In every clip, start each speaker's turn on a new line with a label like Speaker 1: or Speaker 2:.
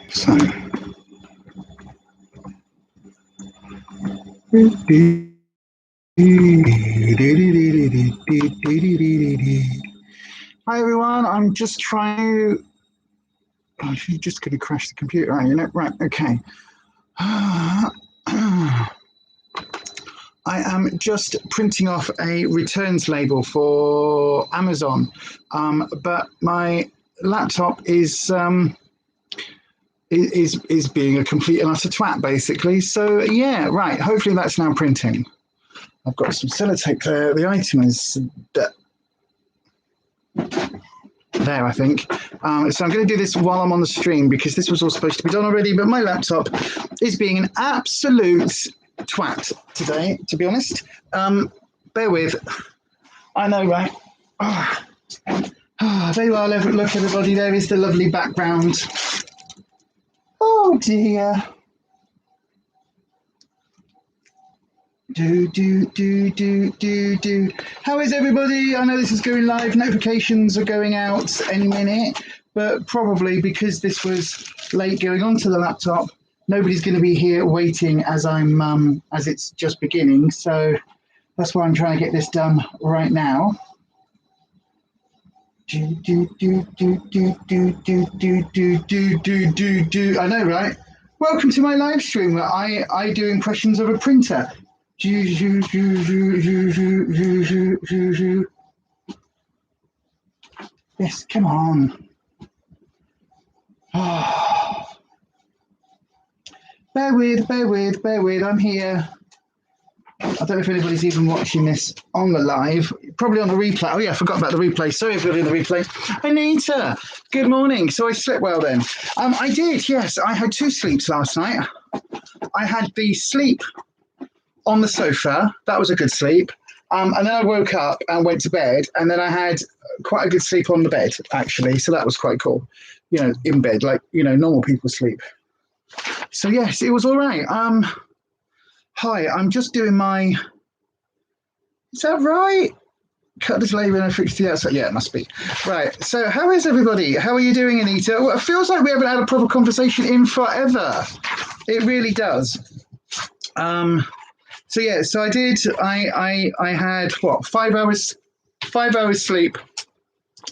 Speaker 1: So. Hi everyone, I'm just trying to... Oh, you're just going to crash the computer, are you? Right, okay. I am just printing off a returns label for Amazon, but my laptop is being a complete and utter twat, basically. So yeah, right. Hopefully that's now printing. I've got some sellotape there. The item is there, I think. So I'm going to do this while I'm on the stream because this was all supposed to be done already, but my laptop is being an absolute twat today, to be honest. Bear with. I know, right? There you are. Look, everybody. There is the lovely background. Oh, dear. Do. How is everybody? I know this is going live. Notifications are going out any minute, but probably because this was late going onto the laptop, nobody's going to be here waiting as as it's just beginning. So that's why I'm trying to get this done right now. I know, right? Welcome to my live stream where I do impressions of a printer. Yes, come on. Oh. Bear with. I'm here. I don't know if anybody's even watching this on the live. Probably on the replay. Oh yeah, I forgot about the replay. Sorry if you're doing the replay. Anita, good morning. So I slept well then. I did, yes. I had 2 sleeps last night. I had the sleep on the sofa. That was a good sleep. And then I woke up and went to bed. And then I had quite a good sleep on the bed, actually. So that was quite cool. You know, in bed, like, you know, normal people sleep. So yes, it was all right. Hi, I'm just doing my... Is that right? Cut this label and fix the outside. Yeah, it must be. Right, so how is everybody? How are you doing, Anita? Well, it feels like we haven't had a proper conversation in forever. It really does. So yeah, so I did, I had, what, 5 hours sleep,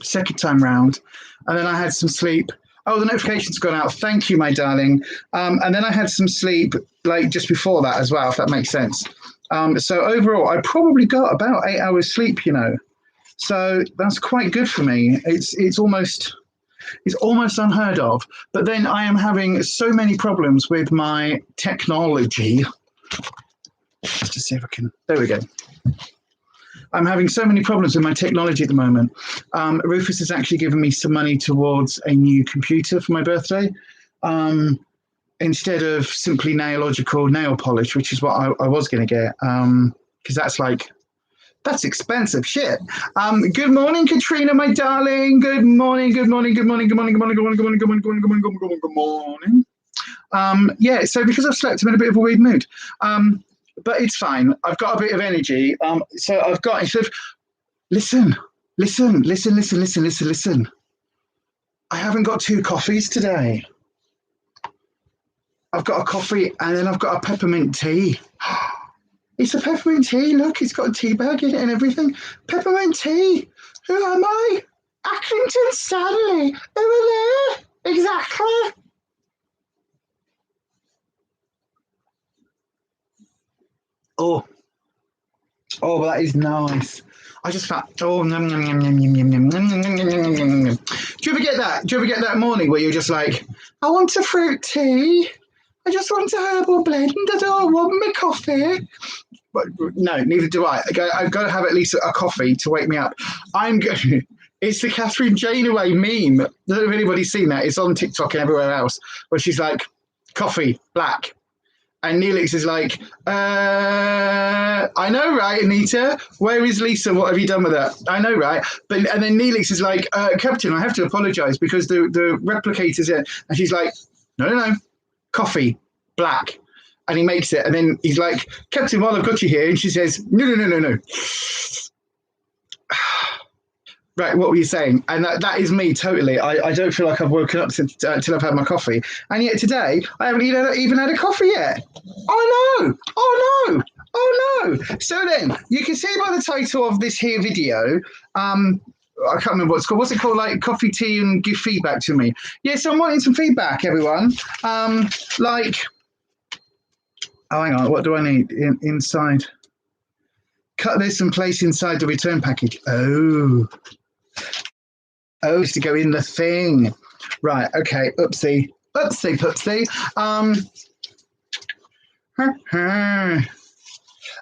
Speaker 1: second time round. And then I had some sleep. Oh, the notification's gone out. Thank you, my darling. And then I had some sleep like just before that as well, if that makes sense. So overall, I probably got about 8 hours sleep, you know. So that's quite good for me. It's almost unheard of. But then I am having so many problems with my technology. Just to see if I can, there we go. I'm having so many problems with my technology at the moment. Rufus has actually given me some money towards a new computer for my birthday, instead of simply nailogical nail polish, which is what I was going to get, because that's expensive shit. Good morning, Katrina, my darling. Good morning. Yeah, so because I've slept, I'm in a bit of a weird mood. But it's fine. I've got a bit of energy. So I've got, instead of, listen. I haven't got 2 coffees today. I've got a coffee and then I've got a peppermint tea. It's a peppermint tea. Look, it's got a tea bag in it and everything. Peppermint tea. Who am I? Accrington Stanley. Who are there? Exactly. Oh, but that is nice. I just felt, oh, nom, nom, nom, nom, nom, nom, nom, nom, nom, nom, nom, nom, nom. Do you ever get that? Do you ever get that morning where you're just like, I want a fruit tea. I just want a herbal blend. I don't want my coffee. But no, neither do I. I've got to have at least a coffee to wake me up. It's the Catherine Janeway meme. I don't know if anybody's seen that. It's on TikTok and everywhere else, where she's like, coffee, black. And Neelix is like, I know, right, Anita? Where is Lisa? What have you done with her? I know, right? And then Neelix is like, Captain, I have to apologise because the replicator's in. And she's like, no, coffee, black. And he makes it. And then he's like, Captain, while I've got you here. And she says, no. Right, what were you saying? And that is me totally. I don't feel like I've woken up since until I've had my coffee, and yet today I haven't even had a coffee yet. Oh no! Oh no! Oh no! So then you can see by the title of this here video. I can't remember what it's called. What's it called? Like coffee, tea, and give feedback to me. Yeah, so I'm wanting some feedback, everyone. Like, oh, hang on. What do I need inside? Cut this and place inside the return package. Oh, it's to go in the thing. Right. Okay. Oopsie. Oopsie. Poopsie.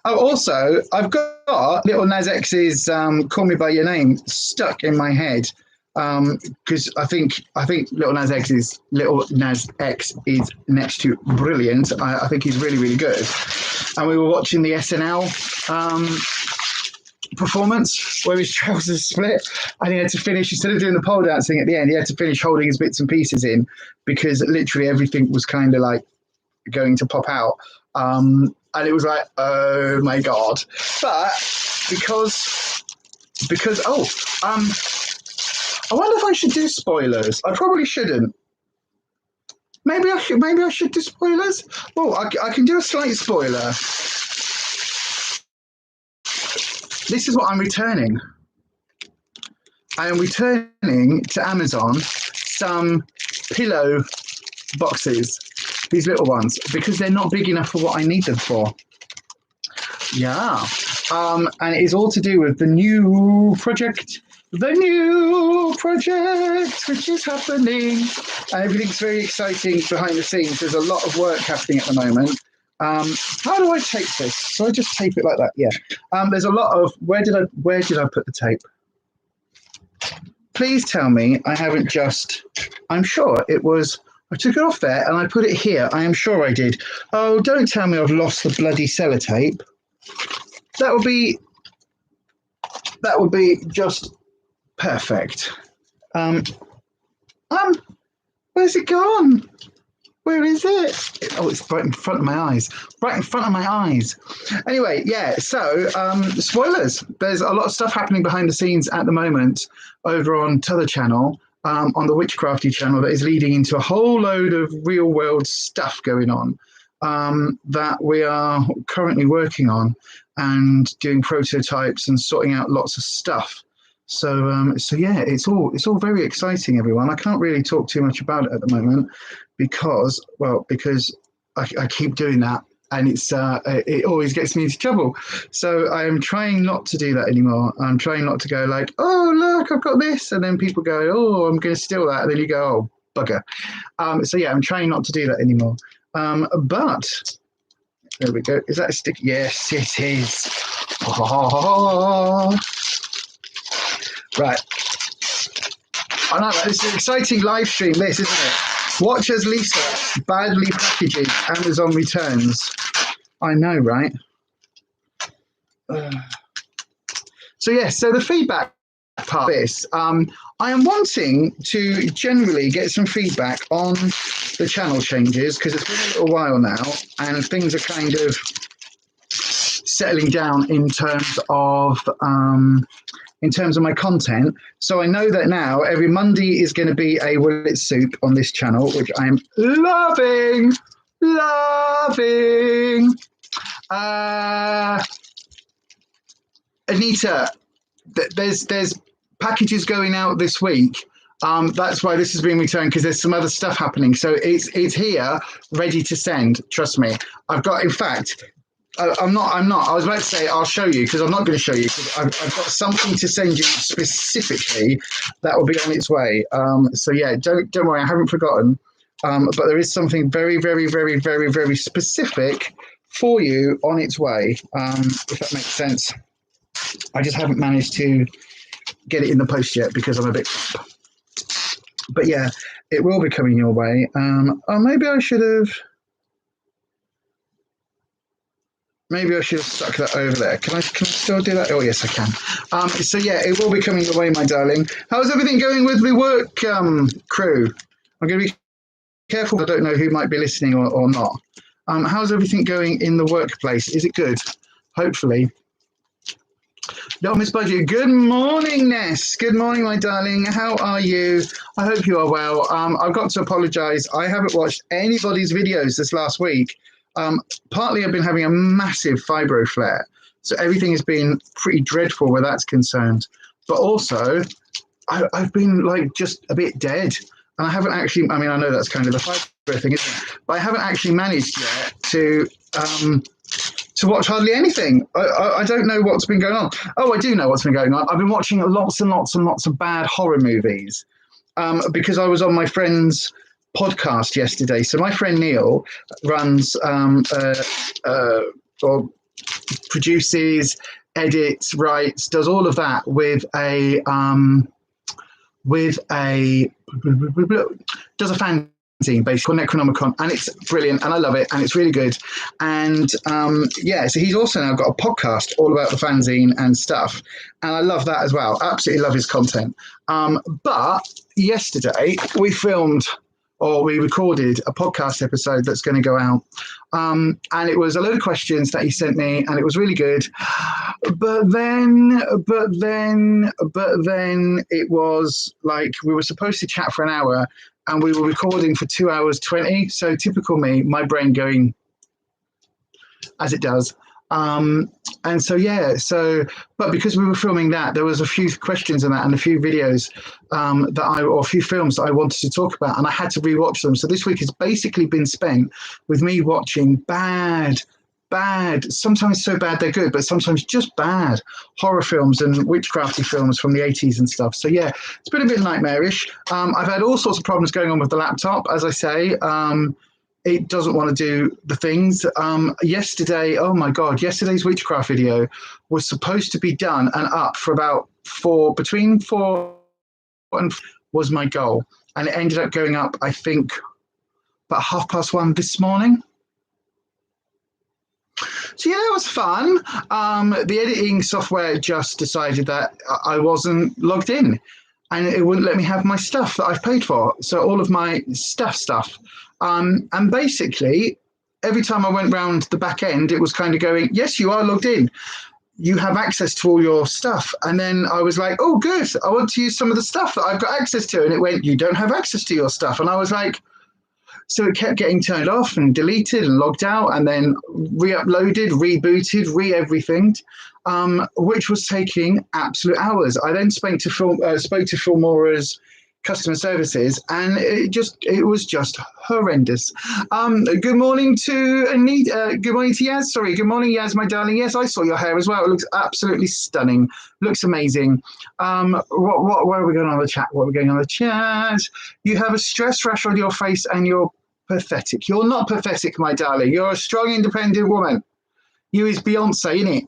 Speaker 1: Oh, also, I've got Little Nas X's "Call Me by Your Name" stuck in my head because I think Little Nas X is next to brilliant. I think he's really, really good. And we were watching the SNL performance where his trousers split, and he had to finish, instead of doing the pole dancing at the end, he had to finish holding his bits and pieces in because literally everything was kind of like going to pop out. And it was like, oh my God. But because I wonder if I should do spoilers. I probably shouldn't. Maybe I should do spoilers. Well, I can do a slight spoiler. This is what I'm returning. I am returning to Amazon some pillow boxes, these little ones, because they're not big enough for what I need them for. Yeah. And it is all to do with the new project, which is happening. And everything's very exciting behind the scenes. There's a lot of work happening at the moment. How do I tape this? So I just tape it like that? Yeah. There's a lot of, where did I put the tape? Please tell me I haven't just, I'm sure it was, I took it off there and I put it here. I am sure I did. Oh, don't tell me I've lost the bloody sellotape. That would be just perfect. Where's it gone? Where is it? Oh, it's right in front of my eyes. Right in front of my eyes. Anyway, yeah, so spoilers. There's a lot of stuff happening behind the scenes at the moment over on T'other channel, on the Witchcrafty channel, that is leading into a whole load of real world stuff going on that we are currently working on and doing prototypes and sorting out lots of stuff. So yeah, it's all very exciting, everyone. I can't really talk too much about it at the moment because I keep doing that, and it always gets me into trouble. So I am trying not to do that anymore. I'm trying not to go like, oh look, I've got this, and then people go, oh, I'm going to steal that, and then you go, oh bugger. So yeah, I'm trying not to do that anymore. But there we go. Is that a stick? Yes, it is. Oh. Right. I know, this is an exciting live stream, this, isn't it? Watch as Lisa badly packages Amazon returns. I know, right? So, yes, so the feedback part of this, I am wanting to generally get some feedback on the channel changes, because it's been a little while now, and things are kind of settling down in terms of my content. So I know that now every Monday is going to be a Will It Soup on this channel, which I am loving. Anita, there's packages going out this week. That's why this has been returned, because there's some other stuff happening. So it's here, ready to send. Trust me. I've got, in fact, I'm not. I was about to say I'll show you, because I'm not going to show you, because I've got something to send you specifically that will be on its way. So yeah, don't worry, I haven't forgotten. But there is something very, very, very, very, very specific for you on its way, if that makes sense. I just haven't managed to get it in the post yet because I'm a bit. But yeah, it will be coming your way. Oh, maybe I should have. Maybe I should have stuck that over there. Can I still do that? Oh, yes, I can. So, yeah, it will be coming your way, my darling. How's everything going with the work crew? I'm going to be careful. I don't know who might be listening or not. How's everything going in the workplace? Is it good? Hopefully. No, Miss Budget. Good morning, Ness. Good morning, my darling. How are you? I hope you are well. I've got to apologise. I haven't watched anybody's videos this last week. Partly I've been having a massive fibro flare, so everything has been pretty dreadful where that's concerned. But also, I've been like just a bit dead. And I haven't actually, I mean, I know that's kind of the fibro thing, isn't it? But I haven't actually managed yet to watch hardly anything. I don't know what's been going on. Oh, I do know what's been going on. I've been watching lots and lots and lots of bad horror movies because I was on my friend's podcast yesterday. So my friend Neil runs or produces, edits, writes, does all of that with a does a fanzine based called Necronomicon, and it's brilliant and I love it and it's really good. And so he's also now got a podcast all about the fanzine and stuff, and I love that as well. Absolutely love his content. But yesterday we recorded a podcast episode that's going to go out, and it was a load of questions that he sent me, and it was really good. But then it was like we were supposed to chat for an hour, and we were recording for 2 hours 20. So typical me, my brain going as it does. But because we were filming that, there was a few questions in that and a few videos or a few films that I wanted to talk about, and I had to rewatch them. So this week has basically been spent with me watching bad, sometimes so bad they're good, but sometimes just bad horror films and witchcrafty films from the 80s and stuff. So yeah, it's been a bit nightmarish. I've had all sorts of problems going on with the laptop, as I say. It doesn't want to do the things. Yesterday, oh my God, yesterday's witchcraft video was supposed to be done and up for about between 4 and 5 was my goal. And it ended up going up, I think, about 1:30 this morning. So yeah, it was fun. The editing software just decided that I wasn't logged in, and it wouldn't let me have my stuff that I've paid for. So all of my stuff. And basically, every time I went round the back end, it was kind of going, yes, you are logged in. You have access to all your stuff. And then I was like, oh, good. I want to use some of the stuff that I've got access to. And it went, you don't have access to your stuff. And I was like, so it kept getting turned off and deleted and logged out and then re-uploaded, rebooted, everything, which was taking absolute hours. I then spoke to Filmora's customer services, and it was just horrendous. Good morning to Anita. Good morning to Yaz. Sorry. Good morning, Yaz, my darling. Yes, I saw your hair as well. It looks absolutely stunning. Looks amazing. Where are we going on the chat? You have a stress rash on your face and you're pathetic. You're not pathetic, my darling. You're a strong, independent woman. You is Beyonce, innit?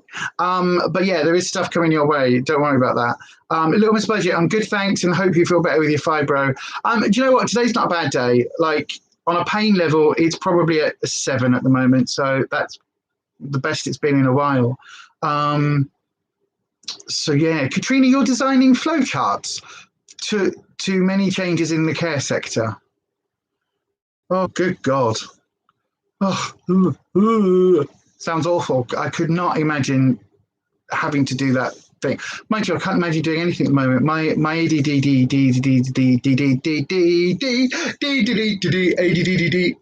Speaker 1: But yeah, there is stuff coming your way. Don't worry about that. Little Miss Budget, I'm good, thanks, and hope you feel better with your fibro. Do you know what? Today's not a bad day. Like, on a pain level, it's probably at a 7 at the moment, so that's the best it's been in a while. So yeah, Katrina, you're designing flowcharts to many changes in the care sector. Oh, good God. Oh, sounds awful. I could not imagine having to do that thing. Mind you, I can't imagine doing anything at the moment. My ADD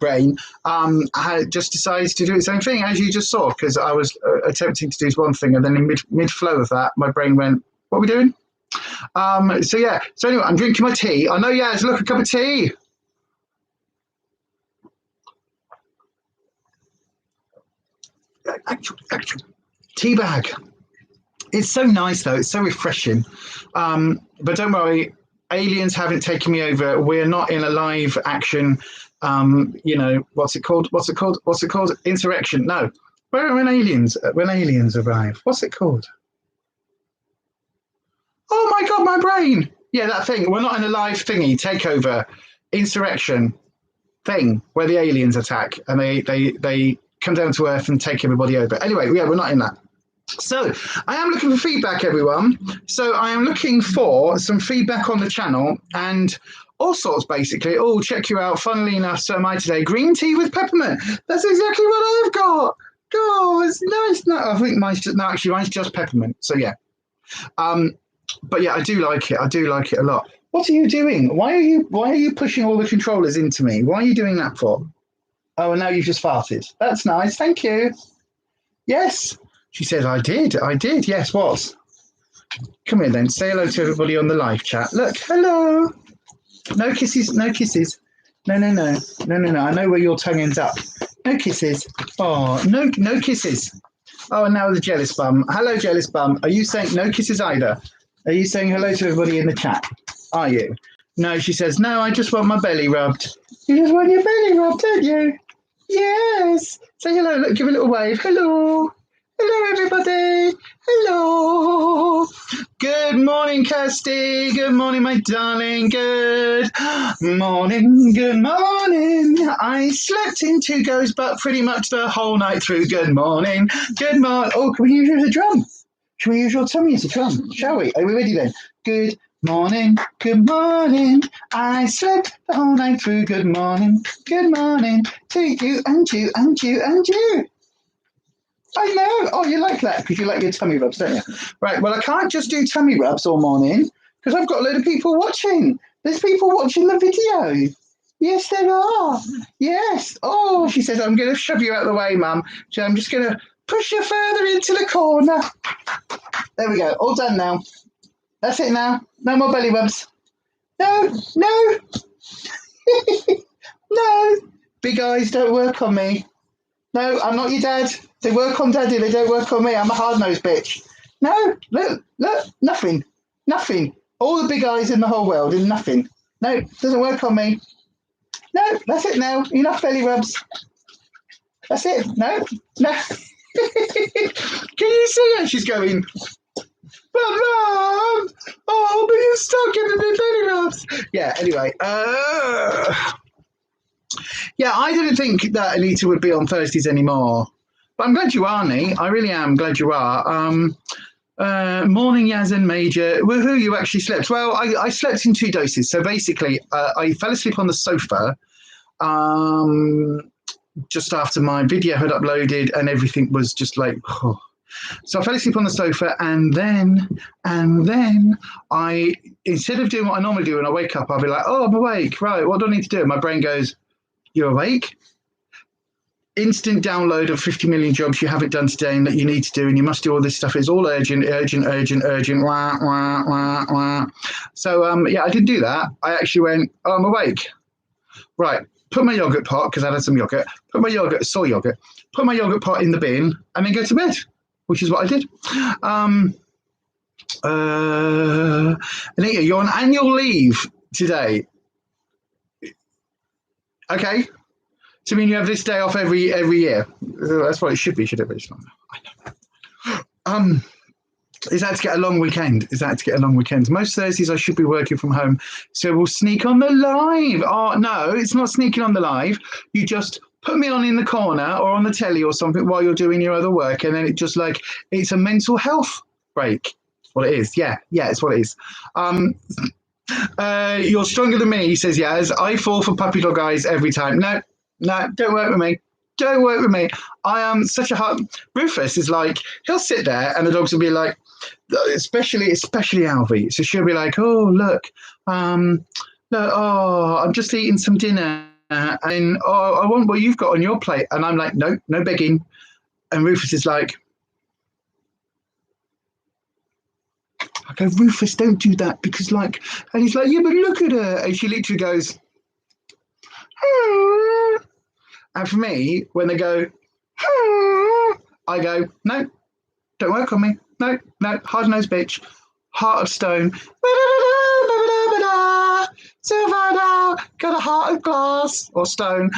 Speaker 1: brain just decided to do its own thing, as you just saw, because I was attempting to do one thing, and then in mid flow of that, my brain went, "What are we doing?" So yeah. So anyway, I'm drinking my tea. I know, yeah. Look, a cup of tea. Actual tea bag. It's so nice though. It's so refreshing. But don't worry, aliens haven't taken me over. We're not in a live action. What's it called? Insurrection. No. When aliens arrive. What's it called? Oh my God, my brain. Yeah, that thing. We're not in a live thingy takeover insurrection thing where the aliens attack and they come down to Earth and take everybody over. Anyway, yeah, we're not in that. So I am looking for feedback, everyone. So I am looking for some feedback on the channel and all sorts, basically. Oh, check you out. Funnily enough, so am I today. Green tea with peppermint. That's exactly what I've got. Oh, it's nice. No, I think mine's just peppermint. So yeah. But yeah, I do like it. I do like it a lot. What are you doing? Why are you pushing all the controllers into me? Why are you doing that for? Oh, and now you've just farted. That's nice. Thank you. Yes. She said, I did. Yes, what? Come here then. Say hello to everybody on the live chat. Look, hello. No kisses, no kisses. No. I know where your tongue ends up. No kisses. Oh, no kisses. Oh, and now the jealous bum. Hello, jealous bum. Are you saying no kisses either? Are you saying hello to everybody in the chat? Are you? No, she says, no, I just want my belly rubbed. You just want your belly rubbed, don't you? Yes. Say hello. Look, give a little wave. Hello. Hello, everybody. Hello. Good morning, Kirsty. Good morning, my darling. Good morning. Good morning. I slept in two goes, but pretty much the whole night through. Good morning. Good morning. Oh, can we use you as a drum? Shall we use your tummy as a drum? Shall we? Are we ready then? Good morning. Good morning. I slept the whole night through. Good morning. Good morning to you and you and you and you. I know. Oh, you like that because you like your tummy rubs, don't you? Right. Well, I can't just do tummy rubs all morning because I've got a load of people watching. There's people watching the video. Yes, there are. Yes. Oh, she says, I'm going to shove you out of the way, Mum. So I'm just going to push you further into the corner. There we go. All done now. That's it now. No more belly rubs. No. No. Big eyes don't work on me. No, I'm not your dad. They work on Daddy. They don't work on me. I'm a hard-nosed bitch. No, look, nothing. All the big eyes in the whole world is nothing. No, doesn't work on me. No, that's it now. Enough belly rubs. That's it. No. Can you see her? She's going, but Mom, oh, but you're stuck in the belly rubs. Yeah, anyway. Yeah, I didn't think that Anita would be on Thursdays anymore. But I'm glad you are, Nee. I really am glad you are. Morning, Yaz and Major. Woohoo, you actually slept. Well, I slept in 2 doses. So basically, I fell asleep on the sofa just after my video had uploaded and everything was just like... Oh. So I fell asleep on the sofa and then I, instead of doing what I normally do when I wake up, I'll be like, oh, I'm awake. Right, what do I need to do? And my brain goes, you're awake? Instant download of 50 million jobs you haven't done today and that you need to do, and you must do all this stuff. It's all urgent. Wah, wah, wah, wah. So, yeah, I didn't do that. I actually went, oh, I'm awake. Right, put my yogurt pot, because I had some yogurt, put my yogurt pot in the bin, and then go to bed, which is what I did. Anita, you're on annual leave today. Okay. So, I mean, you have this day off every year. That's what it should be, shouldn't it? I know. Is that to get a long weekend? Most Thursdays I should be working from home, so we'll sneak on the live. Oh, no, it's not sneaking on the live. You just put me on in the corner or on the telly or something while you're doing your other work, and then it just like, it's a mental health break. That's what it is. Yeah, it's what it is. You're stronger than me, he says, Yaz. I fall for puppy dog eyes every time. No, don't work with me. I am such a hard... Rufus is like, he'll sit there and the dogs will be like, especially Alfie. So she'll be like, oh, look, I'm just eating some dinner. And I want what you've got on your plate. And I'm like, no begging. And Rufus is like, I go, Rufus, don't do that because like, and he's like, yeah, but look at her. And she literally goes, and for me, when they go, I go, no, don't work on me. No, hard-nosed bitch, heart of stone. Got a heart of glass or stone.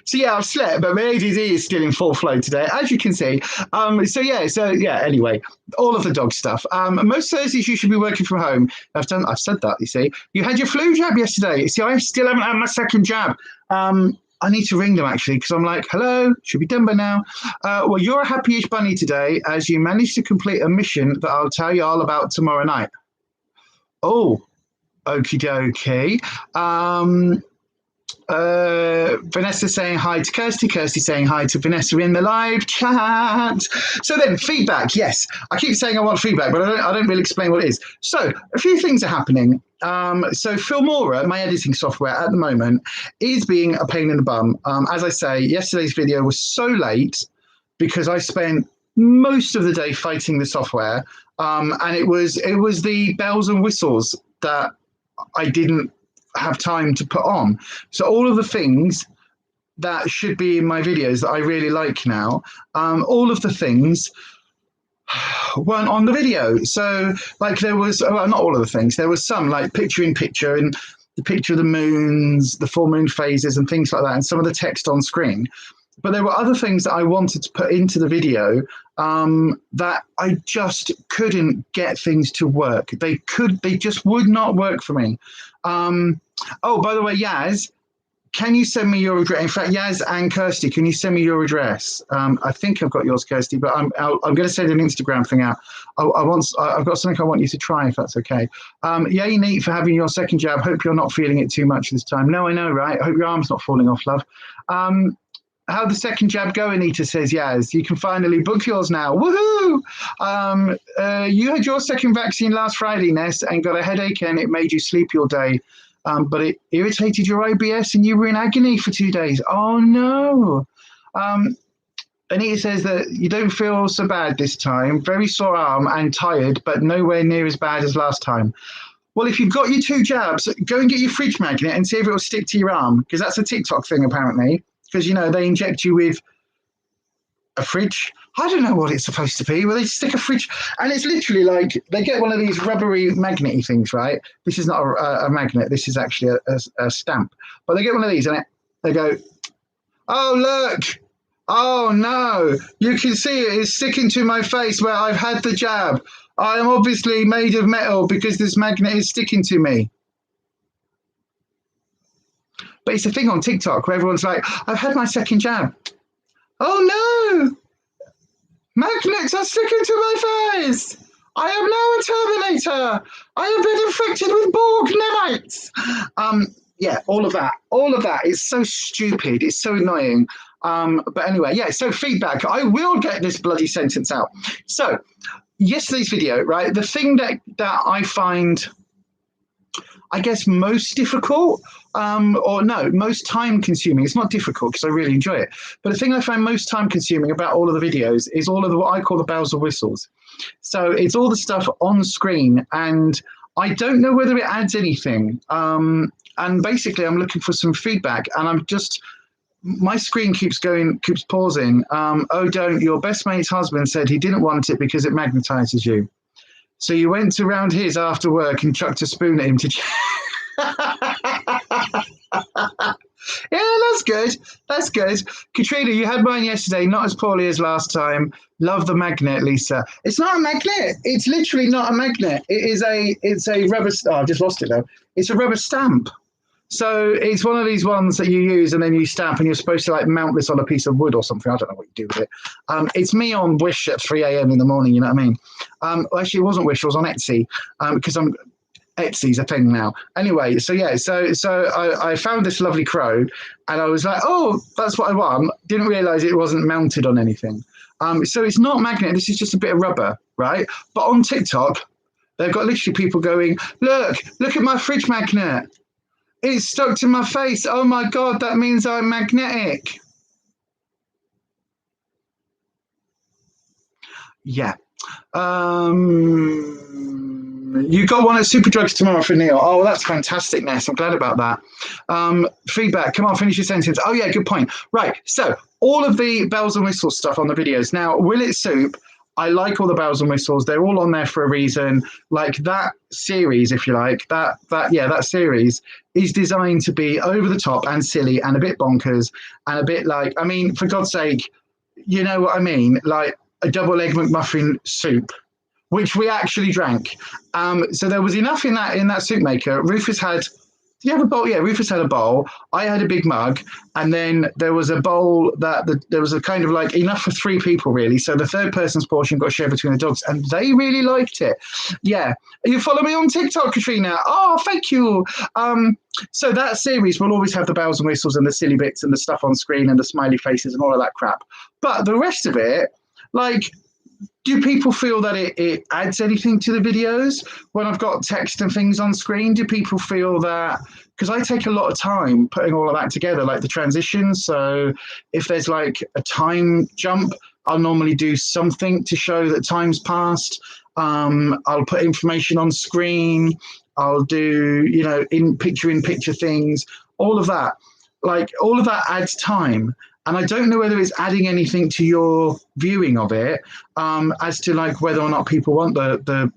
Speaker 1: So yeah, I've slept, but my ADD is still in full flow today, as you can see. Anyway, all of the dog stuff. Most Thursdays you should be working from home. I've said that, you see. You had your flu jab yesterday. See, I still haven't had my second jab. I need to ring them actually, because I'm like, hello, should be done by now. Well, you're a happy-ish bunny today as you managed to complete a mission that I'll tell you all about tomorrow night. Oh, okie dokie. Vanessa saying hi to Kirsty. Kirsty saying hi to Vanessa in the live chat. So then feedback. Yes, I keep saying I want feedback, but I don't really explain what it is. So a few things are happening. So Filmora, my editing software at the moment, is being a pain in the bum. As I say, yesterday's video was so late because I spent most of the day fighting the software, and it was the bells and whistles that I didn't have time to put on. So all of the things that should be in my videos that I really like now, all of the things weren't on the video. So like there was, well, not all of the things, there was some like picture in picture and the picture of the moons, the full moon phases and things like that, and some of the text on screen. But there were other things that I wanted to put into the video that I just couldn't get things to work. They just would not work for me. Oh, by the way, Yaz, can you send me your address? In fact, Yaz and Kirsty, can you send me your address? I think I've got yours, Kirsty, but I'm going to send an Instagram thing out. I've got something I want you to try, if that's okay. Yay, neat for having your second jab. Hope you're not feeling it too much this time. No, I know, right? I hope your arm's not falling off, love. How the second jab go, Anita says, Yaz. You can finally book yours now. Woohoo! You had your second vaccine last Friday, Ness, and got a headache and it made you sleepy all day. But it irritated your IBS and you were in agony for 2 days. Oh, no. Anita says that you don't feel so bad this time. Very sore arm and tired, but nowhere near as bad as last time. Well, if you've got your 2 jabs, go and get your fridge magnet and see if it will stick to your arm, because that's a TikTok thing, apparently. Because, you know, they inject you with a fridge. I don't know what it's supposed to be. Well, they stick a fridge, and it's literally like they get one of these rubbery magnety things, right? This is not a magnet. This is actually a stamp. But they get one of these, and they go, oh, look. Oh, no. You can see it is sticking to my face where I've had the jab. I am obviously made of metal because this magnet is sticking to me. But it's a thing on TikTok where everyone's like, I've had my second jab. Oh, no. Magnets are sticking to my face. I am now a Terminator. I have been infected with Borg nanites. Yeah, all of that. All of that is so stupid. It's so annoying. But anyway, yeah, so feedback. I will get this bloody sentence out. So yesterday's video, right, the thing that I find, I guess, most difficult, or no, most time consuming. It's not difficult because I really enjoy it. But the thing I find most time consuming about all of the videos is all of the, what I call the bells and whistles. So it's all the stuff on screen, and I don't know whether it adds anything. And basically I'm looking for some feedback, and I'm just, my screen keeps pausing. Oh, don't, your best mate's husband said he didn't want it because it magnetizes you. So you went around his after work and chucked a spoon at him to... Yeah, that's good. That's good. Katrina, you had mine yesterday, not as poorly as last time. Love the magnet, Lisa. It's not a magnet. It's literally not a magnet. It's a rubber... Oh, I've just lost it, though. It's a rubber stamp. So it's one of these ones that you use and then you stamp, and you're supposed to like mount this on a piece of wood or something. I don't know what you do with it. It's me on Wish at 3 a.m. in the morning, you know what I mean? Well, actually, it wasn't Wish, it was on Etsy, because Etsy's a thing now. Anyway, so yeah, so I found this lovely crow, and I was like, oh, that's what I want. Didn't realise it wasn't mounted on anything. So it's not magnet. This is just a bit of rubber, right? But on TikTok, they've got literally people going, look at my fridge magnet. It's stuck to my face. Oh my God, that means I'm magnetic. Yeah. You got one at Superdrugs tomorrow for Neil. Oh, well, that's fantastic, Ness. I'm glad about that. Feedback. Come on, finish your sentence. Oh, yeah, good point. Right. So all of the bells and whistles stuff on the videos. Now, Will It Soup, I like all the bells and whistles. They're all on there for a reason. Like that series, if you like, that series is designed to be over the top and silly and a bit bonkers and a bit like, I mean, for God's sake, you know what I mean? Like a double egg McMuffin soup, which we actually drank. So there was enough in that soup maker. Rufus had Did you have a bowl? Yeah, Rufus had a bowl. I had a big mug, and then there was a bowl there was a kind of like enough for 3 people really. So the third person's portion got shared between the dogs, and they really liked it. Yeah, you follow me on TikTok, Katrina. Oh, thank you. So that series will always have the bells and whistles and the silly bits and the stuff on screen and the smiley faces and all of that crap. But the rest of it, like, do people feel that it adds anything to the videos when I've got text and things on screen? Do people feel that, because I take a lot of time putting all of that together, like the transitions. So if there's like a time jump, I'll normally do something to show that time's passed. I'll put information on screen. I'll do, in picture things, all of that. Like, all of that adds time. And I don't know whether it's adding anything to your viewing of it, as to like whether or not people want the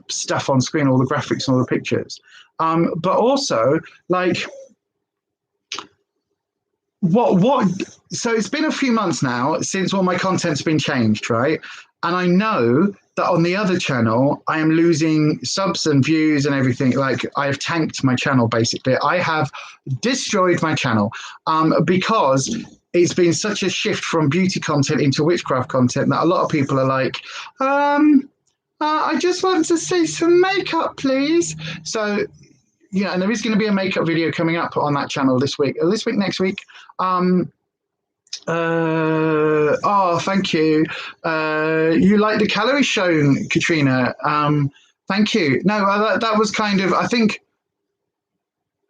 Speaker 1: stuff on screen, all the graphics and all the pictures. But also, like, so it's been a few months now since all my content's been changed, right? And I know that on the other channel, I am losing subs and views and everything. Like, I have tanked my channel, basically. I have destroyed my channel because it's been such a shift from beauty content into witchcraft content that a lot of people are like, I just want to see some makeup, please. So, and there is going to be a makeup video coming up on that channel this week, next week. Thank you. You like the calorie shown, Katrina. Thank you. No, that was kind of, I think,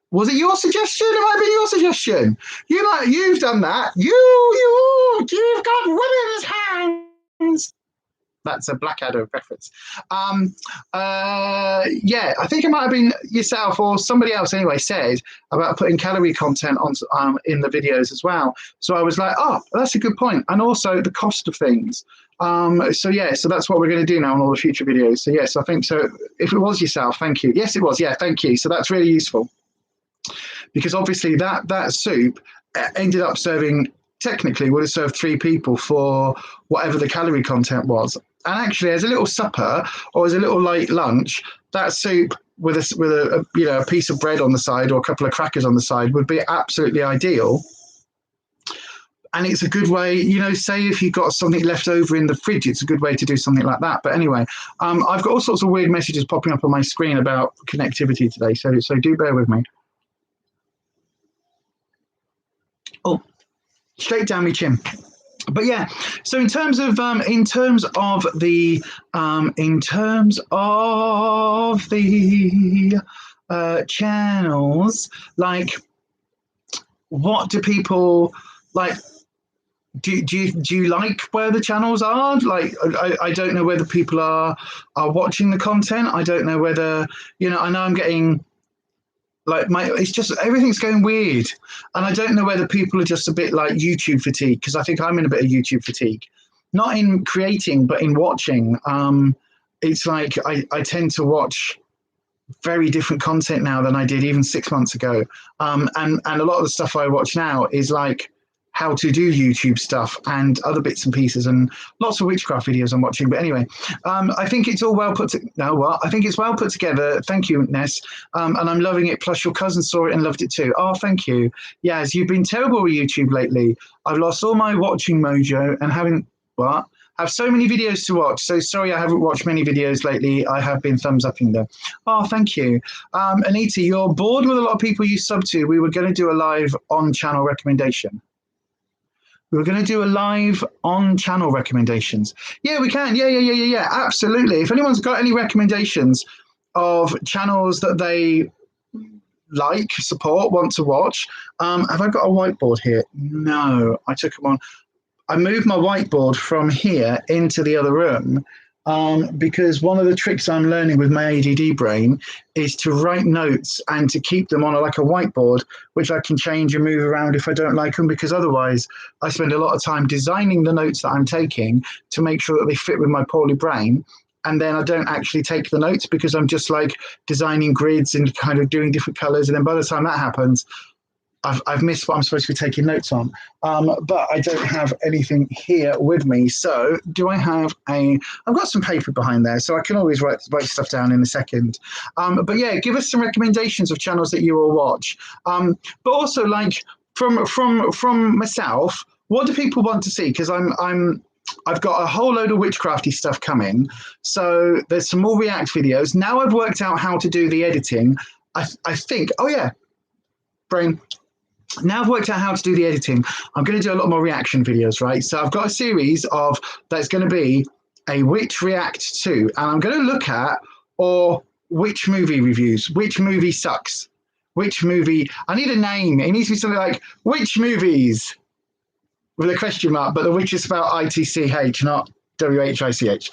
Speaker 1: was it your suggestion? It might have been your suggestion. You've done that. You've got women's hands. That's a Blackadder reference. I think it might have been yourself or somebody else anyway said about putting calorie content on in the videos as well. So I was like, oh, that's a good point. And also the cost of things. So that's what we're going to do now on all the future videos. So yes, I think so. If it was yourself, thank you. Yes, it was. Yeah, thank you. So that's really useful. Because obviously that soup ended up technically would have served 3 people for whatever the calorie content was. And actually, as a little supper or as a little light lunch, that soup with a piece of bread on the side or a couple of crackers on the side would be absolutely ideal. And it's a good way, say if you've got something left over in the fridge, it's a good way to do something like that. But anyway, I've got all sorts of weird messages popping up on my screen about connectivity today, so do bear with me. Oh, straight down my chin. But yeah, so in terms of the channels, like, what do people like? Do you like where the channels are? Like, I don't know whether people are watching the content. I don't know whether I know I'm getting. Like, it's just everything's going weird, and I don't know whether people are just a bit like YouTube fatigue, because I think I'm in a bit of YouTube fatigue, not in creating but in watching. It's like I tend to watch very different content now than I did even 6 months ago, and a lot of the stuff I watch now is like how to do YouTube stuff and other bits and pieces, and lots of witchcraft videos I'm watching. But anyway, I think it's all well put I think it's well put together. Thank you, Ness. And I'm loving it. Plus your cousin saw it and loved it too. Oh, thank you. Yes, you've been terrible with YouTube lately. I've lost all my watching mojo and have so many videos to watch. So sorry I haven't watched many videos lately. I have been thumbs upping them. Oh, thank you. Anita, you're bored with a lot of people you sub to. We were going to do a live on-channel recommendation. We're going to do a live on-channel recommendations. Yeah, we can. Yeah, absolutely. If anyone's got any recommendations of channels that they like, support, want to watch, have I got a whiteboard here? No, I took them on. I moved my whiteboard from here into the other room because one of the tricks I'm learning with my ADD brain is to write notes and to keep them on like a whiteboard, which I can change and move around if I don't like them, because otherwise I spend a lot of time designing the notes that I'm taking to make sure that they fit with my poorly brain. And then I don't actually take the notes because I'm just like designing grids and kind of doing different colors. And then by the time that happens, I've missed what I'm supposed to be taking notes on, but I don't have anything here with me. So do I have I've got some paper behind there, so I can always write stuff down in a second. But yeah, give us some recommendations of channels that you will watch. But also, like, from myself, what do people want to see? Because I've got a whole load of witchcrafty stuff coming. So there's some more React videos. Now I've worked out how to do the editing. I think, oh yeah, brain. Now I've worked out how to do the editing. I'm going to do a lot more reaction videos, right? So I've got a series of that's going to be a Witch React to, and I'm going to look at which movie reviews, which movie sucks, which movie. I need a name. It needs to be something like Which Movies with a question mark, but the witch is spelled ITCH, not WHICH.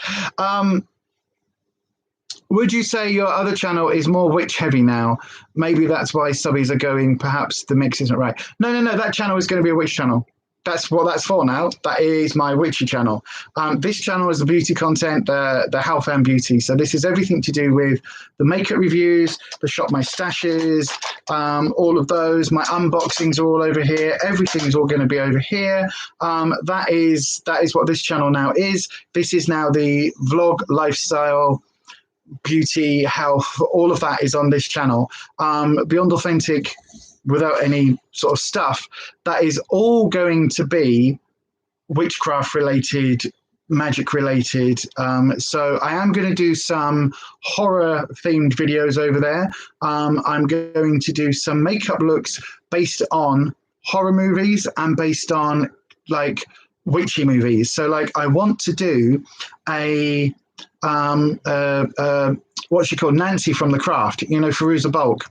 Speaker 1: Would you say your other channel is more witch heavy now? Maybe that's why subbies are going, perhaps the mix isn't right. No, that channel is going to be a witch channel. That's what that's for now. That is my witchy channel. This channel is the beauty content, the health and beauty. So this is everything to do with the makeup reviews, the shop my stashes, all of those. My unboxings are all over here. Everything is all going to be over here. That is what this channel now is. This is now the vlog, lifestyle, beauty, health, all of that is on this channel. Beyond Authentic, without any sort of stuff, that is all going to be witchcraft related, magic related. So I am going to do some horror themed videos over there. I'm going to do some makeup looks based on horror movies and based on like witchy movies. So like I want to do a what she called Nancy from The Craft, Fairuza Balk.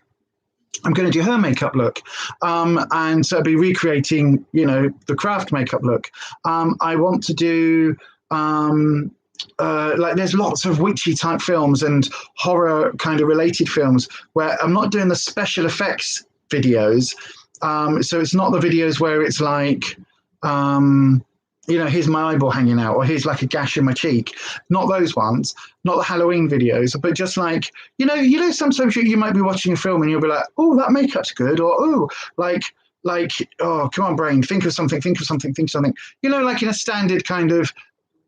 Speaker 1: I'm going to do her makeup look, and so I'll be recreating, the Craft makeup look. I want to do like there's lots of witchy type films and horror kind of related films where I'm not doing the special effects videos. So it's not the videos where it's like, here's my eyeball hanging out, or here's like a gash in my cheek. Not those ones, not the Halloween videos, but just like, sometimes you might be watching a film and you'll be like, oh, that makeup's good, or oh, like, oh, come on, brain, think of something. Like in a standard kind of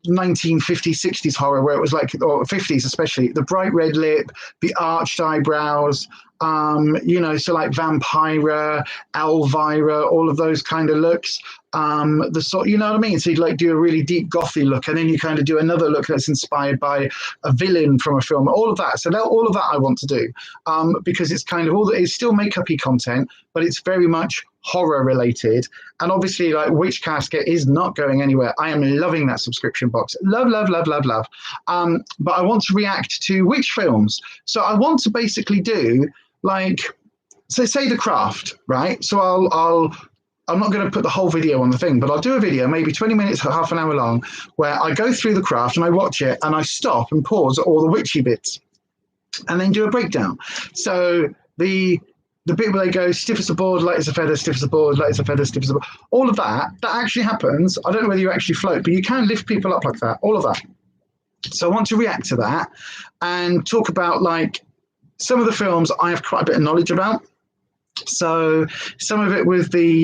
Speaker 1: 1950s, 60s horror where it was like, or 50s especially, the bright red lip, the arched eyebrows, so like Vampira, Elvira, all of those kind of looks. The sort, you know what I mean? So you'd like do a really deep gothy look, and then you kind of do another look that's inspired by a villain from a film, all of that. So all of that I want to do, because it's kind of it's still makeup-y content, but it's very much horror related. And obviously like Witch Casket is not going anywhere. I am loving that subscription box. Love. But I want to react to witch films. So I want to basically do like, so say The Craft, right? So I'm not going to put the whole video on the thing, but I'll do a video, maybe 20 minutes, half an hour long, where I go through The Craft and I watch it and I stop and pause at all the witchy bits and then do a breakdown. So the bit where they go stiff as a board, light as a feather, stiff as a board, light as a feather, stiff as a board, all of that actually happens. I don't know whether you actually float, but you can lift people up like that, all of that. So I want to react to that and talk about like some of the films I have quite a bit of knowledge about. So some of it with the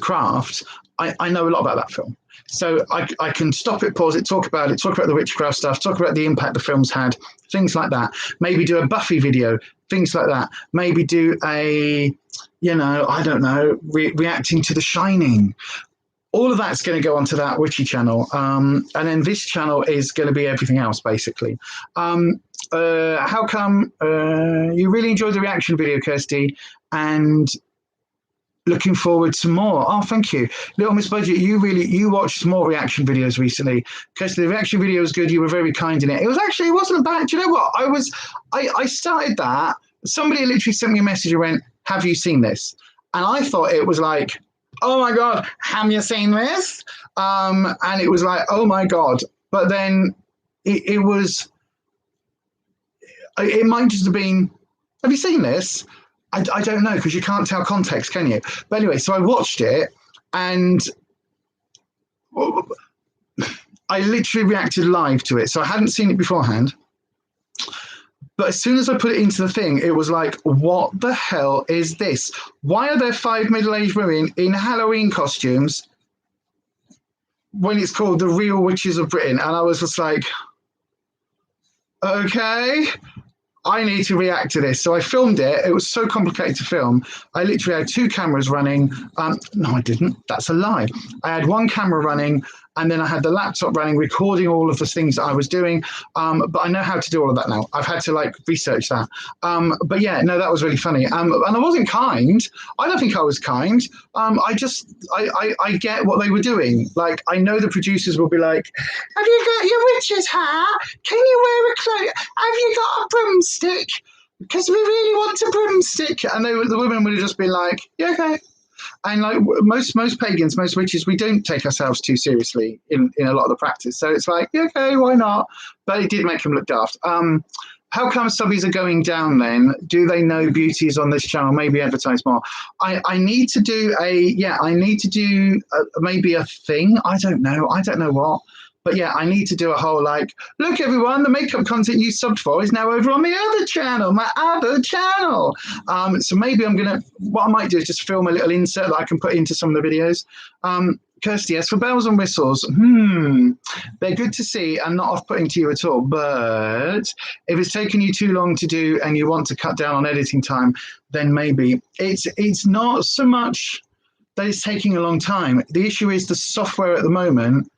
Speaker 1: Craft, I know a lot about that film. So I can stop it, pause it, talk about the witchcraft stuff, talk about the impact the film's had, things like that. Maybe do a Buffy video, things like that. Maybe do a, I don't know, reacting to The Shining. All of that's going to go onto that witchy channel. And then this channel is going to be everything else, basically. How come you really enjoyed the reaction video, Kirsty, and looking forward to more? Oh, thank you. Little Miss Budget, you watched more reaction videos recently. Kirsty, the reaction video was good. You were very kind in it. It wasn't bad. Do you know what? I started that. Somebody literally sent me a message and went, have you seen this? And I thought it was like, oh my God, have you seen this? And it was like, oh my God. But then it might just have been, have you seen this? I don't know, because you can't tell context, can you? But anyway, so I watched it and I literally reacted live to it. So I hadn't seen it beforehand, But as soon as I put it into the thing, it was like, what the hell is this? Why are there 5 middle-aged women in Halloween costumes when it's called The Real Witches of Britain? And I was just like, okay, I need to react to this. So I filmed it. It was so complicated to film. I literally had 2 cameras running. No, I didn't. That's a lie. I had 1 camera running, and then I had the laptop running, recording all of the things that I was doing. But I know how to do all of that now. I've had to like research that. But yeah, no, that was really funny. And I wasn't kind. I don't think I was kind. I get what they were doing. Like, I know the producers will be like, have you got your witch's hat? Can you wear a cloak? Have you got a broomstick? Because we really want a broomstick. And the women would have just been like, yeah, okay. And like most pagans, most witches, we don't take ourselves too seriously in a lot of the practice. So it's like, yeah, okay, why not? But it did make them look daft. How come subbies are going down then? Do they know beauty is on this channel? Maybe advertise more. I need to do maybe a thing. I don't know what. But yeah, I need to do a whole like, look everyone, the makeup content you subbed for is now over on my other channel, So maybe what I might do is just film a little insert that I can put into some of the videos. Kirsty, as for bells and whistles, they're good to see and not off-putting to you at all. But if it's taken you too long to do and you want to cut down on editing time, then maybe it's not so much that it's taking a long time. The issue is the software at the moment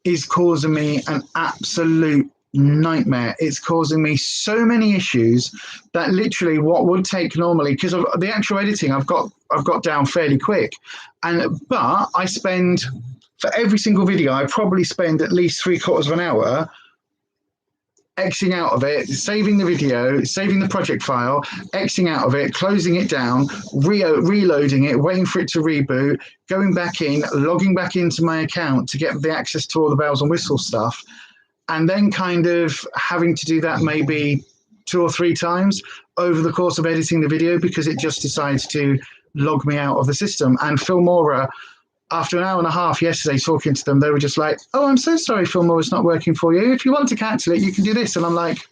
Speaker 1: is causing me an absolute nightmare. It's causing me so many issues that literally what would take normally, because of the actual editing I've got down fairly quick, but I spend, for every single video, I probably spend at least 3/4 of an hour Xing out of it, saving the video, saving the project file, Xing out of it, closing it down, reloading it, waiting for it to reboot, going back in, logging back into my account to get the access to all the bells and whistles stuff, and then kind of having to do that maybe 2 or 3 times over the course of editing the video because it just decides to log me out of the system. And Filmora, after an hour and a half yesterday talking to them, they were just like, oh, I'm so sorry, Filmora, it's not working for you. If you want to cancel it, you can do this. And I'm like,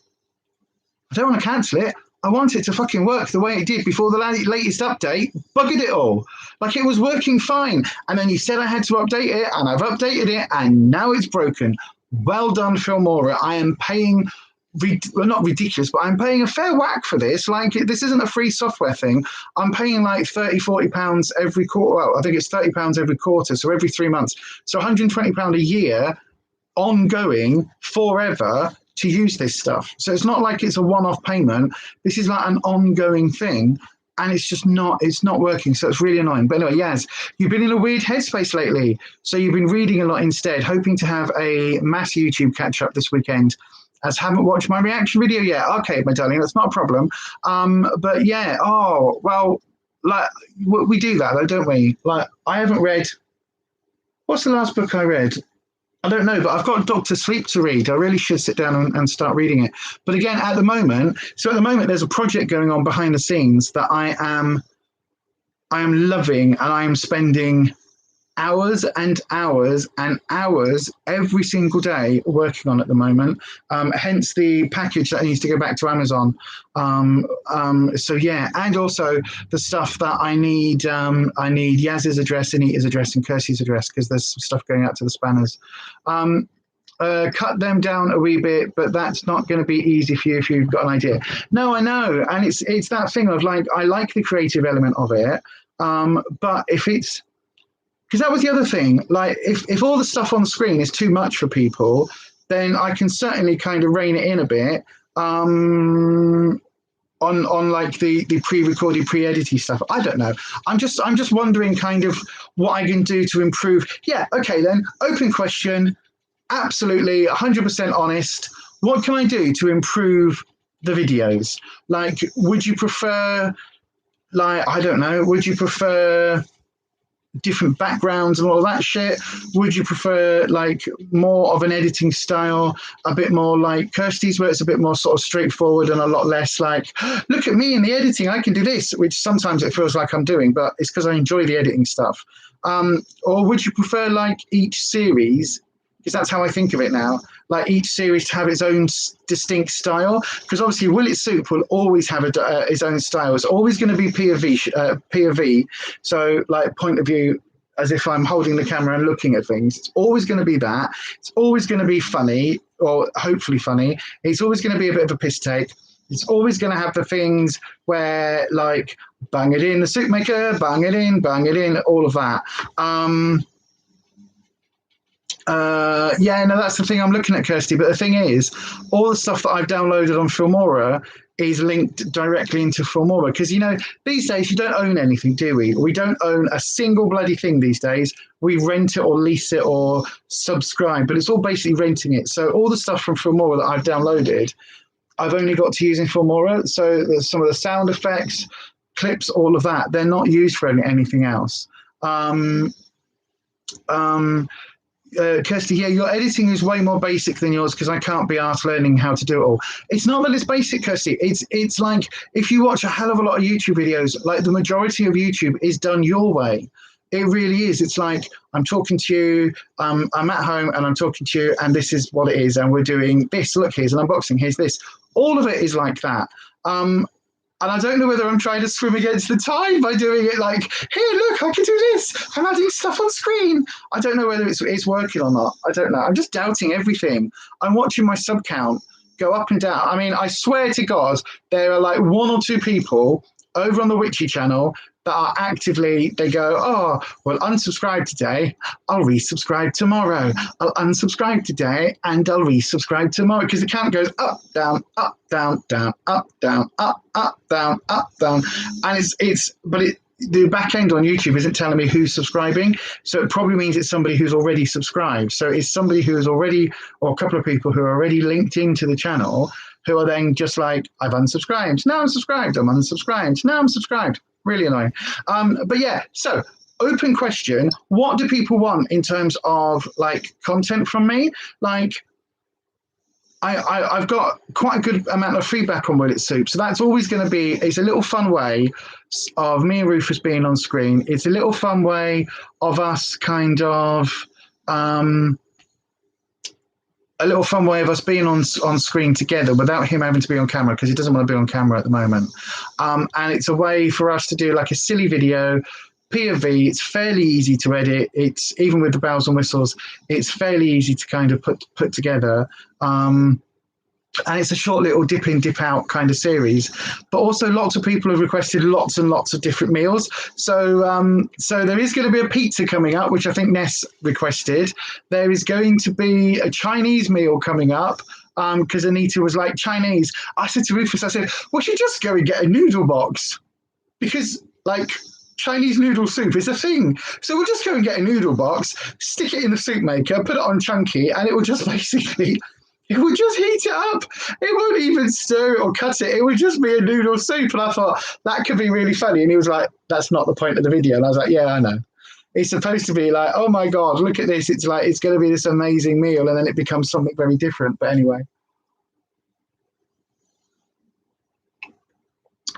Speaker 1: I don't want to cancel it. I want it to fucking work the way it did before the latest update. Buggered it all. Like, it was working fine. And then you said I had to update it, and I've updated it, and now it's broken. Well done, Filmora. I am paying, well, not ridiculous, but I'm paying a fair whack for this. Like, this isn't a free software thing. I'm paying like £30-40 every quarter. Well, I think it's £30 every quarter, so every 3 months. So £120 a year, ongoing, forever, to use this stuff. So it's not like it's a one-off payment. This is like an ongoing thing, and it's not working. So it's really annoying. But anyway, Yaz, you've been in a weird headspace lately. So you've been reading a lot instead, hoping to have a mass YouTube catch up this weekend. As haven't watched my reaction video yet. Okay, my darling, that's not a problem. But yeah, oh, well, like, we do that though, don't we? Like, I haven't read, what's the last book I read? I don't know, but I've got Dr. Sleep to read. I really should sit down and start reading it. But again, at the moment, there's a project going on behind the scenes that I am loving, and I am spending hours and hours and hours every single day working on at the moment. Hence the package that needs to go back to Amazon. So yeah, and also the stuff that I need Yaz's address, Anita's address, and Kirsty's address, because there's some stuff going out to the spanners. Cut them down a wee bit, but that's not going to be easy for you if you've got an idea. No, I know, and it's that thing of like, I like the creative element of it, but if it's, because that was the other thing, like if all the stuff on screen is too much for people, then I can certainly kind of rein it in a bit on like the pre-recorded, pre-edited stuff. I don't know. I'm just wondering kind of what I can do to improve. Yeah, okay then. Open question. Absolutely 100% honest. What can I do to improve the videos? Like, would you prefer, like, I don't know, would you prefer different backgrounds and all that shit? Would you prefer like more of an editing style, a bit more like Kirsty's, where it's a bit more sort of straightforward and a lot less like, look at me in the editing, I can do this, which sometimes it feels like I'm doing, but it's because I enjoy the editing stuff. Or would you prefer like each series because that's how I think of it now. Like each series to have its own distinct style, because obviously Will It Soup will always have its own style. It's always going to be POV, so like point of view, as if I'm holding the camera and looking at things. It's always going to be that. It's always going to be funny, or hopefully funny. It's always going to be a bit of a piss take. It's always going to have the things where, like, bang it in, the soup maker, bang it in, all of that. Yeah, no, that's the thing I'm looking at, Kirsty. But the thing is, all the stuff that I've downloaded on Filmora is linked directly into Filmora, because, you know, these days you don't own anything, do we? We don't own a single bloody thing these days. We rent it or lease it or subscribe, but it's all basically renting it. So all the stuff from Filmora that I've downloaded, I've only got to use in Filmora. So there's some of the sound effects, clips, all of that, they're not used for anything else. Kirsty, yeah, your editing is way more basic than yours, because I can't be asked learning how to do it all. It's not that it's basic, Kirsty. It's like if you watch a hell of a lot of YouTube videos, like the majority of YouTube is done your way. It really is. It's like I'm talking to you, I'm at home and I'm talking to you, and this is what it is, and we're doing this. Look, here's an unboxing, here's this. All of it is like that. And I don't know whether I'm trying to swim against the tide by doing it like, here, look, I can do this. I'm adding stuff on screen. I don't know whether it's working or not. I don't know. I'm just doubting everything. I'm watching my sub count go up and down. I mean, I swear to God, there are like 1 or 2 people over on the Witchy channel that are actively, they go, oh, well, unsubscribe today, I'll resubscribe tomorrow. I'll unsubscribe today and I'll resubscribe tomorrow, because the count goes up, down, up, down, down, up, down, up, down, up, down. And the back end on YouTube isn't telling me who's subscribing. So it probably means it's somebody who's already subscribed. So it's somebody who is already, or a couple of people who are already linked into the channel, who are then just like, I've unsubscribed, now I'm subscribed, I'm unsubscribed, now I'm subscribed. Really annoying. But yeah, so open question. What do people want in terms of like content from me? Like I've got quite a good amount of feedback on Will It Soup. So that's always going to be, it's a little fun way of me and Rufus being on screen. It's a little fun way of us kind of, a little fun way of us being on screen together without him having to be on camera, because he doesn't want to be on camera at the moment. And it's a way for us to do like a silly video, POV. It's fairly easy to edit. It's, even with the bells and whistles, it's fairly easy to kind of put together. And it's a short little dip in, dip out kind of series. But also lots of people have requested lots and lots of different meals. So so there is going to be a pizza coming up, which I think Ness requested. There is going to be a Chinese meal coming up, because Anita was like, Chinese. I said to Rufus, I said, well, you just go and get a noodle box, because like Chinese noodle soup is a thing. So we'll just go and get a noodle box, stick it in the soup maker, put it on chunky, and it will just basically... it would just heat it up. It won't even stir it or cut it. It would just be a noodle soup. And I thought, that could be really funny. And he was like, that's not the point of the video. And I was like, yeah, I know. It's supposed to be like, oh my God, look at this. It's like, it's going to be this amazing meal. And then it becomes something very different. But anyway.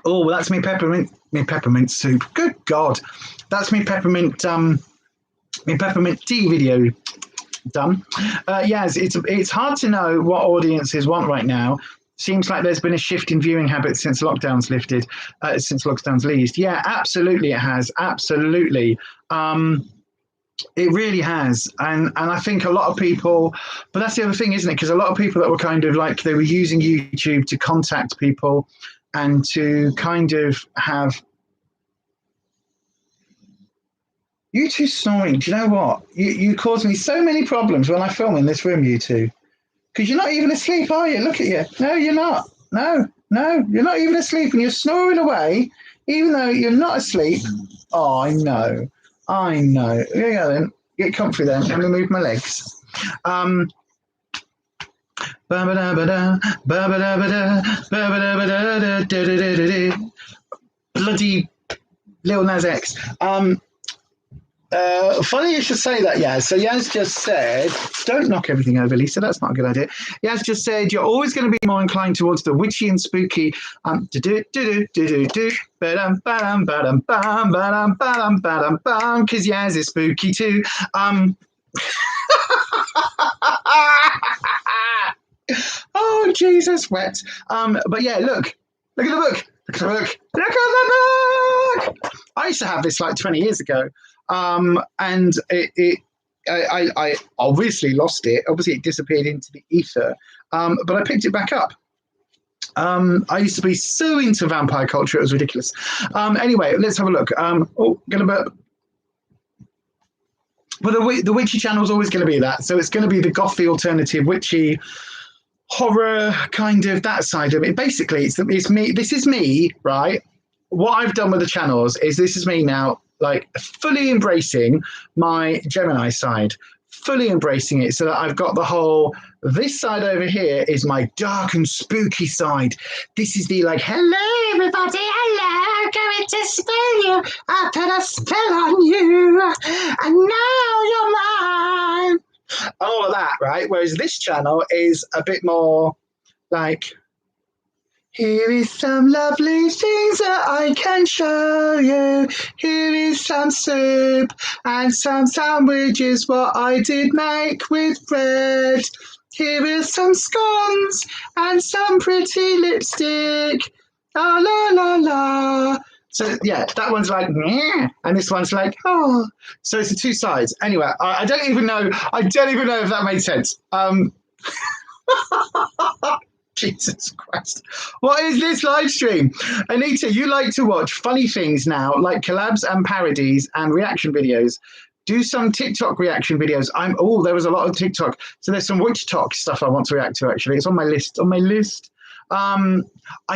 Speaker 1: Oh, well, that's me peppermint soup. Good God. That's me peppermint tea video. Done. Yes, it's hard to know what audiences want right now. Seems like there's been a shift in viewing habits since lockdown's lifted, since lockdown's eased. Yeah, absolutely it has. Absolutely. It really has. And I think a lot of people, but that's the other thing, isn't it? Because a lot of people that were kind of like, they were using YouTube to contact people and to kind of have... You two snoring. Do you know what? You cause me so many problems when I film in this room, you two. Because you're not even asleep, are you? Look at you. No, you're not. No, you're not even asleep, and you're snoring away, even though you're not asleep. Oh, I know. Here you go then. Get comfy then. Let me move my legs. Bloody Lil Nas X. Funny you should say that, Yaz. So Yaz just said, don't knock everything over, Lisa. That's not a good idea. Yaz just said, you're always going to be more inclined towards the witchy and spooky. Because Yaz is spooky too. Oh, Jesus, wet. But yeah, look at the book. Look at the book. Look at the book. I used to have this like 20 years ago. And I obviously lost it. Obviously, it disappeared into the ether. But I picked it back up. I used to be so into vampire culture, it was ridiculous. Anyway, let's have a look. Gonna burp. Well, the Witchy channel is always going to be that. So it's going to be the gothy alternative, witchy, horror, kind of that side of it. Basically, it's me. This is me, right? What I've done with the channels is this is me now, like fully embracing my Gemini side. Fully embracing it so that I've got the whole, this side over here is my dark and spooky side. This is the like, hello everybody, hello, going to spell you, I put a spell on you, and now you're mine. All of that, right? Whereas this channel is a bit more like, here is some lovely things that I can show you. Here is some soup and some sandwiches, what I did make with bread. Here is some scones and some pretty lipstick. La la la la. So yeah, that one's like, meh, and this one's like, oh. So it's the two sides. Anyway, I don't even know. I don't even know if that made sense. Jesus Christ. What is this live stream? Anita, you like to watch funny things now, like collabs and parodies and reaction videos. Do some TikTok reaction videos. There was a lot of TikTok. So there's some witch talk stuff I want to react to, actually. It's on my list. I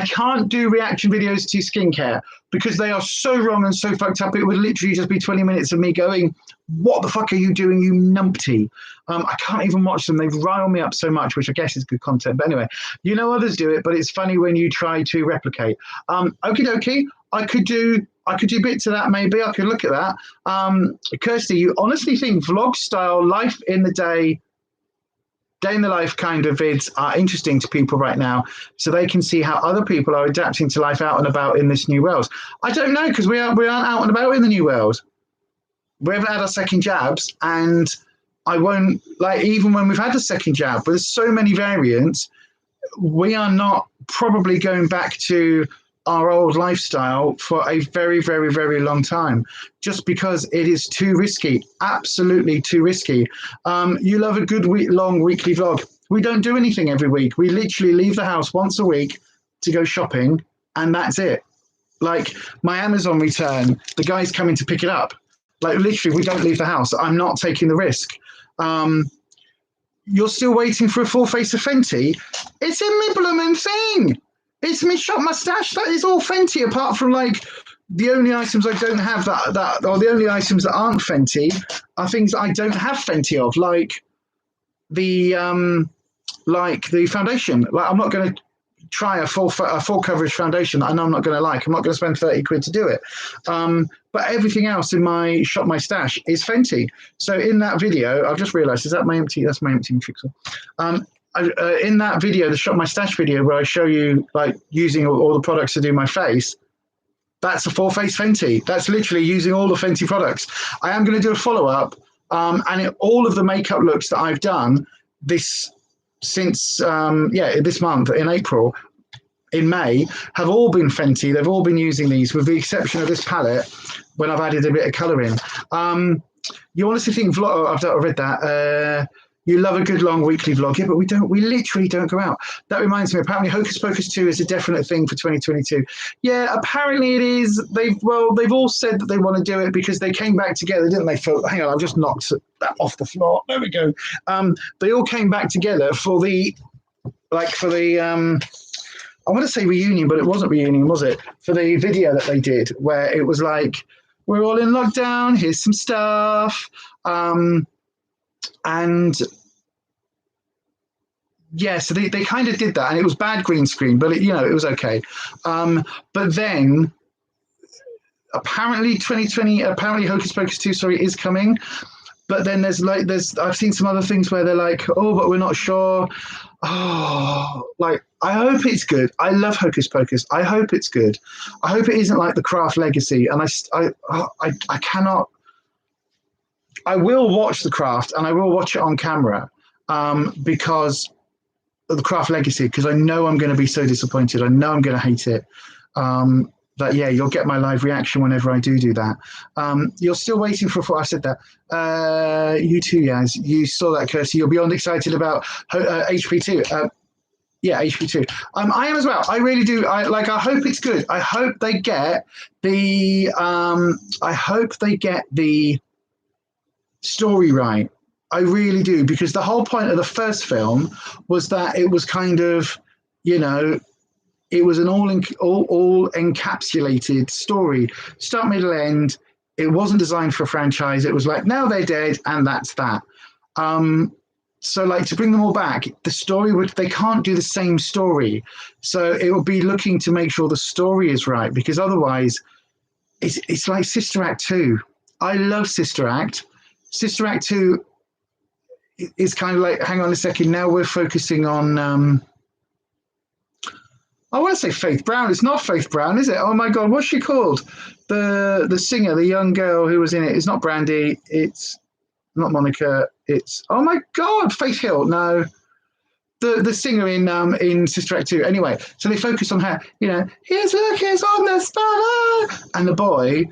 Speaker 1: can't do reaction videos to skincare because they are so wrong and so fucked up. It would literally just be 20 minutes of me going, what the fuck are you doing, you numpty? I can't even watch them. They rile me up so much, which I guess is good content. But anyway, others do it, but it's funny when you try to replicate. Okie dokie. I could do bits of that, maybe. I could look at that. Kirsty, you honestly think vlog style life in the day in the life kind of vids are interesting to people right now, so they can see how other people are adapting to life out and about in this new world? I don't know, because we aren't out and about in the new world. We haven't had our second jabs, and I won't, like, even when we've had a second jab, there's so many variants, we are not probably going back to our old lifestyle for a very, very, very long time, just because it is too risky, absolutely too risky. You love a good long weekly vlog. We don't do anything every week. We literally leave the house once a week to go shopping, and that's it. Like my Amazon return, the guy's coming to pick it up. Like literally, we don't leave the house. I'm not taking the risk. You're still waiting for a full face of Fenty. It's a me bloomin' thing. It's me shop mustache. That is all Fenty, apart from like the only items I don't have that or the only items that aren't Fenty are things that I don't have Fenty of, like the foundation. Like I'm not going to try a full coverage foundation that I know I'm not going to like. I'm not going to spend 30 quid to do it. But everything else in my shop my stash is Fenty. So in that video, I've just realised, that's my empty Matrixel. In that video, the shop my stash video where I show you like using all the products to do my face, that's a full face Fenty. That's literally using all the Fenty products. I am going to do a follow-up, and all of the makeup looks that I've done since this month in April, in May, have all been Fenty. They've all been using these, with the exception of this palette when I've added a bit of colour in. You honestly think vlog? I've read that. You love a good long weekly vlog. Yeah, but we literally don't go out. That reminds me, apparently Hocus Pocus 2 is a definite thing for 2022. Yeah, apparently it is. They've all said that they want to do it because they came back together, didn't they? Hang on, I've just knocked that off the floor. There we go. They all came back together for the I want to say reunion, but it wasn't reunion, was it? For the video that they did, where it was like, we're all in lockdown, here's some stuff. And yeah, so they kind of did that, and it was bad green screen, but it was okay. But then apparently Hocus Pocus 2, is coming. But then I've seen some other things where they're like, oh, but we're not sure. Oh, like, I hope it's good. I love Hocus Pocus. I hope it's good. I hope it isn't like the Craft Legacy. And I cannot. I will watch The Craft, and I will watch it on camera, because the Craft Legacy, because I know I'm going to be so disappointed. I know I'm going to hate it. But yeah, you'll get my live reaction whenever I do that. You're still waiting for I said that. You too, Yaz. You saw that, Kirsty. You're beyond excited about HP2. Yeah, HP2. I am as well. I really do. I hope it's good. I hope they get the. I hope they get the story right. I really do, because the whole point of the first film was that it was kind of, you know, it was an all encapsulated story, start, middle, end. It wasn't designed for a franchise. It was like, now they're dead, and that's that. So like, to bring them all back, the story they can't do the same story. So it will be looking to make sure the story is right, because otherwise it's like Sister Act 2. I love Sister Act. Sister Act 2 is kind of like, hang on a second, now we're focusing on, I want to say Faith Brown. It's not Faith Brown, is it? Oh my God, what's she called? The singer, the young girl who was in it. It's not Brandy. It's not Monica. It's, oh my God, Faith Hill. No, the singer in Sister Act 2. Anyway, so they focus on her. You know, here's on the spot, and the boy.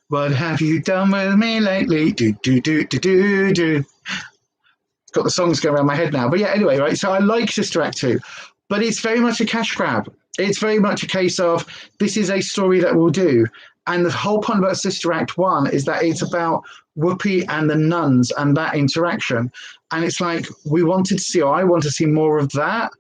Speaker 1: What have you done with me lately? Do do do do do do. Got the songs going around my head now, but yeah. Anyway, right. So I like Sister Act 2, but it's very much a cash grab. It's very much a case of, this is a story that we'll do, and the whole point about Sister Act 1 is that it's about Whoopi and the nuns and that interaction, and it's like, we wanted to see, or I want to see more of that,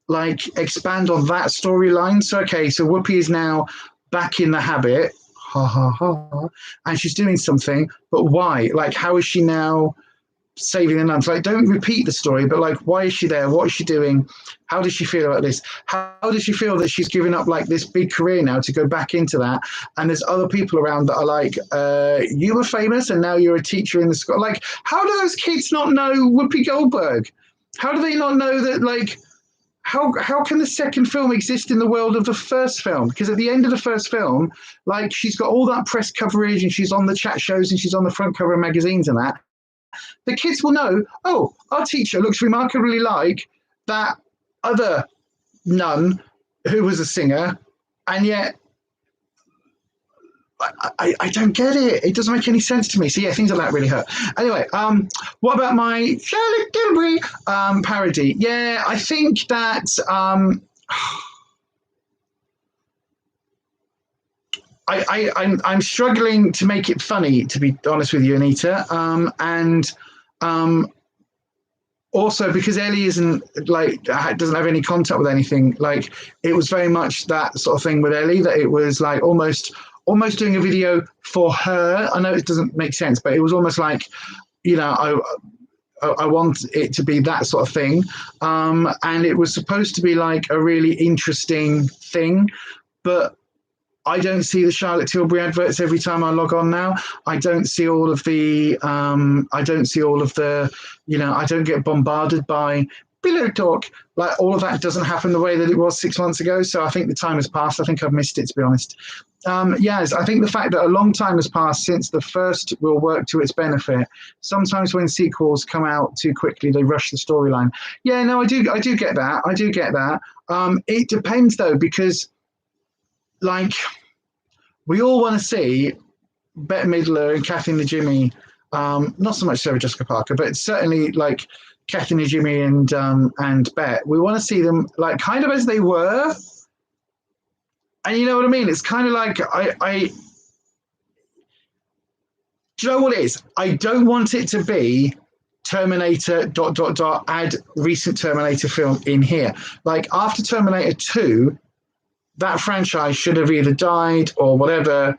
Speaker 1: like expand on that storyline. So okay, so Whoopi is now back in the habit. Ha ha ha, and she's doing something, but why? Like, how is she now saving the nuns? Like, don't repeat the story, but like, why is she there? What is she doing? How does she feel about this? How does she feel that she's given up like this big career now to go back into that? And there's other people around that are like, you were famous and now you're a teacher in the school. Like, how do those kids not know Whoopi Goldberg? How do they not know that, like, how can the second film exist in the world of the first film? Because at the end of the first film, like, she's got all that press coverage and she's on the chat shows and she's on the front cover of magazines and that. The kids will know, oh, our teacher looks remarkably like that other nun who was a singer, and yet I don't get it. It doesn't make any sense to me. So yeah, things like that really hurt. Anyway, what about my Charlotte Tilbury parody? Yeah, I think that I'm struggling to make it funny, to be honest with you, Anita. And also because Ellie isn't like, doesn't have any contact with anything. Like, it was very much that sort of thing with Ellie, that it was like almost doing a video for her. I know it doesn't make sense, but it was almost like, you know, I want it to be that sort of thing. And it was supposed to be like a really interesting thing, but I don't see the Charlotte Tilbury adverts every time I log on now. I don't see all of the, you know, I don't get bombarded by pillow talk. Like, all of that doesn't happen the way that it was 6 months ago. So I think the time has passed. I think I've missed it, to be honest. Yes, I think the fact that a long time has passed since the first will work to its benefit. Sometimes when sequels come out too quickly, they rush the storyline. Yeah, no, I do get that. I do get that. It depends though, because like, we all want to see Bette Midler and Kathy Najimy, not so much Sarah Jessica Parker, but certainly like Kathy Najimy and Bette. We want to see them like kind of as they were. And you know what I mean? It's kind of like, do you know what it is? I don't want it to be Terminator ... add recent Terminator film in here. Like, after Terminator 2, that franchise should have either died or whatever,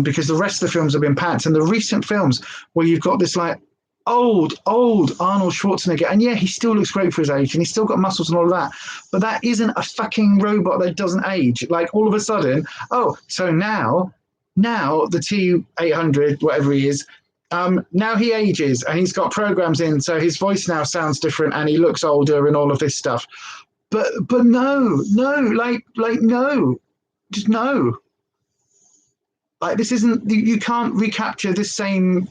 Speaker 1: because the rest of the films have been packed. And the recent films where you've got this like old Arnold Schwarzenegger, and yeah, he still looks great for his age and he's still got muscles and all of that, but that isn't a fucking robot that doesn't age. Like, all of a sudden, oh, so now the T-800, whatever he is, now he ages and he's got programs in, so his voice now sounds different and he looks older and all of this stuff. But no, like no, just no. Like, this isn't, you can't recapture this same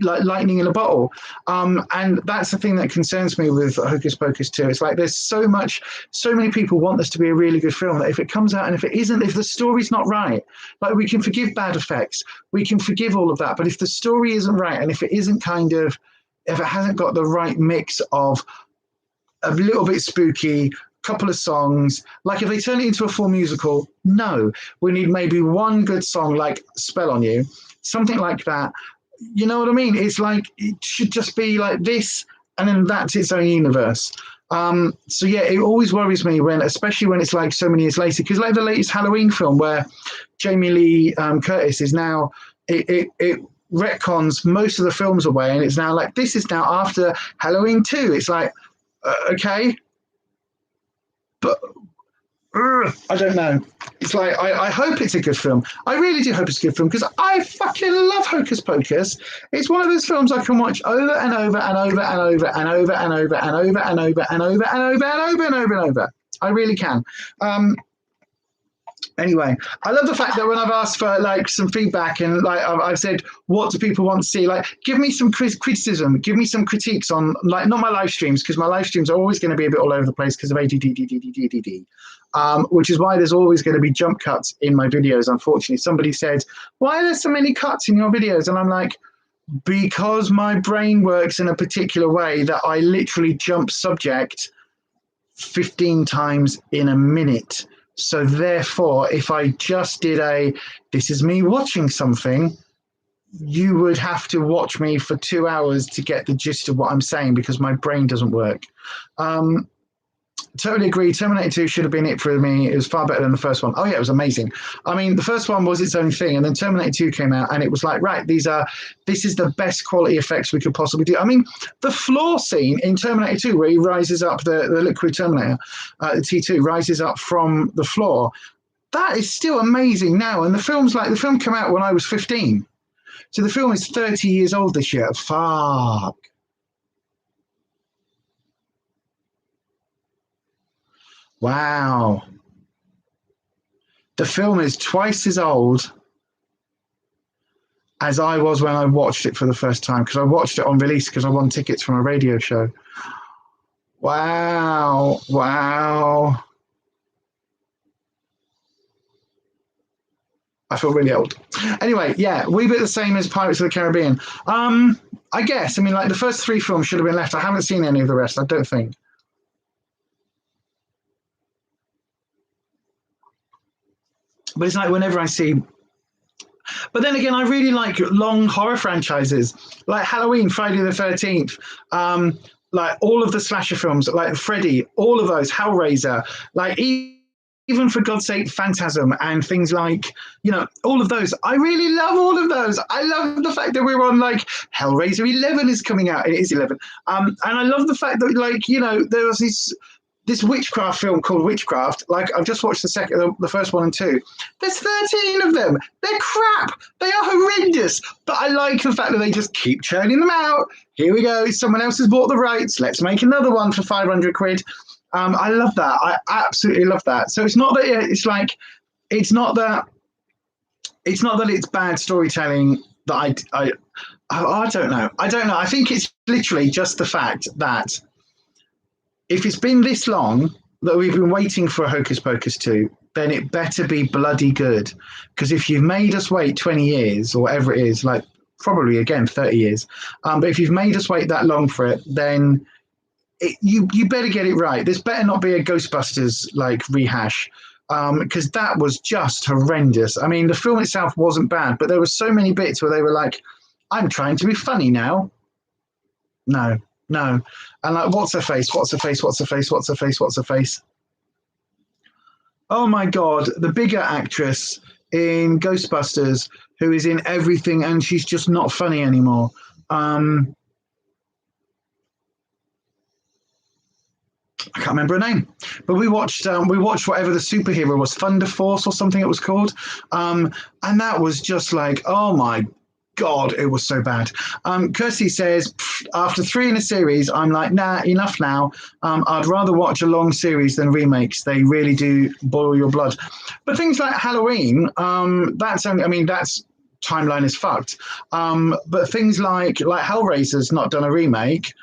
Speaker 1: like lightning in a bottle. And that's the thing that concerns me with Hocus Pocus 2. It's like there's so many people want this to be a really good film that if it comes out and if it isn't, if the story's not right, like we can forgive bad effects, we can forgive all of that. But if the story isn't right and if it isn't if it hasn't got the right mix of a little bit spooky, couple of songs, like if they turn it into a full musical, no, we need maybe one good song like Spell on You, something like that. You know what I mean? It's like it should just be like this, and then that's its own universe. So yeah, it always worries me especially when it's like so many years later, because like the latest Halloween film where Jamie Lee Curtis is now it retcons most of the films away, and it's now like this is now after Halloween 2. It's like okay, but I don't know. It's like I hope it's a good film. I really do hope it's a good film because I fucking love Hocus Pocus. It's one of those films I can watch over and over and over and over and over and over and over and over and over and over and over and over and over. I really can. Anyway, I love the fact that when I've asked for like some feedback and like I've said, what do people want to see? Like, give me some criticism, give me some critiques on like not my live streams, because my live streams are always going to be a bit all over the place because of ADD, which is why there's always going to be jump cuts in my videos. Unfortunately, somebody said, "Why are there so many cuts in your videos?" And I'm like, because my brain works in a particular way that I literally jump subject 15 times in a minute. So therefore, if I just did this is me watching something, you would have to watch me for 2 hours to get the gist of what I'm saying because my brain doesn't work. Totally agree. Terminator 2 should have been it for me. It was far better than the first one. Oh yeah, it was amazing. I mean, the first one was its own thing, and then Terminator 2 came out, and it was like, right, this is the best quality effects we could possibly do. I mean, the floor scene in Terminator 2, where he rises up, the liquid Terminator, the T2 rises up from the floor, that is still amazing now. And the film came out when I was 15, so the film is 30 years old this year. Fuck. Wow. The film is twice as old as I was when I watched it for the first time, because I watched it on release because I won tickets from a radio show. Wow. Wow. I feel really old. Anyway, yeah, we bit the same as Pirates of the Caribbean. I guess. I mean, like the first 3 films should have been left. I haven't seen any of the rest, I don't think. But it's like whenever I see... But then again, I really like long horror franchises, like Halloween, Friday the 13th, like all of the slasher films, like Freddy, all of those, Hellraiser, like even for God's sake, Phantasm and things like, you know, all of those. I really love all of those. I love the fact that we're on like Hellraiser 11 is coming out. It is 11. And I love the fact that, like, you know, there was this witchcraft film called Witchcraft. Like, I've just watched the first 1 and 2. There's 13 of them. They're crap. They are horrendous. But I like the fact that they just keep churning them out. Here we go. Someone else has bought the rights. Let's make another one for 500 quid. I love that. I absolutely love that. So it's not that it's like, it's not that it's bad storytelling that I don't know. I don't know. I think it's literally just the fact that if it's been this long that we've been waiting for Hocus Pocus 2, then it better be bloody good. Because if you've made us wait 20 years or whatever it is, like probably, again, 30 years, but if you've made us wait that long for it, then you better get it right. This better not be a Ghostbusters like rehash, because that was just horrendous. I mean, the film itself wasn't bad, but there were so many bits where they were like, I'm trying to be funny now. No. And like, what's her face? Oh my God, the bigger actress in Ghostbusters who is in everything and she's just not funny anymore. I can't remember her name, but we watched whatever the superhero was, Thunder Force or something it was called. And that was just like, oh my God, it was so bad. Kirsty says, after 3 in a series, I'm like, nah, enough now. I'd rather watch a long series than remakes. They really do boil your blood. But things like Halloween, that's timeline is fucked. But things like Hellraiser's not done a remake,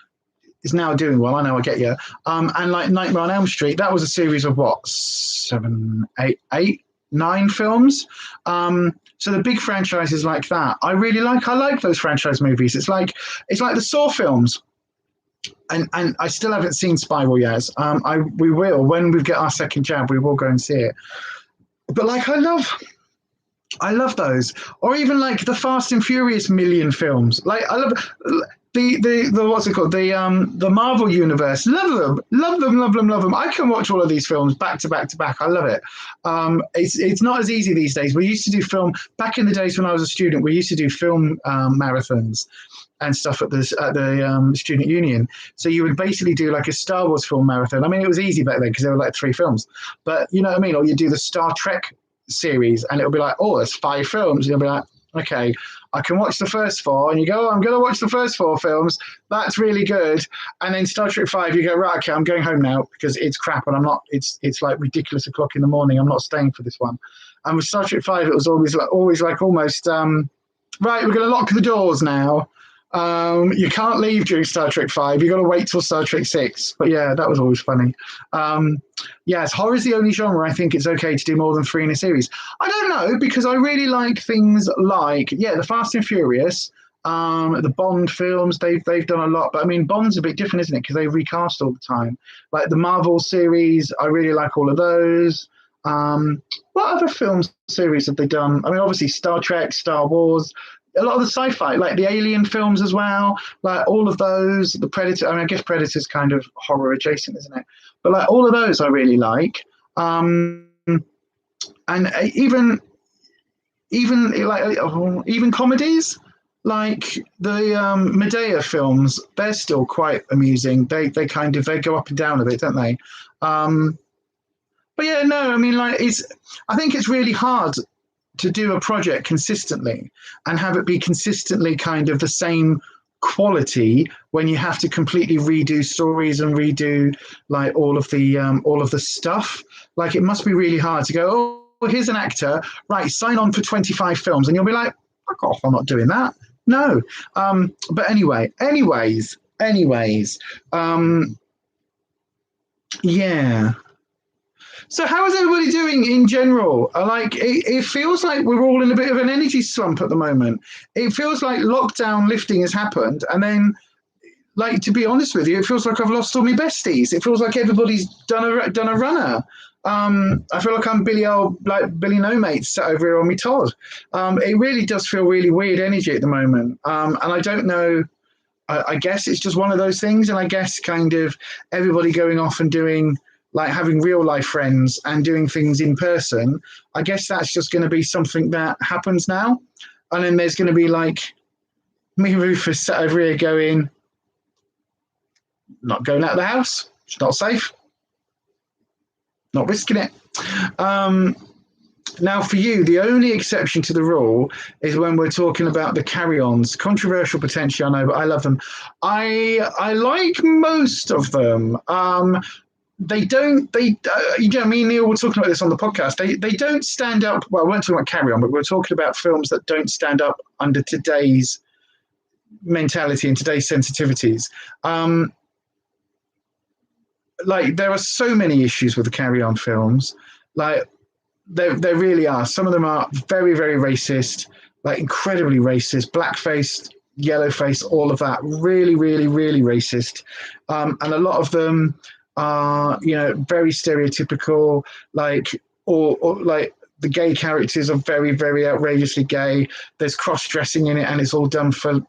Speaker 1: is now doing well. I know, I get you. And like Nightmare on Elm Street, that was a series of what, 7, 8, 9 films. So the big franchises like that, I really like. I like those franchise movies. It's like the Saw films. And I still haven't seen Spiral yet. We will, when we get our second jab, we will go and see it. But like, I love those. Or even like the Fast and Furious million films. Like, I love the what's it called? The Marvel universe. Love them. I can watch all of these films back to back to back. I love it. It's not as easy these days. We used to do film back in the days when I was a student. We used to do film marathons and stuff at the student union. So you would basically do like a Star Wars film marathon. I mean, it was easy back then because there were like 3 films. But you know what I mean? Or you do the Star Trek series, and it'll be like, oh, there's 5 films. And you'll be like, okay, I can watch the first 4, and you go, I'm going to watch the first 4 films. That's really good. And then Star Trek 5, you go, right, okay, I'm going home now because it's crap, and I'm not. It's like ridiculous o'clock in the morning. I'm not staying for this one. And with Star Trek 5, it was almost right. We're going to lock the doors now. You can't leave during Star Trek 5. You've got to wait till Star Trek 6. But yeah, that was always funny. Yes, horror is the only genre I think it's okay to do more than 3 in a series. I don't know, because I really like things like, the Fast and Furious, the Bond films, they've done a lot. But I mean, Bond's a bit different, isn't it? Because they recast all the time. Like the Marvel series, I really like all of those. What other film series have they done? I mean, obviously Star Trek, Star Wars, a lot of the sci-fi, like the Alien films as well, like all of those, the Predator. I mean, I guess Predator's kind of horror adjacent, isn't it? But like all of those I really like. And even comedies, like the Medea films, they're still quite amusing. They go up and down a bit, don't they? But yeah, no, I mean, like I think it's really hard to do a project consistently and have it be consistently kind of the same quality when you have to completely redo stories and redo like all of the stuff. Like, it must be really hard to go, oh, here's an actor, right, sign on for 25 films, and you'll be like, fuck off, I'm not doing that. No. But anyways, yeah. So how is everybody doing in general? Like, it feels like we're all in a bit of an energy slump at the moment. It feels like lockdown lifting has happened. And then, like, to be honest with you, it feels like I've lost all my besties. It feels like everybody's done a runner. I feel like I'm Billy No Mates sat over here on me Todd. It really does feel really weird energy at the moment. And I don't know. I guess it's just one of those things. And I guess kind of everybody going off and doing, like, having real life friends and doing things in person, I guess that's just going to be something that happens now. And then there's going to be like me and Rufus sat over here going, not going out of the house. It's not safe. Not risking it. Now, for you, the only exception to the rule is when we're talking about the carry-ons. Controversial potentially, I know, but I love them. I like most of them. They don't, you know, me and Neil were talking about this on the podcast. They don't stand up. Well, we weren't talking about Carry On, but we were talking about films that don't stand up under today's mentality and today's sensitivities. Like, there are so many issues with the Carry On films. Like, there really are. Some of them are very, very racist, like incredibly racist, blackface, yellowface, all of that. Really, really, really racist. And a lot of them are, you know, very stereotypical, like, or like the gay characters are very, very outrageously gay. There's cross-dressing in it, and it's all done for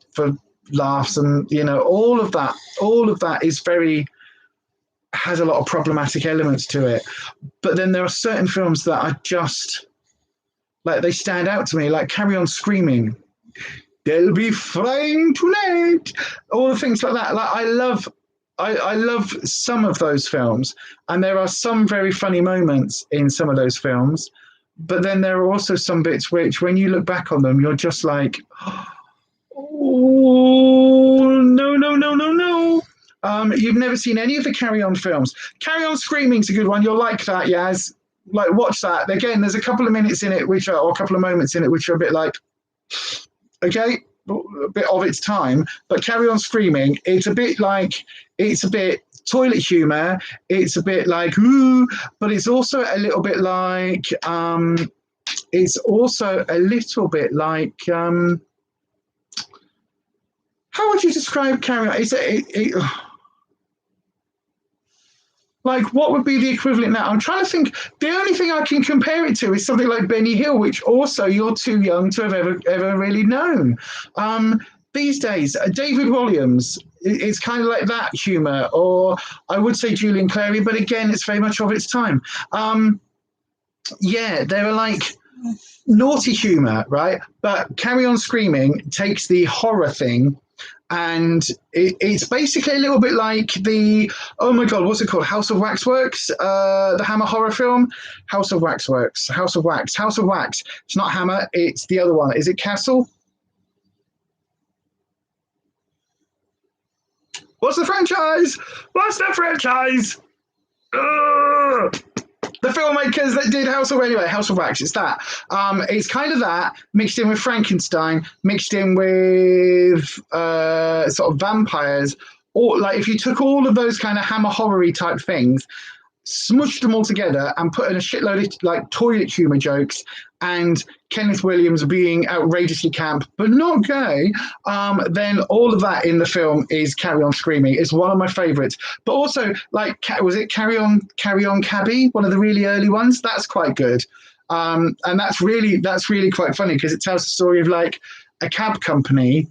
Speaker 1: laughs, and, you know, all of that is very, has a lot of problematic elements to it. But then there are certain films that are just, like, they stand out to me, like Carry On Screaming, They'll Be Frying Tonight, all the things like that. Like, I love some of those films, and there are some very funny moments in some of those films, but then there are also some bits which, when you look back on them, you're just like, oh, no. You've never seen any of the Carry On films. Carry On Screaming's a good one. You'll like that, Yaz. Like, watch that. Again, there's a couple of minutes in it or a couple of moments in it which are a bit like, Okay, a bit of its time, but Carry On Screaming, it's a bit toilet humor. It's a bit like, ooh, but it's also a little bit like, how would you describe Carry On? Like, what would be the equivalent now? I'm trying to think. The only thing I can compare it to is something like Benny Hill, which also you're too young to have ever really known. These days, David Williams, it's kind of like that humour, or I would say Julian Clary, but again, it's very much of its time. Yeah, they were like naughty humour, right? But Carry On Screaming takes the horror thing, and it's basically a little bit like the, oh my God, what's it called? House of Waxworks, the Hammer horror film? House of Waxworks, House of Wax. It's not Hammer, it's the other one. Is it Castle? What's the franchise? The filmmakers that did House of Wax, it's that. It's kind of that, mixed in with Frankenstein, mixed in with sort of vampires, or like if you took all of those kind of Hammer horror-y type things, smushed them all together and put in a shitload of like toilet humor jokes and Kenneth Williams being outrageously camp but not gay, then all of that in the film is Carry On Screaming. It's one of my favorites. But also, like, was it Carry On Cabby, one of the really early ones? That's quite good. And that's really quite funny because it tells the story of like a cab company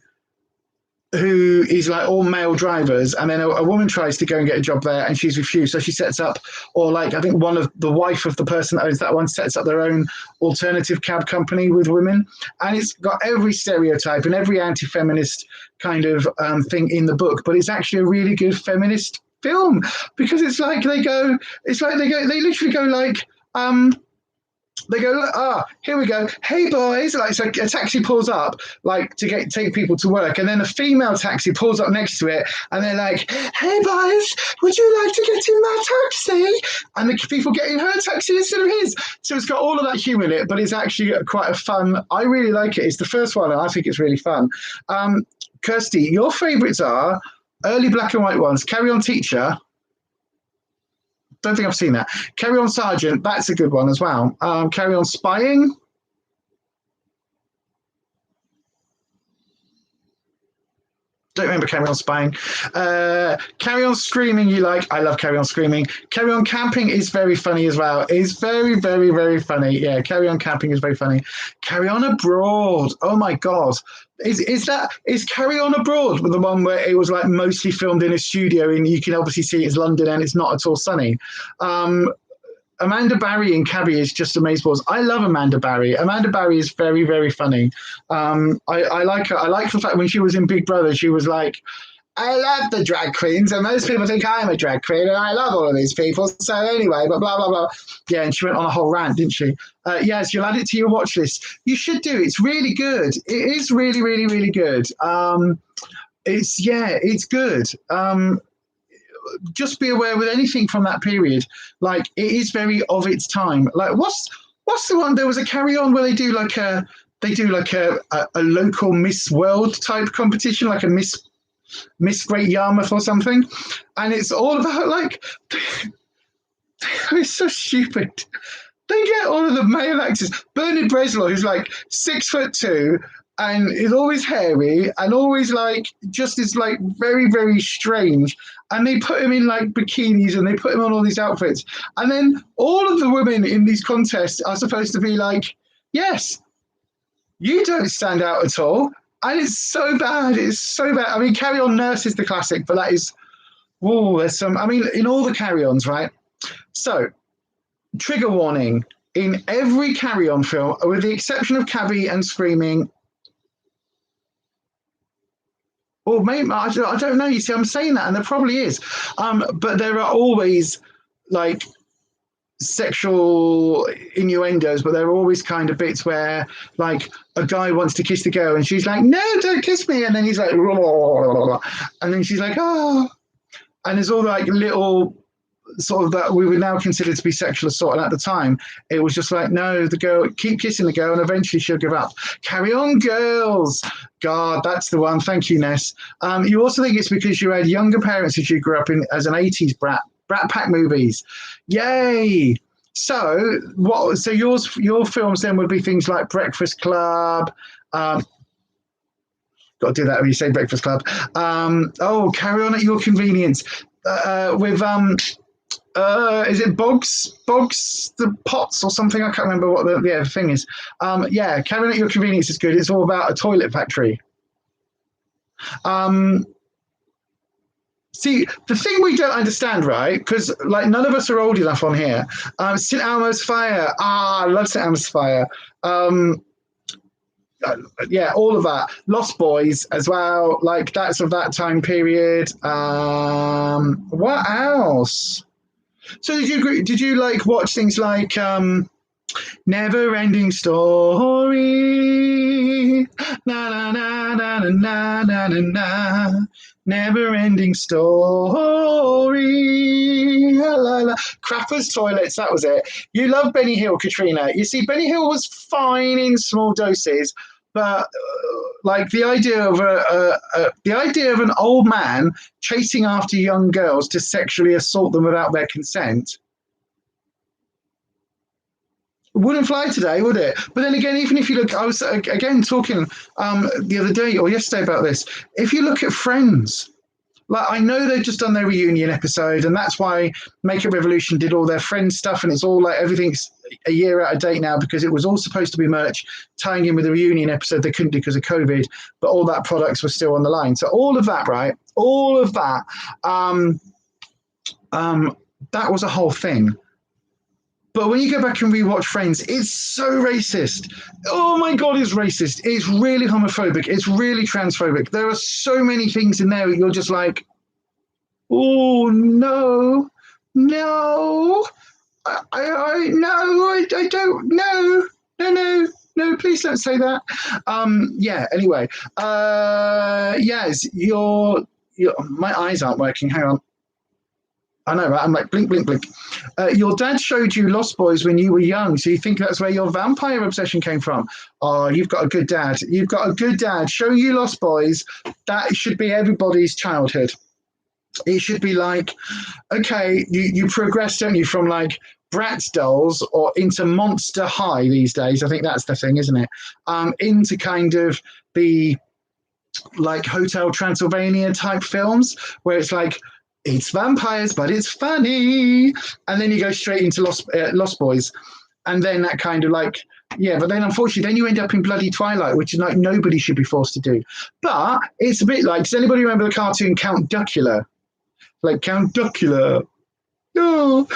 Speaker 1: who is like all male drivers, and then a woman tries to go and get a job there and she's refused, so she sets up, or like I think one of the wife of the person that owns that one sets up their own alternative cab company with women, and it's got every stereotype and every anti-feminist kind of thing in the book, but it's actually a really good feminist film because it's like they literally go like they go, here we go. Hey, boys. Like, so a taxi pulls up, like, to take people to work. And then a female taxi pulls up next to it. And they're like, hey, boys, would you like to get in my taxi? And the people get in her taxi instead of his. So it's got all of that humour in it, but it's actually quite a fun. I really like it. It's the first one, and I think it's really fun. Kirsty, your favourites are early black and white ones. Carry On Teacher. Don't think I've seen that. Carry On Sergeant, that's a good one as well. Carry On Spying. Don't remember Carry On Spying. Carry On Screaming, you like. I love Carry On Screaming. Carry On Camping is very funny as well. It's very, very, very funny. Yeah, Carry On Camping is very funny. Carry On Abroad. Oh my God. Is Carry On Abroad the one where it was like mostly filmed in a studio and you can obviously see it's London and it's not at all sunny? Amanda Barry in Cabby is just amazeballs. I love Amanda Barry. Amanda Barry is very, very funny. I like her. I like the fact when she was in Big Brother, she was like, I love the drag queens, and most people think I'm a drag queen, and I love all of these people. So anyway, but blah, blah, blah. Yeah, and she went on a whole rant, didn't she? Yes, you'll add it to your watch list. You should do. It's really good. It is really, really, really good. It's good. Just be aware with anything from that period, like it is very of its time. Like what's the one? There was a Carry On where they do like a local Miss World type competition, like a Miss Great Yarmouth or something, and it's all about like it's so stupid. They get all of the male actors. Bernard Breslau, who's like 6'2" and is always hairy and always like just is like very, very strange. And they put him in like bikinis and they put him on all these outfits. And then all of the women in these contests are supposed to be like, yes, you don't stand out at all. And it's so bad. It's so bad. I mean, Carry On Nurse is the classic, but that is, there's some, I mean, in all the Carry Ons, right? So, trigger warning, in every Carry On film, with the exception of Cabby and Screaming, or maybe, I don't know, you see, I'm saying that, and there probably is, but there are always, like, sexual innuendos, but there are always kind of bits where like a guy wants to kiss the girl and she's like, no, don't kiss me, and then he's like, and then she's like, oh, and there's all like little sort of that we would now consider to be sexual assault. And at the time, it was just like, no, the girl, keep kissing the girl, and eventually she'll give up. Carry on, girls. God, that's the one. Thank you, Ness. You also think it's because you had younger parents as you grew up in as an 80s brat pack movies. Yay. So what? So your films then would be things like Breakfast Club. Got to do that when you say Breakfast Club. Carry on at your convenience. With is it Boggs the Pots or something? I can't remember what the thing is. Carry on at your convenience is good. It's all about a toilet factory. See, the thing we don't understand, right? Because like none of us are old enough on here. St. Elmo's Fire. I love St. Elmo's Fire. All of that. Lost Boys as well. Like that's of that time period. What else? So did you like watch things like Never Ending Story? Na na na na na na na na. Never Ending Story. La, la, la. Crappers Toilets, that was it. You love Benny Hill, Katrina. You see, Benny Hill was fine in small doses, but like the idea of an old man chasing after young girls to sexually assault them without their consent wouldn't fly today, would it? But then again, even if you look, I was again talking the other day or yesterday about this. If you look at Friends, like I know they've just done their reunion episode, and that's why Makeup Revolution did all their Friends stuff, and it's all like everything's a year out of date now because it was all supposed to be merch tying in with the reunion episode they couldn't do because of COVID, but all that products were still on the line. So all of that, right? All of that, that was a whole thing. But when you go back and rewatch Friends, it's so racist. Oh my God, it's racist. It's really homophobic. It's really transphobic. There are so many things in there that you're just like, oh no, I don't, no, please don't say that. Anyway, yes, my eyes aren't working. Hang on. I know, right? I'm like, blink, blink, blink. Your dad showed you Lost Boys when you were young, so you think that's where your vampire obsession came from. Oh, you've got a good dad. You've got a good dad. Showing you Lost Boys, that should be everybody's childhood. It should be like, okay, you progress, don't you, from like Bratz dolls or into Monster High these days. I think that's the thing, isn't it? Into kind of the like Hotel Transylvania type films where it's like, it's vampires, but it's funny. And then you go straight into Lost Boys. And then that kind of like, yeah, but then unfortunately, then you end up in bloody Twilight, which is like nobody should be forced to do. But it's a bit like, does anybody remember the cartoon Count Duckula? Like Count Duckula. No.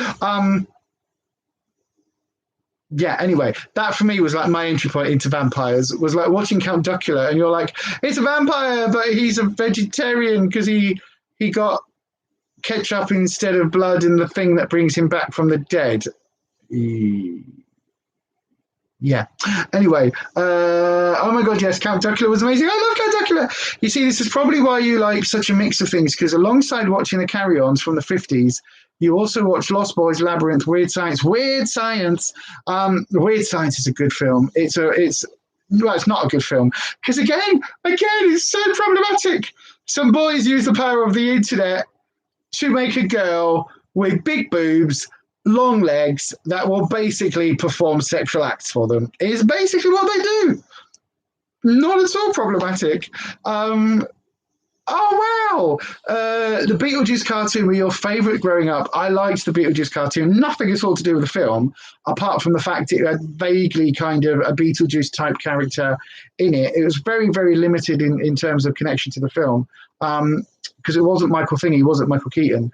Speaker 1: Anyway, that for me was like my entry point into vampires, was like watching Count Duckula, and you're like, it's a vampire, but he's a vegetarian because he got ketchup instead of blood in the thing that brings him back from the dead. Yeah. Anyway, oh my God, yes, Count Duckula was amazing. I love Count Duckula. You see, this is probably why you like such a mix of things, because alongside watching the Carry-Ons from the 50s, you also watch Lost Boys, Labyrinth, Weird Science. Weird Science is a good film. It's not a good film because again, it's so problematic. Some boys use the power of the internet to make a girl with big boobs, long legs that will basically perform sexual acts for them. It's basically what they do. Not at all problematic. Oh, wow. The Beetlejuice cartoon were your favourite growing up. I liked the Beetlejuice cartoon. Nothing at all to do with the film, apart from the fact it had vaguely kind of a Beetlejuice type character in it. It was very, very limited in terms of connection to the film, because it wasn't Michael Thingy, it wasn't Michael Keaton.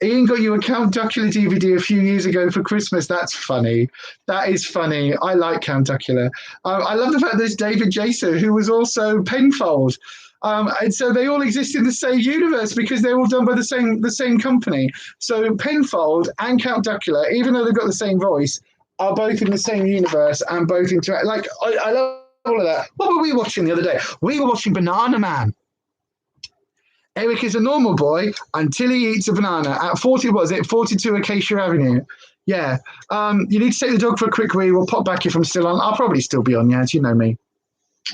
Speaker 1: Ian got you a Count Duckula DVD a few years ago for Christmas. That's funny. That is funny. I like Count Duckula. I love the fact there's David Jason, who was also Penfold. And so they all exist in the same universe because they're all done by the same company. So Penfold and Count Duckula, even though they've got the same voice, are both in the same universe and both interact. Like, I love all of that. What were we watching the other day? We were watching Banana Man. Eric is a normal boy until he eats a banana at 42 Acacia Avenue. Yeah. You need to take the dog for a quick wee. We'll pop back if I'm still on. I'll probably still be on, yeah, as you know me.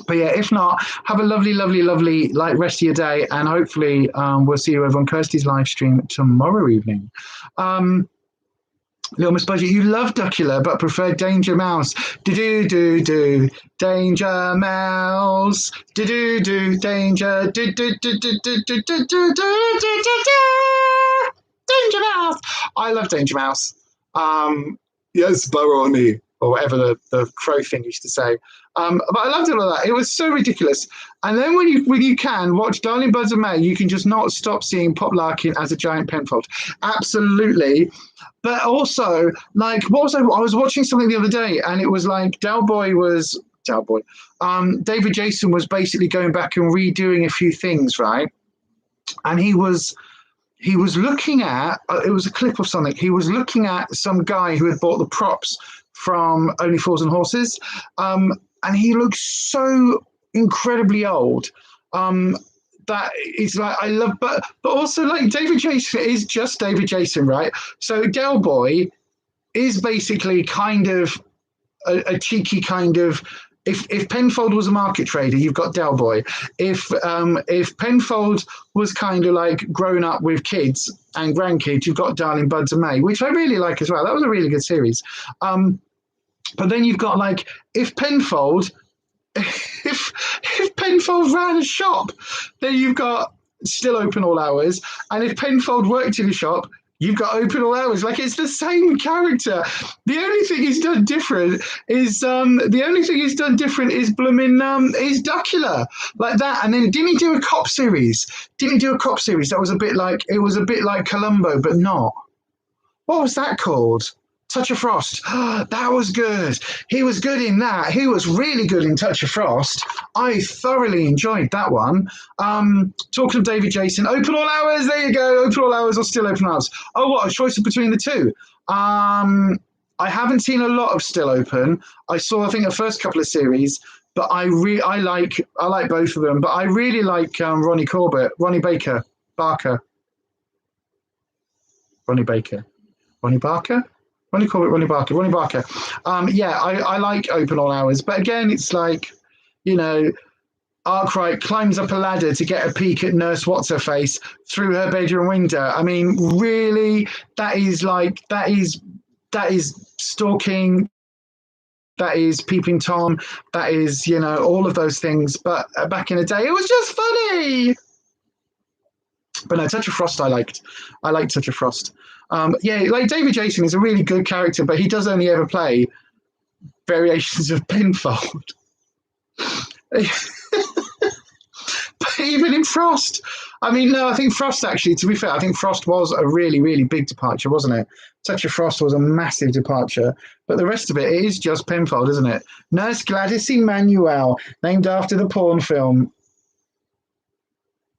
Speaker 1: But yeah, if not, have a lovely, lovely, lovely like rest of your day, and hopefully we'll see you over on Kirsty's live stream tomorrow evening. Little Miss Budget, you love Duckula but prefer Danger Mouse. Do Danger Mouse. Do Danger. Do Danger Mouse. I love Danger Mouse. Yes, Baroni, or whatever the crow thing used to say. But I loved it all that. It was so ridiculous. And then when you can watch Darling Buds of May, you can just not stop seeing Pop Larkin as a giant Penfold. Absolutely. But also, like, what was I was watching something the other day, and it was like David Jason was basically going back and redoing a few things, right? And he was looking at, it was a clip of something, he was looking at some guy who had bought the props from Only Fools and Horses, and he looked so incredibly old that it's like, I love, but also like David Jason is just David Jason, right? So Del Boy is basically kind of a cheeky kind of, if Penfold was a market trader, you've got Del Boy. If Penfold was kind of like grown up with kids and grandkids, you've got Darling Buds of May, which I really like as well. That was a really good series. But then you've got like, if Penfold ran a shop, then you've got Still Open All Hours. And if Penfold worked in a shop, you've got Open All Hours. Like, it's the same character. The only thing he's done different is blooming is Duckula, like that. And then didn't he do a cop series? That was a bit like, it was a bit like Columbo, but not. What was that called? Touch of Frost. That was good. He was good in that. He was really good in Touch of Frost. I thoroughly enjoyed that one. Talking of David Jason, Open All Hours. There you go. Open All Hours or Still Open Hours. Oh, what a choice between the two. I haven't seen a lot of Still Open. I saw, I think, the first couple of series, but I like both of them. But I really like Ronnie Barker. Yeah, I like Open All Hours. But again, it's like, you know, Arkwright climbs up a ladder to get a peek at Nurse What's-Her-Face through her bedroom window. I mean, really, that is stalking, that is Peeping Tom, that is, you know, all of those things. But back in the day, it was just funny. But no, Touch of Frost I liked Touch of Frost. Yeah, like David Jason is a really good character, but he does only ever play variations of Penfold. But even in Frost, I mean, no, I think Frost actually, to be fair, I think Frost was a really, really big departure, wasn't it? Touch of Frost was a massive departure, but the rest of it is just Penfold, isn't it? Nurse Gladys Emmanuel, named after the porn film.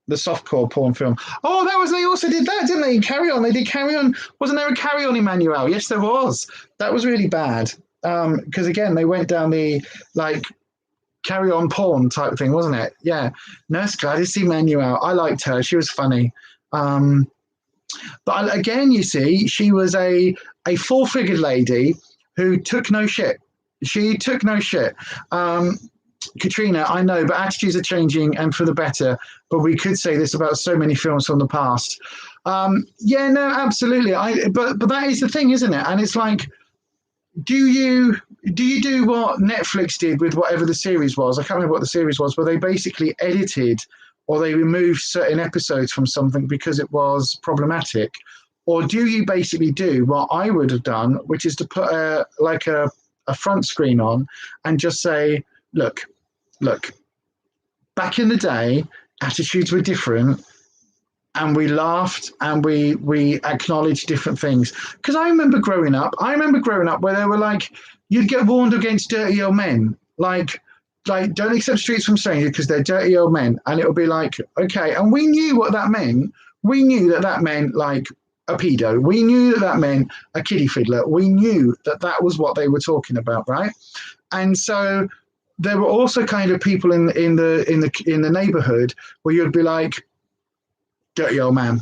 Speaker 1: The softcore porn film. Oh, that was, they also did that, didn't they? Carry On. They did Carry On. Wasn't there a Carry On Emmanuel? Yes, there was. That was really bad. Because again, they went down the like Carry On porn type thing, wasn't it? Yeah. Nurse Gladys Emmanuel. I liked her. She was funny. But again, you see, she was a full-figured lady who took no shit. She took no shit. Katrina, I know, but attitudes are changing and for the better. But we could say this about so many films from the past. Yeah, no, absolutely. But that is the thing, isn't it? And it's like, do you do what Netflix did with whatever the series was? I can't remember what the series was, but they basically edited or they removed certain episodes from something because it was problematic. Or do you basically do what I would have done, which is to put a front screen on and just say, look, back in the day, attitudes were different and we laughed and we acknowledged different things. Because I remember growing up where they were like, you'd get warned against dirty old men. Like don't accept streets from strangers because they're dirty old men. And it would be like, okay. And we knew what that meant. We knew that meant like a pedo. We knew that meant a kiddie fiddler. We knew that was what they were talking about, right? And so there were also kind of people in the neighborhood where you'd be like, dirty old man.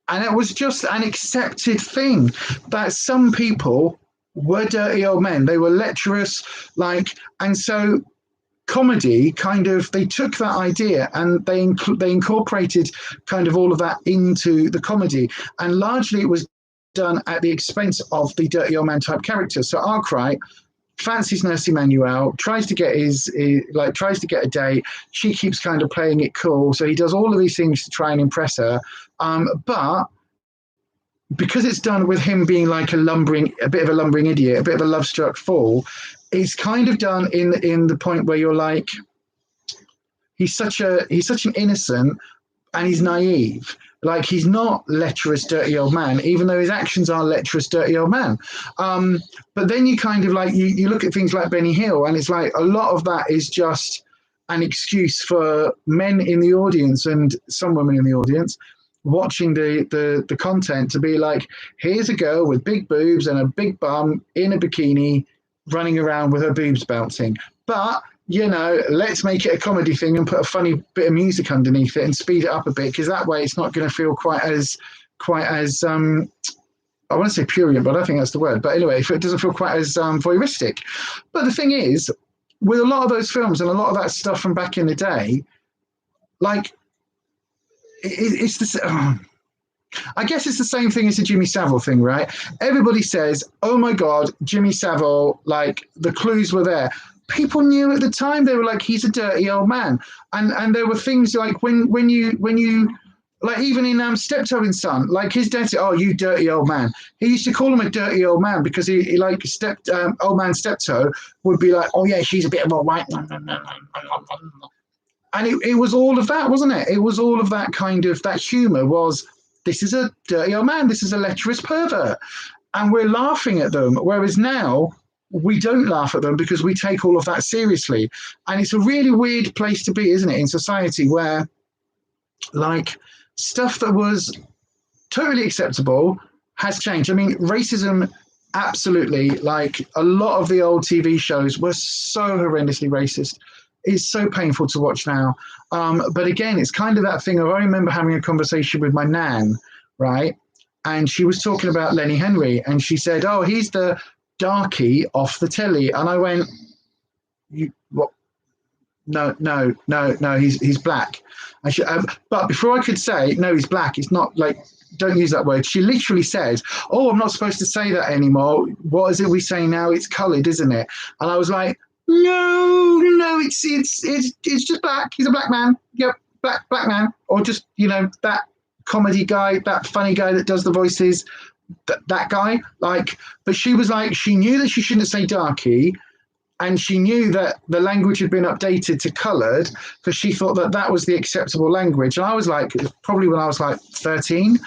Speaker 1: And it was just an accepted thing that some people were dirty old men. They were lecherous, and so comedy they took that idea and they incorporated kind of all of that into the comedy. And largely it was done at the expense of the dirty old man type character. So Arkwright fancies Nurse Emmanuel, tries to get tries to get a date. She keeps kind of playing it cool. So he does all of these things to try and impress her. But because it's done with him being like a bit of a lumbering idiot, a bit of a love-struck fool, it's kind of done in the point where you're like, he's such an innocent and he's naive. Like, he's not lecherous, dirty old man, even though his actions are lecherous, dirty old man. But then you kind of you look at things like Benny Hill, and it's like a lot of that is just an excuse for men in the audience and some women in the audience watching the content to be like, here's a girl with big boobs and a big bum in a bikini running around with her boobs bouncing. But, let's make it a comedy thing and put a funny bit of music underneath it and speed it up a bit, because that way it's not going to feel quite as I want to say prurient, but I don't think that's the word. But anyway, it doesn't feel quite as voyeuristic. But the thing is, with a lot of those films and a lot of that stuff from back in the day, it's the I guess it's the same thing as the Jimmy Savile thing, right? Everybody says, oh my God, Jimmy Savile, the clues were there. People knew at the time. They were like, he's a dirty old man. And there were things like when you even in Steptoe and Son, his dad said, oh, you dirty old man. He used to call him a dirty old man because he old man Steptoe would be like, oh yeah, she's a bit of a white. And it was all of that, wasn't it? It was all of that kind of, that humor was, this is a dirty old man, this is a lecherous pervert. And we're laughing at them. Whereas now, we don't laugh at them because we take all of that seriously. And it's a really weird place to be, isn't it, in society where, stuff that was totally acceptable has changed. I mean, racism, absolutely. A lot of the old TV shows were so horrendously racist. It's so painful to watch now. But again, it's kind of that thing of, I remember having a conversation with my nan, right? And she was talking about Lenny Henry, and she said, oh, he's the darkie off the telly. And I went, what? No, he's black. But before I could say, no, he's black, it's not don't use that word. She literally said, oh, I'm not supposed to say that anymore. What is it we say now? It's coloured, isn't it? And I was like, no, it's just black. He's a black man. Yep, black man. Or just, that comedy guy, that funny guy that does the voices, that guy. But she was she knew that she shouldn't say darky, and she knew that the language had been updated to coloured because she thought that was the acceptable language. And I was probably when I was 13.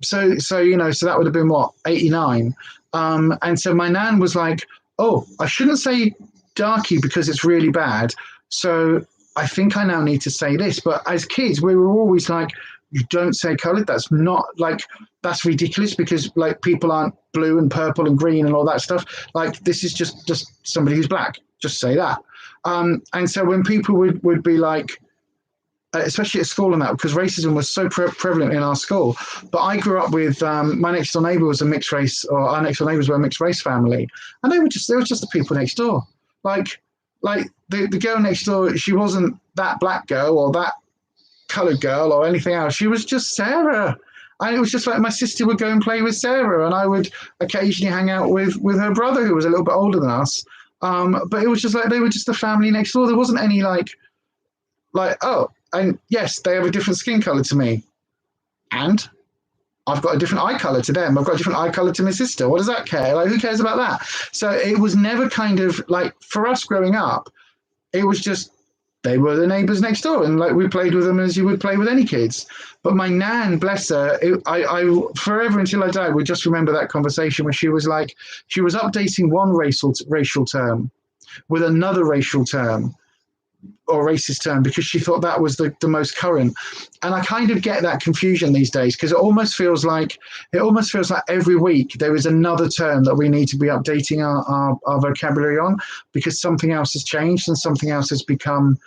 Speaker 1: So that would have been what, 89. And so my nan was like, oh, I shouldn't say darky because it's really bad. So I think I now need to say this. But as kids, we were always like, you don't say coloured. That's not that's ridiculous because people aren't blue and purple and green and all that stuff. This is just somebody who's black. Just say that. And so when people would be especially at school and that, because racism was so prevalent in our school. But I grew up with my next door neighbour was a mixed race, or our next door neighbours were a mixed race family, and they were just the people next door. The girl next door, she wasn't that black girl or that coloured girl or anything else. She was just Sarah. And it was just my sister would go and play with Sarah, and I would occasionally hang out with her brother, who was a little bit older than us. But it was just they were just the family next door. There wasn't any oh, and yes, they have a different skin colour to me. And I've got a different eye colour to them. I've got a different eye colour to my sister. What does that care? Who cares about that? So it was never kind of for us growing up, it was just, they were the neighbours next door, and we played with them as you would play with any kids. But my nan, bless her, I forever until I died would just remember that conversation where she was she was updating one racial term with another racial term or racist term because she thought that was the most current. And I kind of get that confusion these days because it almost feels like every week there is another term that we need to be updating our vocabulary on because something else has changed and something else has become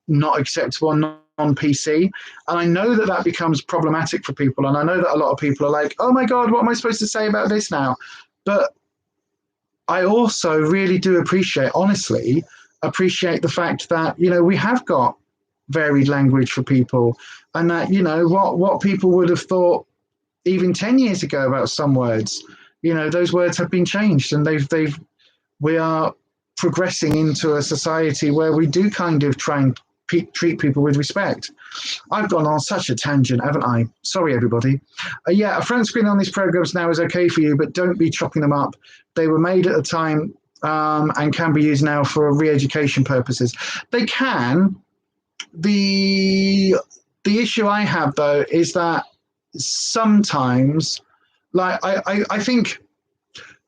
Speaker 1: not acceptable, not on PC. And I know that that becomes problematic for people. And I know that a lot of people are like, oh my God, what am I supposed to say about this now? But I also really do honestly appreciate the fact that, you know, we have got varied language for people, and that, you know, what people would have thought even 10 years ago about some words, you know, those words have been changed, and we are progressing into a society where we do kind of try and treat people with respect. I've gone on such a tangent, haven't I? Sorry, everybody. Yeah, a front screen on these programs now is okay for you, but don't be chopping them up. They were made at a time and can be used now for re-education purposes. They can. The issue I have, though, is that sometimes, like, I think,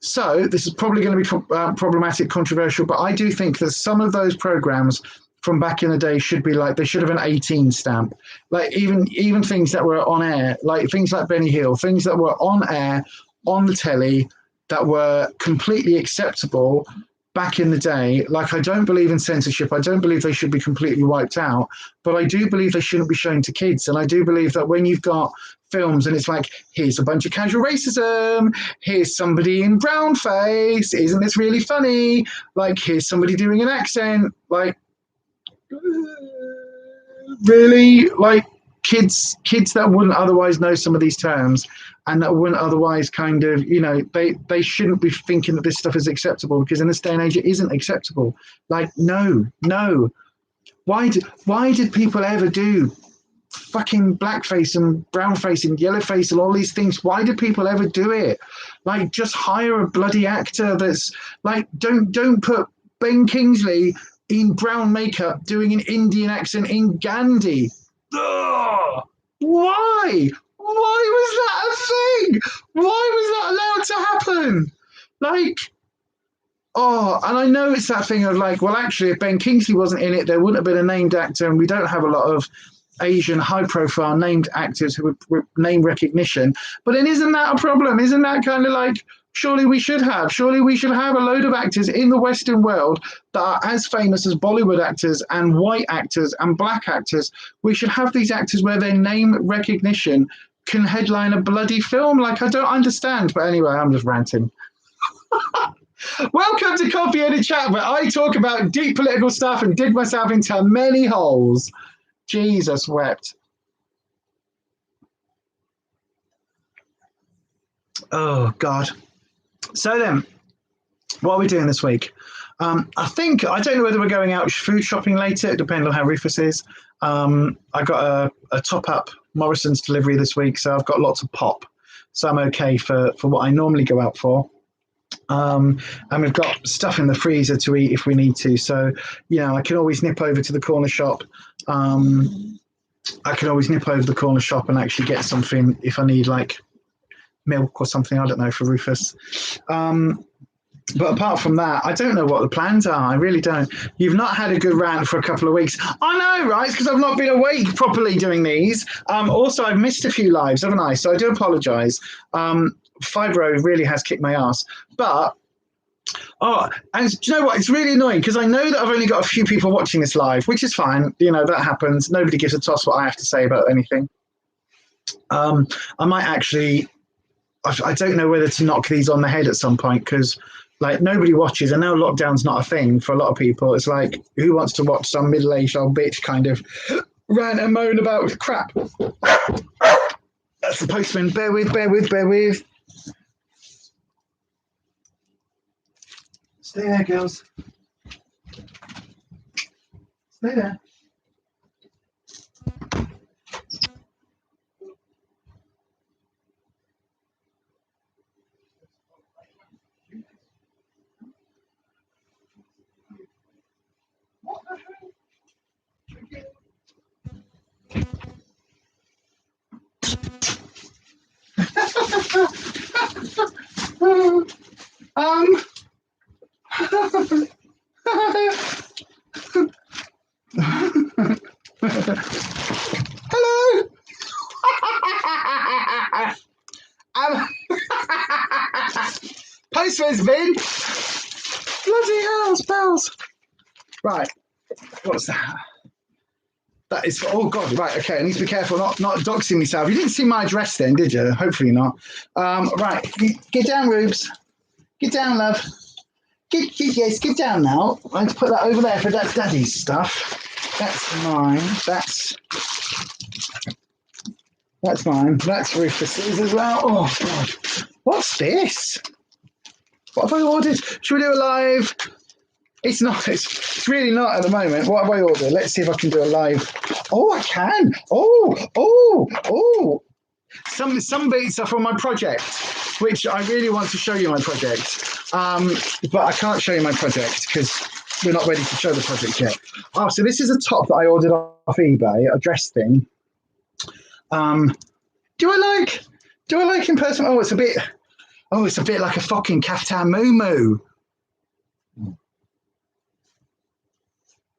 Speaker 1: so this is probably going to be problematic, controversial, but I do think that some of those programs from back in the day should be like, they should have an 18 stamp. Like even things that were on air, like things like Benny Hill, things that were on air, on the telly, that were completely acceptable back in the day. Like, I don't believe in censorship. I don't believe they should be completely wiped out, but I do believe they shouldn't be shown to kids. And I do believe that when you've got films and it's like, here's a bunch of casual racism, here's somebody in brown face, isn't this really funny? Like, here's somebody doing an accent, like, really? Like, kids that wouldn't otherwise know some of these terms, and that wouldn't otherwise kind of, you know, they shouldn't be thinking that this stuff is acceptable, because in this day and age it isn't acceptable. Like, no. Why did people ever do fucking blackface and brownface and yellowface and all these things? Why did people ever do it? Like, just hire a bloody actor that's like, don't put Ben Kingsley in brown makeup doing an Indian accent in Gandhi. Ugh! Why? Why was that a thing? Why was that allowed to happen? Like, oh, and I know it's that thing of like, well, actually, if Ben Kingsley wasn't in it, there wouldn't have been a named actor, and we don't have a lot of Asian high-profile named actors who would name recognition. But then isn't that a problem? Isn't that kind of like, surely we should have a load of actors in the Western world that are as famous as Bollywood actors and white actors and black actors. We should have these actors where their name recognition can headline a bloody film. Like, I don't understand. But anyway, I'm just ranting. Welcome to Coffee and a Chat, where I talk about deep political stuff and dig myself into many holes. Jesus wept. Oh, God. So then, what are we doing this week? I don't know whether we're going out food shopping later. It depends on how Rufus is. I got a top-up Morrison's delivery this week, so I've got lots of pop. So I'm okay for what I normally go out for. And we've got stuff in the freezer to eat if we need to. So, you know, I can always nip over to the corner shop. I can always nip over to the corner shop and actually get something if I need, like, milk or something, I don't know, for Rufus. But apart from that, I don't know what the plans are. I really don't. You've not had a good rant for a couple of weeks. I know, right? It's because I've not been awake properly doing these. Also, I've missed a few lives, haven't I? So I do apologise. Fiverr really has kicked my ass. But, and do you know what? It's really annoying because I know that I've only got a few people watching this live, which is fine. You know, that happens. Nobody gives a toss what I have to say about anything. I might actually... I don't know whether to knock these on the head at some point because, like, nobody watches, and now lockdown's not a thing for a lot of people. It's like, who wants to watch some middle-aged old bitch kind of rant and moan about crap? That's the postman. Bear with. Stay there, girls. Stay there. Hello. Postman's been. Bloody hell, spells. Right. What's that? That is, oh God, right, okay, I need to be careful not doxing myself. You didn't see my address then, did you? Hopefully not. Right, get down, Rubes. Get down, love. Yes, get down now. I'm going to put that over there for that Daddy's stuff. That's mine. That's mine. That's Rufus's as well. Oh God, what's this? What have I ordered? Should we do a live? It's not. It's really not at the moment. What have I ordered? Let's see if I can do a live. Oh, I can. Oh. Some bits are from my project, which I really want to show you my project. But I can't show you my project because we're not ready to show the project yet. Oh, so this is a top that I ordered off eBay, a dress thing. Do I like in person? Oh, it's a bit like a fucking kaftan moo-moo.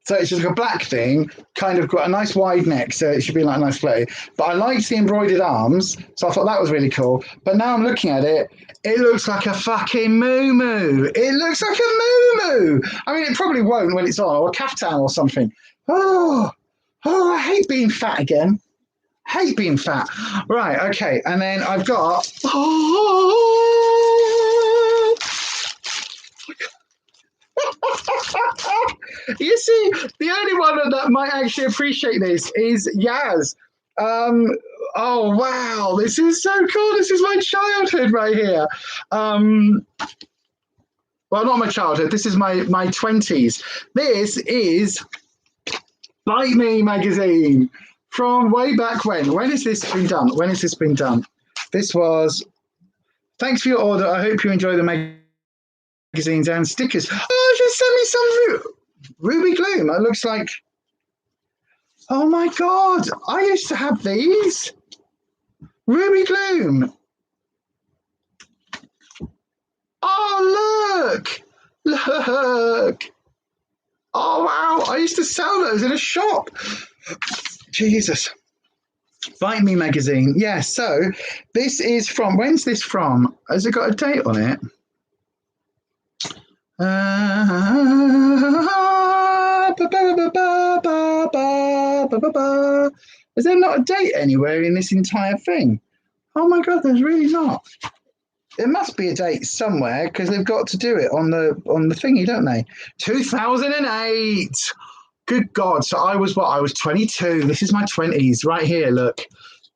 Speaker 1: So it's just like a black thing, kind of got a nice wide neck, so it should be like a nice flow. But I liked the embroidered arms, so I thought that was really cool. But now I'm looking at it, it looks like a fucking moo-moo. It looks like a moo-moo. I mean, it probably won't when it's on, or a kaftan or something. Oh, I hate being fat again. Hate being fat. Right, okay, and then I've got... You see, the only one that might actually appreciate this is Yaz. Oh wow, this is so cool. This is my childhood right here. Well, not my childhood. This is my 20s. This is Bite Me magazine from way back when. When has this been done? This was. Thanks for your order. I hope you enjoy the magazines and stickers. Oh, just send me some Ruby Gloom. It looks like. Oh my God! I used to have these. Ruby Gloom. Oh look! Oh wow! I used to sell those in a shop. Jesus. Bite Me magazine. Yeah. So this is from. When's this from? Has it got a date on it? Is there not a date anywhere in this entire thing? Oh my God, there's really not. There must be a date somewhere because they've got to do it on the thingy, don't they? 2008. Good God. So I was 22. This is my 20s right here. Look,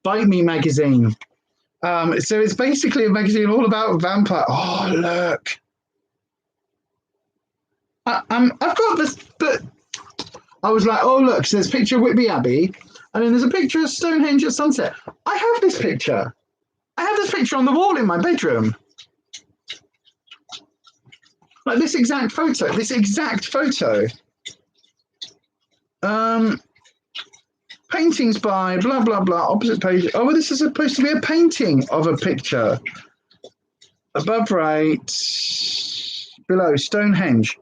Speaker 1: Bite Me magazine. So it's basically a magazine all about vampire. Oh, look. I've got this, but I was like, oh, look, so there's a picture of Whitby Abbey, and then there's a picture of Stonehenge at sunset. I have this picture. I have this picture on the wall in my bedroom. Like this exact photo. Paintings by blah, blah, blah, opposite page. Oh, well, this is supposed to be a painting of a picture. Above right, below, Stonehenge.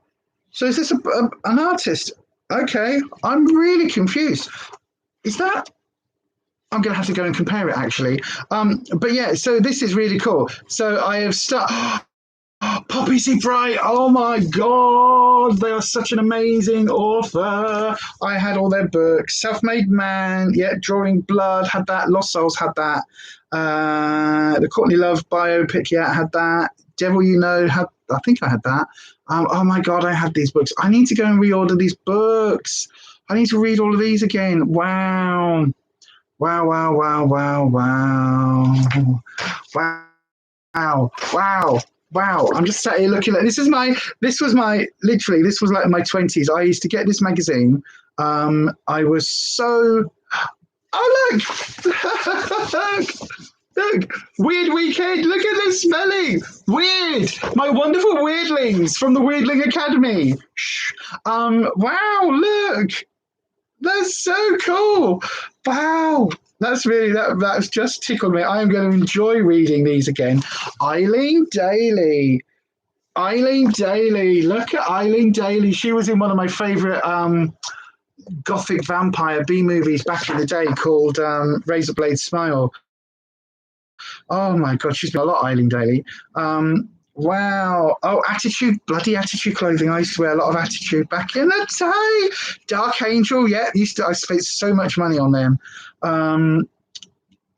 Speaker 1: So is this an artist? Okay, I'm really confused. Is that? I'm going to have to go and compare it, actually. But yeah, so this is really cool. So I have Poppy C. Bright. Oh my God, they are such an amazing author. I had all their books. Self-Made Man, yeah, Drawing Blood, had that. Lost Souls had that. The Courtney Love biopic, yeah, had that. Devil You Know, I think I had that. Oh my God, I had these books. I need to go and reorder these books. I need to read all of these again. Wow. Wow. I'm just sat here looking at this was like my 20s. I used to get this magazine. I was so Look, Weird Weekend. Look at the spelling. Weird. My wonderful weirdlings from the Weirdling Academy. Wow, look. That's so cool. Wow. That's just tickled me. I am going to enjoy reading these again. Eileen Daly. Look at Eileen Daly. She was in one of my favourite gothic vampire B movies back in the day called Razorblade Smile. Oh my God, she's been a lot, Eileen Daly. Wow. Oh, Attitude, bloody Attitude clothing. I used to wear a lot of Attitude back in the day. Dark Angel, yeah. I spent so much money on them.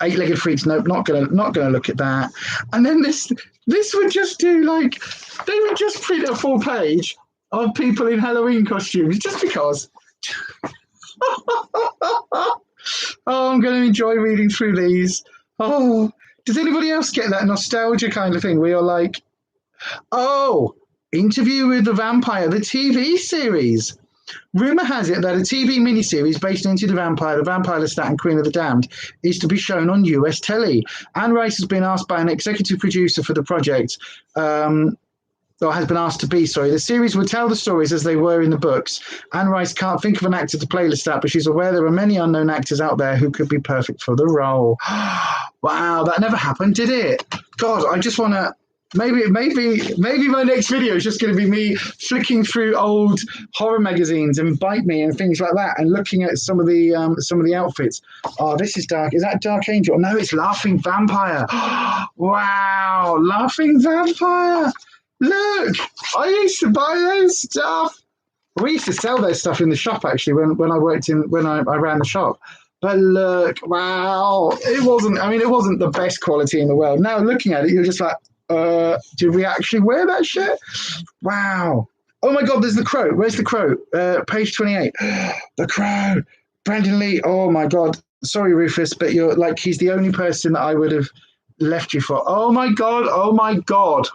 Speaker 1: Eight-legged freaks. Nope, not gonna look at that. And then this would just do like they would just print a full page of people in Halloween costumes just because. Oh, I'm going to enjoy reading through these. Oh, does anybody else get that nostalgia kind of thing where you're like, oh, Interview with the Vampire, the TV series. Rumour has it that a TV miniseries based on Into the Vampire, Lestat, and Queen of the Damned is to be shown on US telly. Anne Rice has been asked by an executive producer for the project, or has been asked to be, sorry. The series will tell the stories as they were in the books. Anne Rice can't think of an actor to play Lestat, but she's aware there are many unknown actors out there who could be perfect for the role. Wow, that never happened, did it? God, I just want to... Maybe my next video is just going to be me flicking through old horror magazines and Bite Me and things like that, and looking at some of the outfits. Oh, this is dark. Is that Dark Angel? No, it's Laughing Vampire. Wow, Laughing Vampire. Look, I used to buy those stuff. We used to sell those stuff in the shop actually when I worked when I ran the shop. But look, wow, it wasn't the best quality in the world. Now looking at it, you're just like, did we actually wear that shit? Wow. Oh my God, there's the Crow. Where's the Crow? Page 28. The Crow. Brandon Lee. Oh my God. Sorry, Rufus, but you're like, he's the only person that I would have left you for. Oh my God. Oh my God.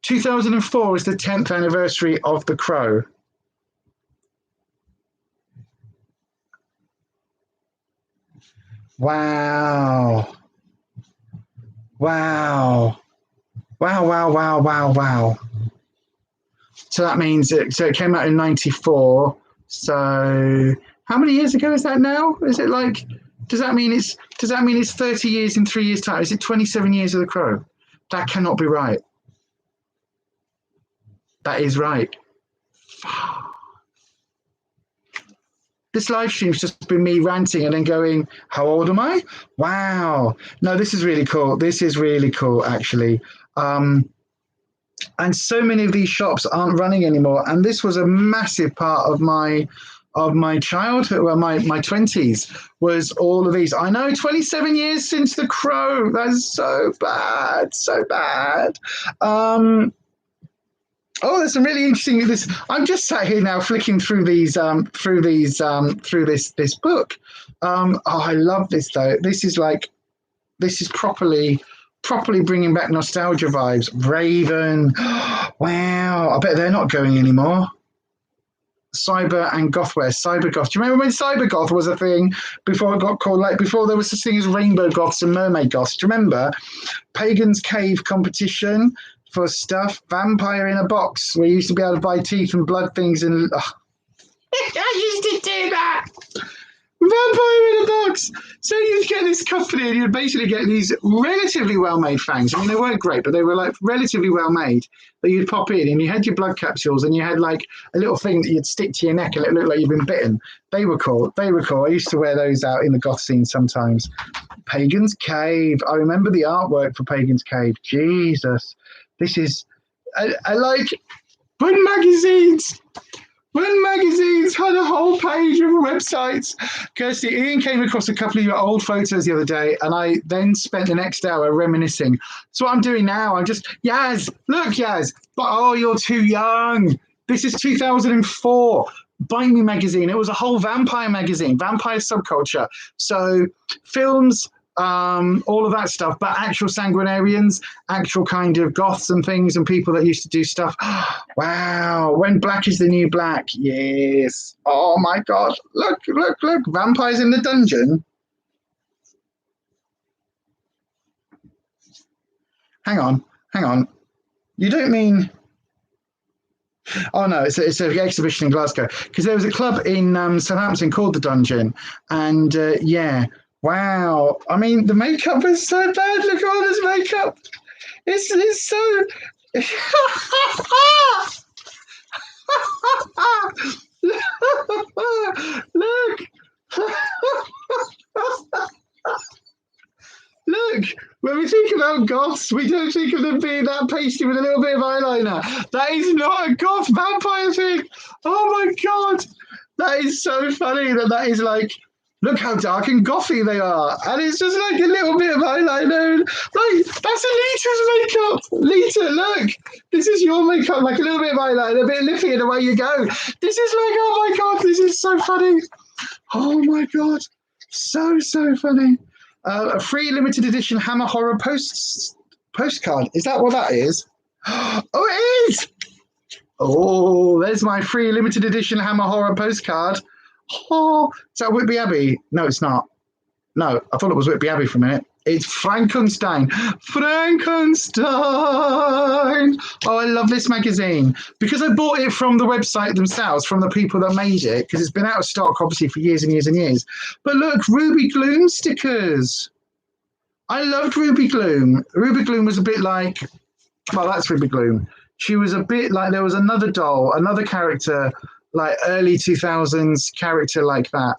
Speaker 1: 2004 is the 10th anniversary of The Crow. Wow. Wow. Wow, wow, wow, wow, wow. So that means it came out in 94. So how many years ago is that now? Is it like, does that mean it's 30 years in 3 years' time? Is it 27 years of The Crow? That cannot be right. That is right. This live stream's just been me ranting and then going, how old am I? Wow. No, this is really cool. This is really cool, actually. And so many of these shops aren't running anymore. And this was a massive part of my childhood, well, my 20s, was all of these. I know, 27 years since The Crow. That's so bad, so bad. Oh, there's some really interesting. I'm just sat here now flicking through these, through this book. Oh, I love this though. This is properly bringing back nostalgia vibes. Raven, wow. I bet they're not going anymore. Cyber and Gothware, Cyber Goth. Do you remember when Cyber Goth was a thing before it got called, like before there was such thing as Rainbow Goths and Mermaid Goths? Do you remember? Pagan's Cave competition for stuff, Vampire in a Box, where you used to be able to buy teeth and blood things. And I used to do that. Vampire in a Box. So you'd get this company and you'd basically get these relatively well-made fangs. I mean, they weren't great, but they were like relatively well-made, that you'd pop in and you had your blood capsules and you had like a little thing that you'd stick to your neck and it looked like you'd been bitten. They were cool. I used to wear those out in the goth scene sometimes. Pagan's Cave. I remember the artwork for Pagan's Cave. Jesus. This is, I like, when magazines had a whole page of websites. Kirsty, Ian came across a couple of your old photos the other day, and I then spent the next hour reminiscing. So what I'm doing now, I'm just, Yaz, look, Yaz, but oh, you're too young. This is 2004. Bite Me magazine. It was a whole vampire magazine, vampire subculture. So films, all of that stuff, but actual sanguinarians, actual kind of goths and things, and people that used to do stuff. Wow. When Black is the New Black. Yes. Oh my God. Look. Vampires in the Dungeon. Hang on. You don't mean... Oh no, it's an exhibition in Glasgow, because there was a club in Southampton called the Dungeon, and yeah. Wow. I mean, the makeup is so bad. Look at all this makeup. It's so... Look. Look, when we think about goths, we don't think of them being that pasty with a little bit of eyeliner. That is not a goth vampire thing. Oh my God. That is so funny that is like, look how dark and gothy they are. And it's just like a little bit of eyeliner. Like, that's Alita's makeup. Lita, look. This is your makeup, like a little bit of eyeliner, a bit of lippy, and away you go. This is like, oh my God, this is so funny. Oh my God. So funny. A free limited edition Hammer Horror postcard. Is that what that is? Oh, it is! Oh, there's my free limited edition Hammer Horror postcard. Oh, is that Whitby Abbey? No, it's not. No, I thought it was Whitby Abbey for a minute. It's Frankenstein. Frankenstein! Oh, I love this magazine. Because I bought it from the website themselves, from the people that made it, because it's been out of stock, obviously, for years and years and years. But look, Ruby Gloom stickers. I loved Ruby Gloom. Ruby Gloom was a bit like... Well, that's Ruby Gloom. She was a bit like... There was another doll, another character... like early 2000s character like that.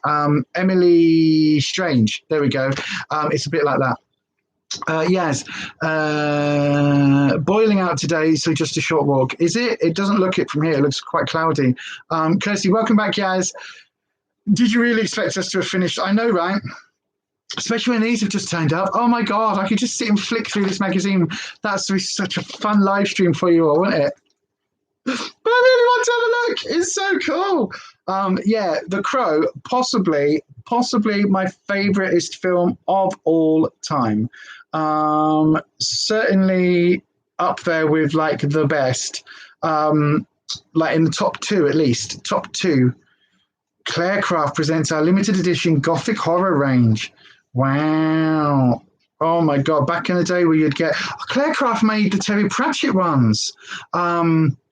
Speaker 1: Emily Strange. There we go. It's a bit like that. Yes. Boiling out today, so just a short walk. Is it? It doesn't look it from here. It looks quite cloudy. Kirsty, welcome back, Yaz. Did you really expect us to have finished? I know, right? Especially when these have just turned up. Oh my God, I could just sit and flick through this magazine. That's such a fun live stream for you all, wouldn't it? But I really want to have a look. It's so cool. Yeah, The Crow, possibly my favouriteest film of all time. Certainly up there with like the best. Like in the top two at least. Top two. Claire Craft presents our limited edition Gothic horror range. Wow. Oh my God, back in the day where you'd get... Claire Craft made the Terry Pratchett ones.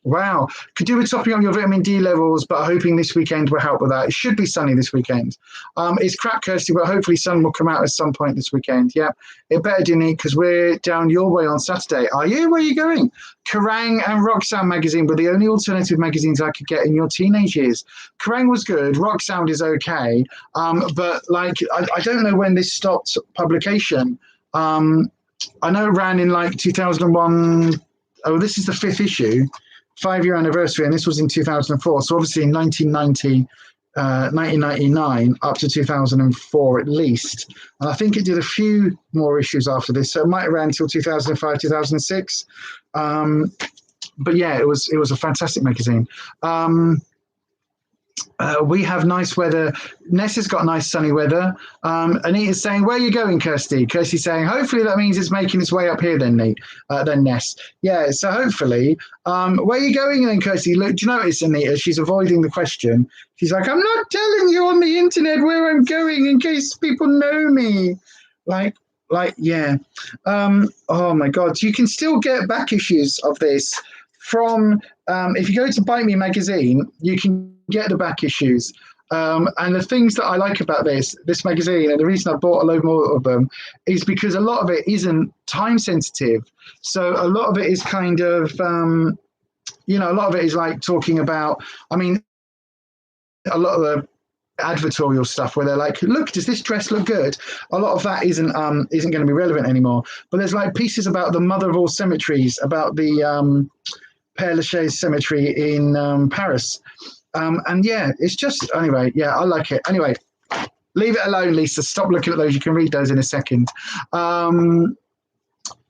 Speaker 1: Wow. Could do with topping up your vitamin D levels, but hoping this weekend will help with that. It should be sunny this weekend. It's crap, Kirsty, but hopefully sun will come out at some point this weekend. Yeah, it better do, Nick, because we're down your way on Saturday. Are you? Where are you going? Kerrang and Roxanne magazine were the only alternative magazines I could get in your teenage years. Kerrang was good. Roxanne is okay. But like, I don't know when this stopped publication. I know it ran in like 2001. Oh, this is the 5th issue. 5-year anniversary, and this was in 2004. So obviously in 1999 up to 2004 at least. And I think it did a few more issues after this. So it might have ran until 2005, 2006. But yeah, it was a fantastic magazine. We have nice weather. Ness has got nice sunny weather. Anita's saying, where are you going, Kirsty? Kirsty's saying, hopefully that means it's making its way up here then, Ness. Yeah, so hopefully. Where are you going then, Kirsty? Look, do you notice, Anita? She's avoiding the question. She's like, I'm not telling you on the internet where I'm going in case people know me. Like, yeah. Oh, my God. You can still get back issues of this from, if you go to Bite Me magazine, you can get the back issues. And the things that I like about this magazine, and the reason I bought a load more of them, is because a lot of it isn't time sensitive. So a lot of it is kind of, a lot of it is like talking about, I mean, a lot of the advertorial stuff where they're like, look, does this dress look good? A lot of that isn't going to be relevant anymore. But there's like pieces about the mother of all cemeteries, about the Père Lachaise cemetery in Paris. And yeah, it's just, anyway, yeah, I like it. Anyway, leave it alone, Lisa. Stop looking at those. You can read those in a second.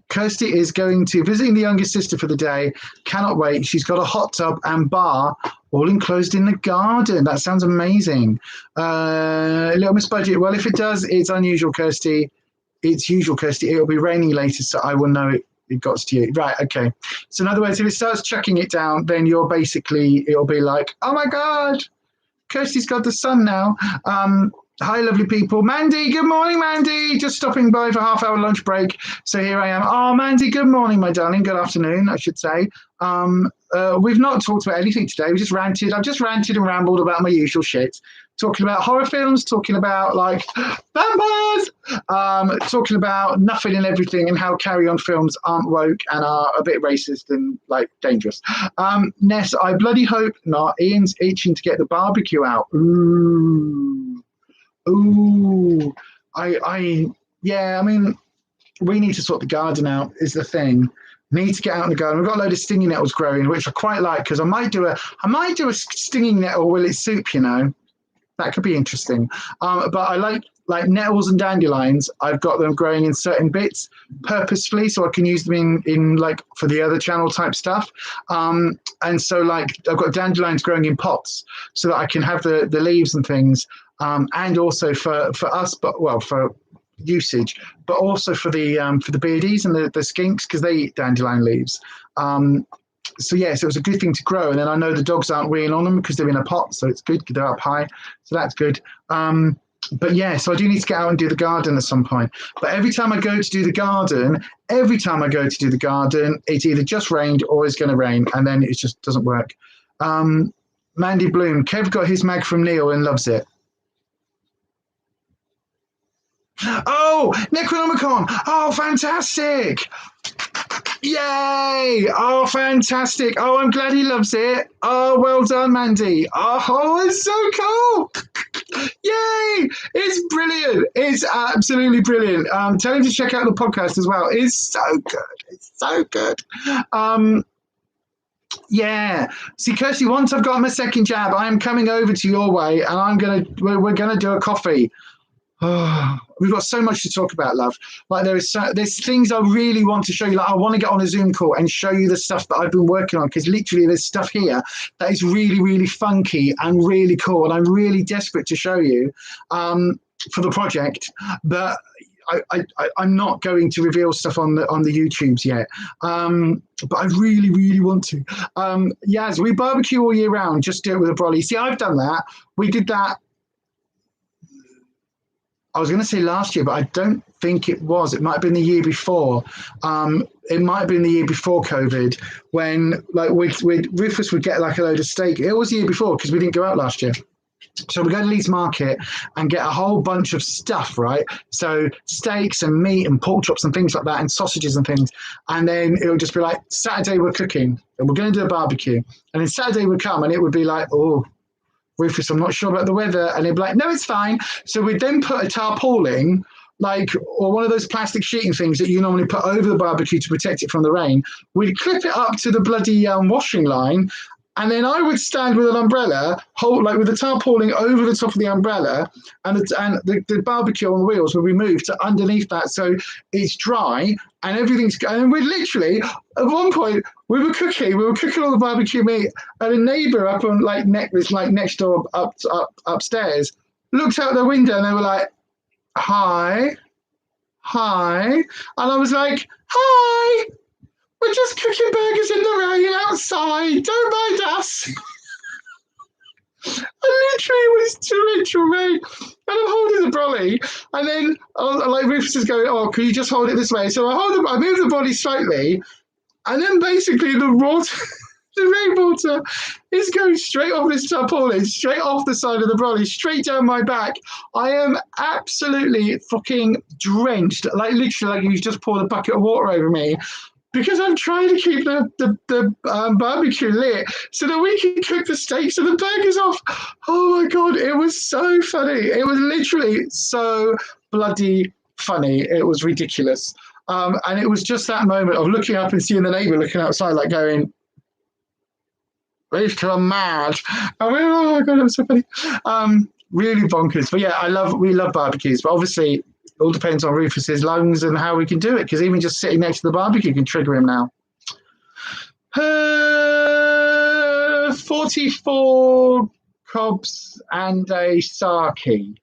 Speaker 1: Kirsty is visiting the youngest sister for the day. Cannot wait. She's got a hot tub and bar all enclosed in the garden. That sounds amazing. Little Miss Budget. Well, if it does, it's unusual, Kirsty. It's usual, Kirsty. It'll be raining later, so I will know it got to you. Right, okay. So in other words, if it starts chucking it down, then it'll be like, oh my God, Kirsty's got the sun now. Hi, lovely people. Mandy, good morning, Mandy. Just stopping by for half-hour lunch break. So here I am. Oh, Mandy, good morning, my darling. Good afternoon, I should say. We've not talked about anything today. We just ranted. I've just ranted and rambled about my usual shit. Talking about horror films, talking about like vampires, talking about nothing and everything and how carry-on films aren't woke and are a bit racist and like dangerous. Ness, I bloody hope not. Ian's itching to get the barbecue out. Ooh. I mean, we need to sort the garden out is the thing. Need to get out in the garden. We've got a load of stinging nettles growing, which I quite like because I might do a stinging nettle willet soup, you know. That could be interesting. But I like nettles and dandelions. I've got them growing in certain bits purposefully so I can use them in like for the other channel type stuff. And so like I've got dandelions growing in pots so that I can have the leaves and things. And also for us, but well, for usage, but also for the beardies and the skinks because they eat dandelion leaves. So yes, it was a good thing to grow, and then I know the dogs aren't weeing on them because they're in a pot, so it's good. They're up high, so that's good. But yeah, so I do need to get out and do the garden at some point. But every time I go to do the garden, it's either just rained or it's going to rain, and then it just doesn't work. Mandy Bloom, Kev got his mag from Neil and loves it. Oh, Necronomicon! Oh, fantastic! Yay! Oh, fantastic! Oh, I'm glad he loves it. Oh, well done, Mandy. Oh, it's so cool! Yay! It's brilliant. It's absolutely brilliant. Tell him to check out the podcast as well. It's so good. It's so good. Yeah. See, Kirsty, once I've got my second jab, I am coming over to your way, and we're gonna do a coffee. Oh, we've got so much to talk about, love. Like there's things I really want to show you. Like I want to get on a Zoom call and show you the stuff that I've been working on because literally there's stuff here that is really, really funky and really cool, and I'm really desperate to show you for the project. But I'm not going to reveal stuff on the YouTubes yet. But I really, really want to. Yaz, we barbecue all year round. Just do it with a brolly. See, I've done that. We did that. I was going to say last year, but I don't think it was. It might have been the year before. It might have been the year before COVID when like Rufus would get like a load of steak. It was the year before because we didn't go out last year. So we go to Leeds Market and get a whole bunch of stuff, right? So steaks and meat and pork chops and things like that and sausages and things. And then it would just be like, Saturday we're cooking and we're going to do a barbecue. And then Saturday would come and it would be like, oh, Rufus, I'm not sure about the weather. And they'd be like, no, it's fine. So we'd then put a tarpaulin, or one of those plastic sheeting things that you normally put over the barbecue to protect it from the rain. We'd clip it up to the bloody washing line. And then I would stand with an umbrella, with the tarpaulin over the top of the umbrella, and the barbecue on wheels would be moved to underneath that so it's dry and everything's. And we literally, at one point, we were cooking all the barbecue meat, and a neighbour up on next door upstairs looked out the window and they were like, "Hi," and I was like, "Hi. We're just cooking burgers in the rain outside. Don't mind us." And literally it was torrential rain. And I'm holding the brolly. And then Rufus is going, "Oh, can you just hold it this way?" So I move the brolly slightly. And then basically the rainwater is going straight off this tarpaulin, straight off the side of the brolly, straight down my back. I am absolutely fucking drenched. Literally you've just poured a bucket of water over me. Because I'm trying to keep the barbecue lit so that we can cook the steaks and the burgers off. Oh my God, it was so funny. It was literally so bloody funny. It was ridiculous. And it was just that moment of looking up and seeing the neighbour looking outside like going, "These two are mad." And we were, oh my God, it was so funny. Really bonkers. But yeah, we love barbecues. But obviously, it all depends on Rufus's lungs and how we can do it, because even just sitting next to the barbecue can trigger him now. 44 cobs and a sake.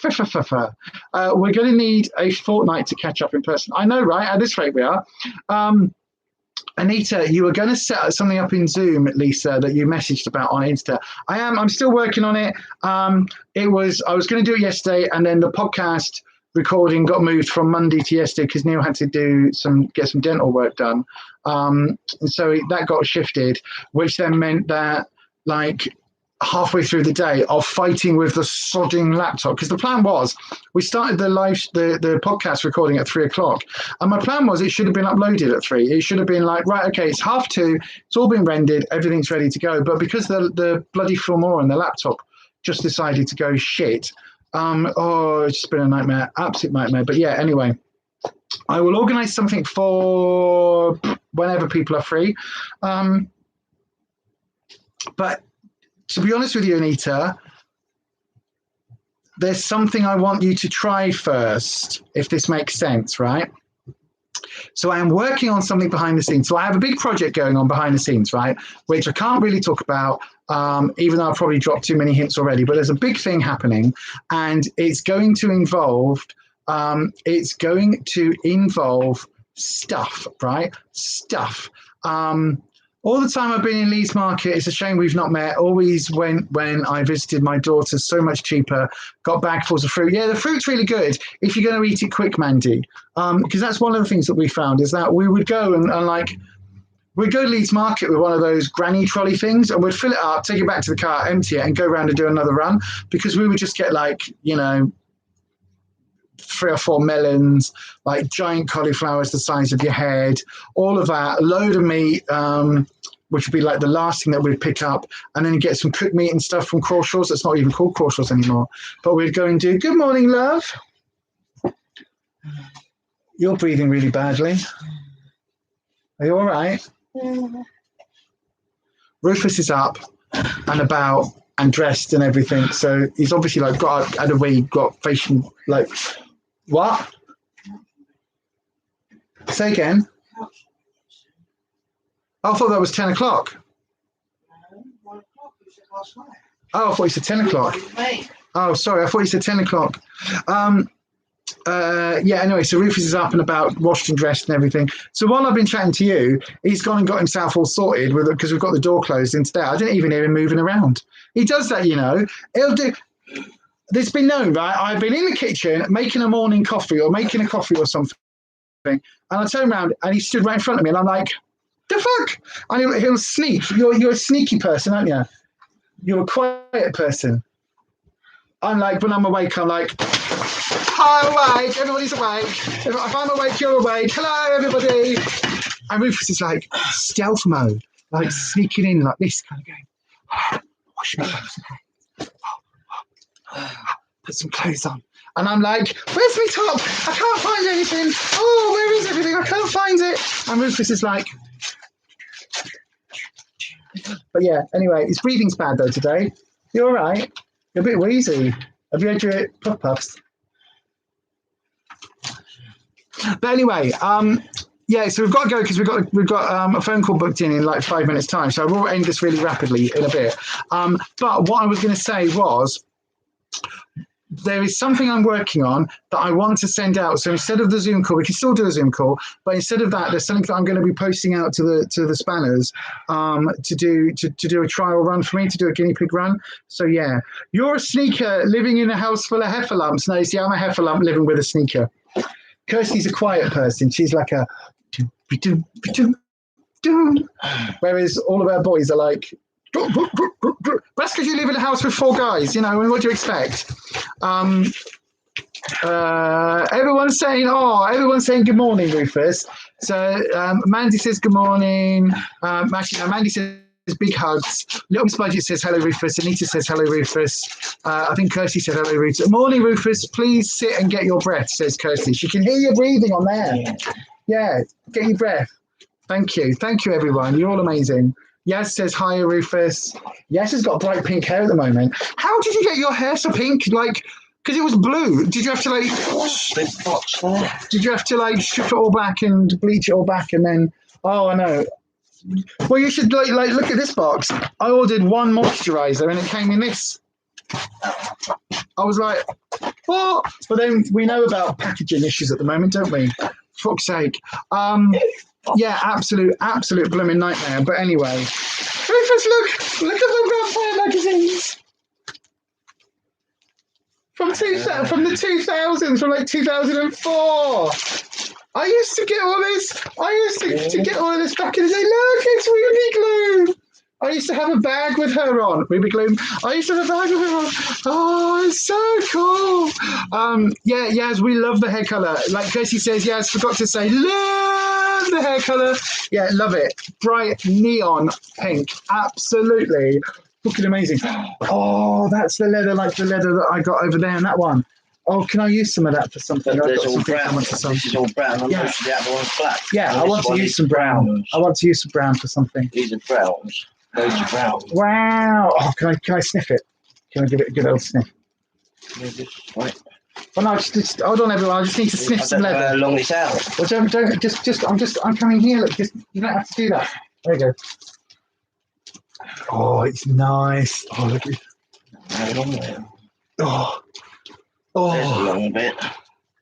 Speaker 1: We're going to need a fortnight to catch up in person. I know, right? At this rate we are. Anita, you were going to set something up in Zoom, Lisa, that you messaged about on Insta. I'm still working on it. I was going to do it yesterday, and then the podcast recording got moved from Monday to yesterday because Neil had to get some dental work done. And so that got shifted, which then meant that halfway through the day of fighting with the sodding laptop, because the plan was we started the podcast recording at 3:00, and my plan was it should have been uploaded at 3. It should have been right, okay, it's 2:30, it's all been rendered, everything's ready to go. But because the bloody Filmora and the laptop just decided to go shit, it's just been a nightmare, absolute nightmare. But yeah, anyway, I will organise something for whenever people are free. But to be honest with you, Anita, there's something I want you to try first, if this makes sense, right? So I am working on something behind the scenes. So I have a big project going on behind the scenes, right? Which I can't really talk about, even though I've probably dropped too many hints already. But there's a big thing happening, and it's going to involve stuff, right? Stuff. All the time I've been in Leeds Market, it's a shame we've not met. Always when I visited my daughter, so much cheaper, got bagfuls of fruit. Yeah, the fruit's really good if you're going to eat it quick, Mandy. Because that's one of the things that we found is that we would go and we'd go to Leeds Market with one of those granny trolley things, and we'd fill it up, take it back to the car, empty it, and go around and do another run, because we would just get 3 or 4 melons, like giant cauliflowers the size of your head, all of that, a load of meat, which would be like the last thing that we'd pick up, and then get some cooked meat and stuff from Crawshaws. That's not even called Crawshaws anymore. But we'd go and do, good morning, love. You're breathing really badly. Are you all right? Yeah. Rufus is up and about and dressed and everything. So he's obviously had a wee, got facial, what? Say again. I thought that was 10 o'clock. Oh, I thought you said 10 o'clock. Oh, sorry, I thought you said 10 o'clock. Anyway, so Rufus is up and about, washed and dressed and everything. So while I've been chatting to you, he's gone and got himself all sorted because we've got the door closed instead. I didn't even hear him moving around. He does that, He'll do. It's been known, right? I've been in the kitchen making a morning coffee or making a coffee or something, and I turn around and he stood right in front of me, and I'm like, the fuck? And he'll sneak. You're a sneaky person, aren't you? You're a quiet person. I'm like, when I'm awake, I'm like, hi, awake, everybody's awake. If I'm awake, you're awake. Hello, everybody. And Rufus is like stealth mode, like sneaking in like this, kind of going, wash my clothes. Put some clothes on. And I'm like, where's my top? I can't find anything. Oh, where is everything? I can't find it. And Rufus is like, but yeah, anyway, his breathing's bad though today. You all right? You're a bit wheezy. Have you had your puff-puffs? But anyway, so we've got to go because we've got a phone call booked in like 5 minutes time. So I will end this really rapidly in a bit. But what I was going to say was, there is something I'm working on that I want to send out. So instead of the Zoom call, we can still do a Zoom call, but instead of that, there's something that I'm going to be posting out to the spanners to do a trial run for me, to do a guinea pig run. So yeah, you're a sneaker living in a house full of heifer lumps. No, see, I'm a heifer lump living with a sneaker. Kirsty's a quiet person. She's like a whereas all of our boys are like, that's because you live in a house with 4 guys, what do you expect? Everyone's saying good morning, Rufus. So Mandy says good morning. Mandy says big hugs. Little Miss Budget says hello, Rufus. Anita says hello, Rufus. I think Kirsty said hello, Rufus. Morning, Rufus. Please sit and get your breath, says Kirsty. She can hear you breathing on there. Yeah, get your breath. Thank you, everyone. You're all amazing. Yes says hi, Rufus. Yes has got bright pink hair at the moment. How did you get your hair so pink? Because it was blue. Did you have to
Speaker 2: big box there?
Speaker 1: Did you have to strip it all back and bleach it all back and then? Oh, I know. Well, you should look at this box. I ordered one moisturizer and it came in this. I was like, what? But then we know about packaging issues at the moment, don't we? For fuck's sake. Yeah, absolute blooming nightmare. But anyway, Rufus, look at the Vampire magazines from the 2000s, from 2004. I used to get all this. To get all of this back in the day. Look, it's Ruby Gloom. I used to have a bag with her on. Ruby Gloom. I used to have a bag with her on. Oh, it's so cool. Yaz, we love the hair colour. Like Kirsty says, Yaz, forgot to say, love the hair colour. Yeah, love it. Bright neon pink. Absolutely. Looking amazing. Oh, that's the leather, like the leather that I got over there in that one. Oh, can I use some of that for something? I've
Speaker 2: There's
Speaker 1: got
Speaker 2: all
Speaker 1: something I
Speaker 2: brown.
Speaker 1: want to
Speaker 2: This is all brown, and
Speaker 1: Yeah.
Speaker 2: most of the other one's black.
Speaker 1: Yeah,
Speaker 2: And
Speaker 1: I
Speaker 2: this
Speaker 1: want to
Speaker 2: one
Speaker 1: use
Speaker 2: is
Speaker 1: some brown.
Speaker 2: browns.
Speaker 1: I want to use some brown for something.
Speaker 2: These are browns. Those are browns.
Speaker 1: Wow. Oh, can I sniff it? Can I give it a good old sniff?
Speaker 2: Right.
Speaker 1: Well, no, just hold on, everyone. I just need to sniff some
Speaker 2: I don't know how
Speaker 1: leather.
Speaker 2: long it's out.
Speaker 1: Well, don't, I'm coming here. Look, you don't have to do that. There you go. Oh, it's nice. Oh, look at it.
Speaker 2: How long there?
Speaker 1: Oh,
Speaker 2: There's a
Speaker 1: oh,
Speaker 2: long bit.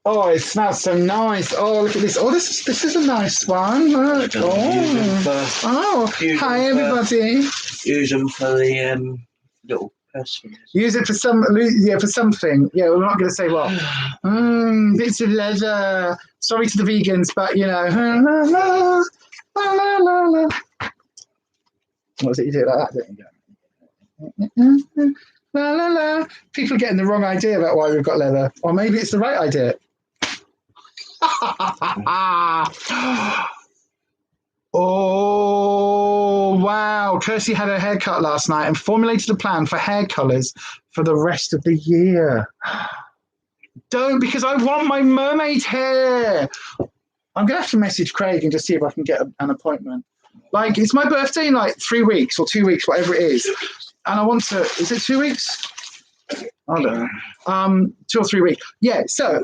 Speaker 1: oh, it smells so nice. Oh, look at this. Oh, this is a nice one. Look. Oh, hi, everybody.
Speaker 2: Use them for the little person.
Speaker 1: Use it for for something. Yeah, we're not going to say what. Bits of leather. Sorry to the vegans, but you know. What was it? You do it like that, don't you? La la la. People are getting the wrong idea about why we've got leather, or maybe it's the right idea. Oh wow! Kirsty had her haircut last night and formulated a plan for hair colours for the rest of the year. Don't, because I want my mermaid hair. I'm gonna have to message Craig and just see if I can get an appointment. Like, it's my birthday in like 3 weeks or 2 weeks, whatever it is, and I want to. Is it 2 weeks? I don't know. 2 or 3 weeks. Yeah. So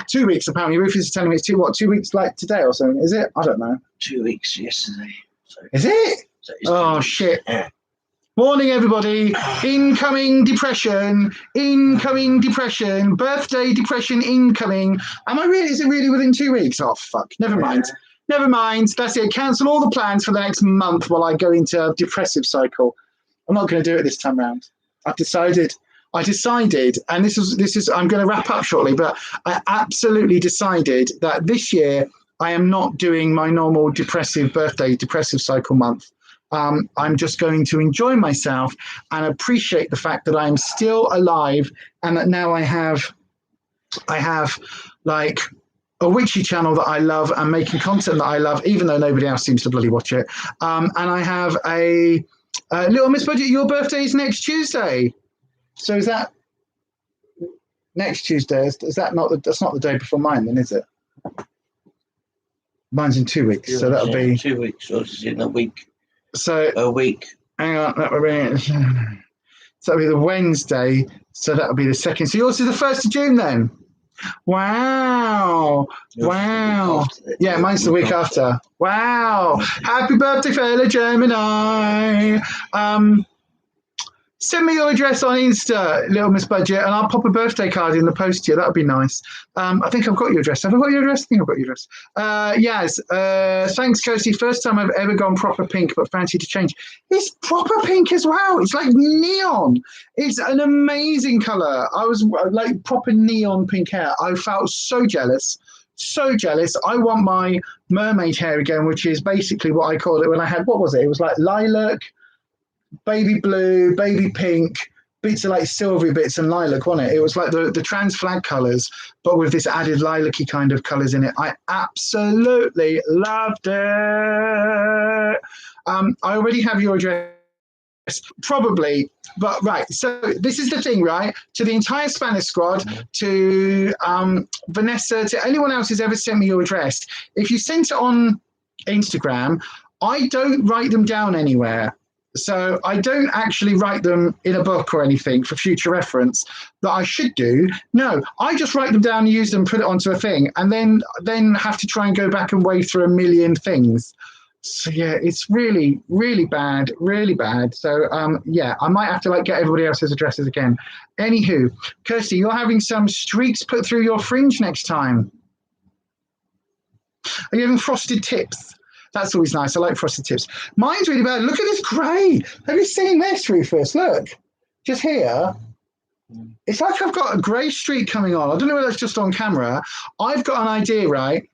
Speaker 1: 2 weeks apparently. Rufus is telling me it's 2 weeks like today or something. Is it? I don't know.
Speaker 2: 2 weeks yesterday. So,
Speaker 1: is it?
Speaker 2: So
Speaker 1: oh shit. Yeah. Warning everybody, incoming depression, birthday depression incoming. Am I really, is it really within 2 weeks? Oh, fuck, never mind. Never mind, that's it. Cancel all the plans for the next month while I go into a depressive cycle. I'm not going to do it this time round. I decided, and this is, I'm going to wrap up shortly, but I absolutely decided that this year I am not doing my normal depressive cycle month. I'm just going to enjoy myself and appreciate the fact that I am still alive and that now I have like a witchy channel that I love and making content that I love, even though nobody else seems to bloody watch it. And I have a little Miss Budget. Your birthday is next Tuesday, so is that next Tuesday? Is that not that's not the day before mine, then, is it? Mine's in 2 weeks, so that'll be
Speaker 2: 2 weeks. Or is it in a week?
Speaker 1: So
Speaker 2: a week.
Speaker 1: Hang on, that'll be the Wednesday. So that'll be the 2nd. So yours is the 1st of June then. Wow. Wow. Yeah, mine's the week after. Wow. Happy birthday, fellow Gemini. Send me your address on Insta, Little Miss Budget, and I'll pop a birthday card in the post to you. That would be nice. I think I've got your address. Have I got your address? I think I've got your address. Yes. Thanks, Kirsty. First time I've ever gone proper pink, but fancy to change. It's proper pink as well. It's like neon. It's an amazing colour. I was like proper neon pink hair. I felt so jealous. So jealous. I want my mermaid hair again, which is basically what I called it when I had, what was it? It was like lilac, baby blue, baby pink, bits of like silvery bits and lilac, wasn't it? It was like the trans flag colours, but with this added lilac-y kind of colours in it. I absolutely loved it. I already have your address, probably, but right. So this is the thing, right? To the entire Spanish squad, to Vanessa, to anyone else who's ever sent me your address, if you sent it on Instagram, I don't write them down anywhere. So I don't actually write them in a book or anything for future reference that I should do. No, I just write them down, use them, put it onto a thing, and then have to try and go back and wade through a million things. So yeah, it's really, really bad, really bad. So yeah, I might have to like get everybody else's addresses again. Anywho, Kirsty, you're having some streaks put through your fringe next time. Are you having frosted tips? That's always nice. I like frosted tips. Mine's really bad. Look at this grey. Have you seen this, Rufus? Look, just here. It's like I've got a grey streak coming on. I don't know whether that's just on camera. I've got an idea, right?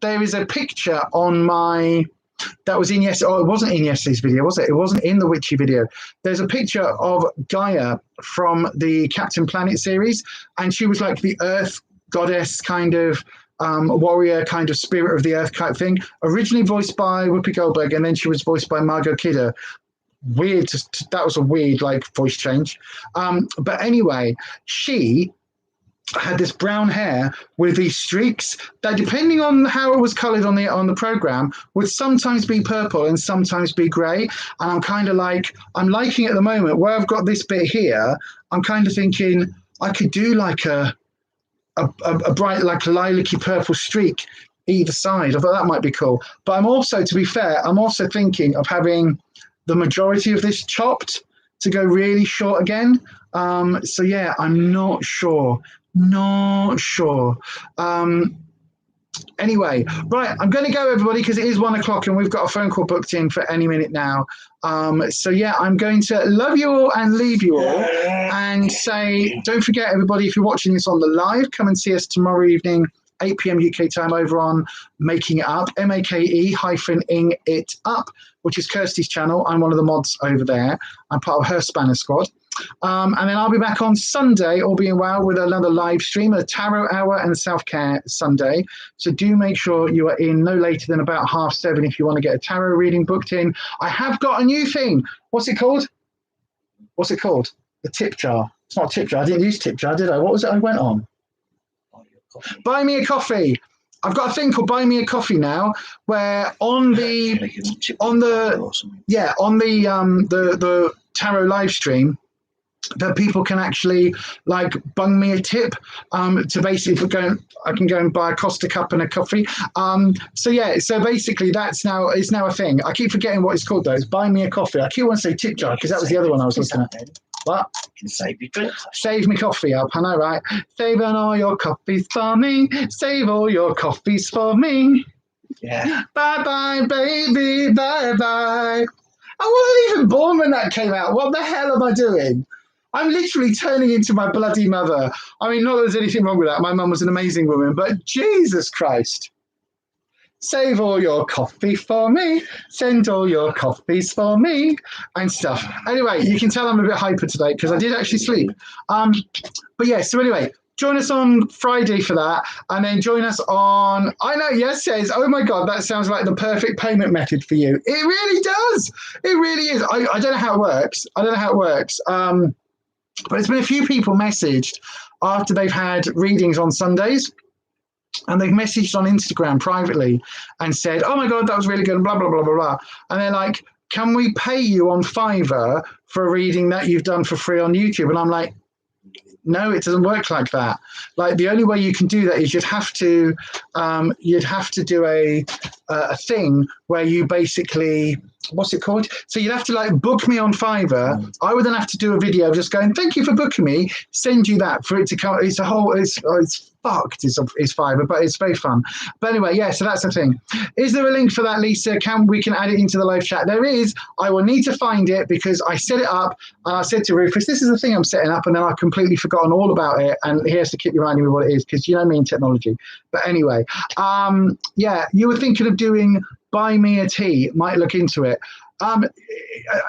Speaker 1: There is a picture on my... That was in yesterday. Oh, it wasn't in yesterday's video, was it? It wasn't in the Witchy video. There's a picture of Gaia from the Captain Planet series, and she was like the Earth goddess kind of... warrior kind of spirit of the earth type thing, originally voiced by Whoopi Goldberg, and then she was voiced by Margot Kidder. Weird, that was a weird like voice change. But anyway, she had this brown hair with these streaks that, depending on how it was coloured on the program, would sometimes be purple and sometimes be grey. And I'm kind of like, I'm liking it at the moment where I've got this bit here. I'm kind of thinking I could do like a bright, like lilac-y purple streak either side. I thought that might be cool. But I'm also, to be fair, I'm also thinking of having the majority of this chopped to go really short again. So yeah, I'm not sure. Anyway, right, I'm going to go, everybody, because it is 1 o'clock and we've got a phone call booked in for any minute now. So yeah, I'm going to love you all and leave you all and say, don't forget, everybody, if you're watching this on the live, come and see us tomorrow evening, 8 p.m. UK time, over on Making It Up, MAKE-ing it up, which is Kirsty's channel. I'm one of the mods over there. I'm part of her Spanner squad. And then I'll be back on Sunday, all being well, with another live stream, a tarot hour and self-care Sunday. So do make sure you are in no later than about 7:30 if you want to get a tarot reading booked in. I have got a new thing. What's it called? The tip jar. It's not a tip jar. I didn't use tip jar, did I? What was it I went on? Buy me a coffee. I've got a thing called Buy Me a Coffee now, where on the tarot live stream, that people can actually like bung me a tip to basically I can go and buy a Costa cup and a coffee. So basically it's now a thing. I keep forgetting what it's called though. It's Buy Me a Coffee. I keep wanting to say tip jar because that was the other one I was looking at. What?
Speaker 2: Can save me drinks.
Speaker 1: Save me coffee up, I know, right? Saving all your coffees for me. Save all your coffees for me.
Speaker 2: Yeah.
Speaker 1: Bye bye, baby. Bye bye. I wasn't even born when that came out. What the hell am I doing? I'm literally turning into my bloody mother. I mean, not that there's anything wrong with that. My mum was an amazing woman, but Jesus Christ. Save all your coffee for me. Send all your coffees for me and stuff. Anyway, you can tell I'm a bit hyper today because I did actually sleep. But yeah, so anyway, join us on Friday for that. And then join us on, I know, yes, says, oh my God, that sounds like the perfect payment method for you. It really does. It really is. I don't know how it works. But it's been a few people messaged after they've had readings on Sundays. And they've messaged on Instagram privately and said, oh my God, that was really good, blah, blah, blah, blah, blah. And they're like, can we pay you on Fiverr for a reading that you've done for free on YouTube? And I'm like, no, it doesn't work like that. Like the only way you can do that is you'd have to do a thing where you basically, what's it called? So you'd have to like book me on Fiverr. I would then have to do a video just going, thank you for booking me, send you that for it to come. It's fucked is Fiverr, but it's very fun. But anyway, yeah, so that's the thing. Is there a link for that, Lisa? We can add it into the live chat? There is. I will need to find it because I set it up and I said to Rufus, this is the thing I'm setting up, and then I've completely forgotten all about it, and he has to keep reminding me what it is because you know me in technology. But anyway, yeah, you were thinking of doing Buy Me a Tea. Might look into it.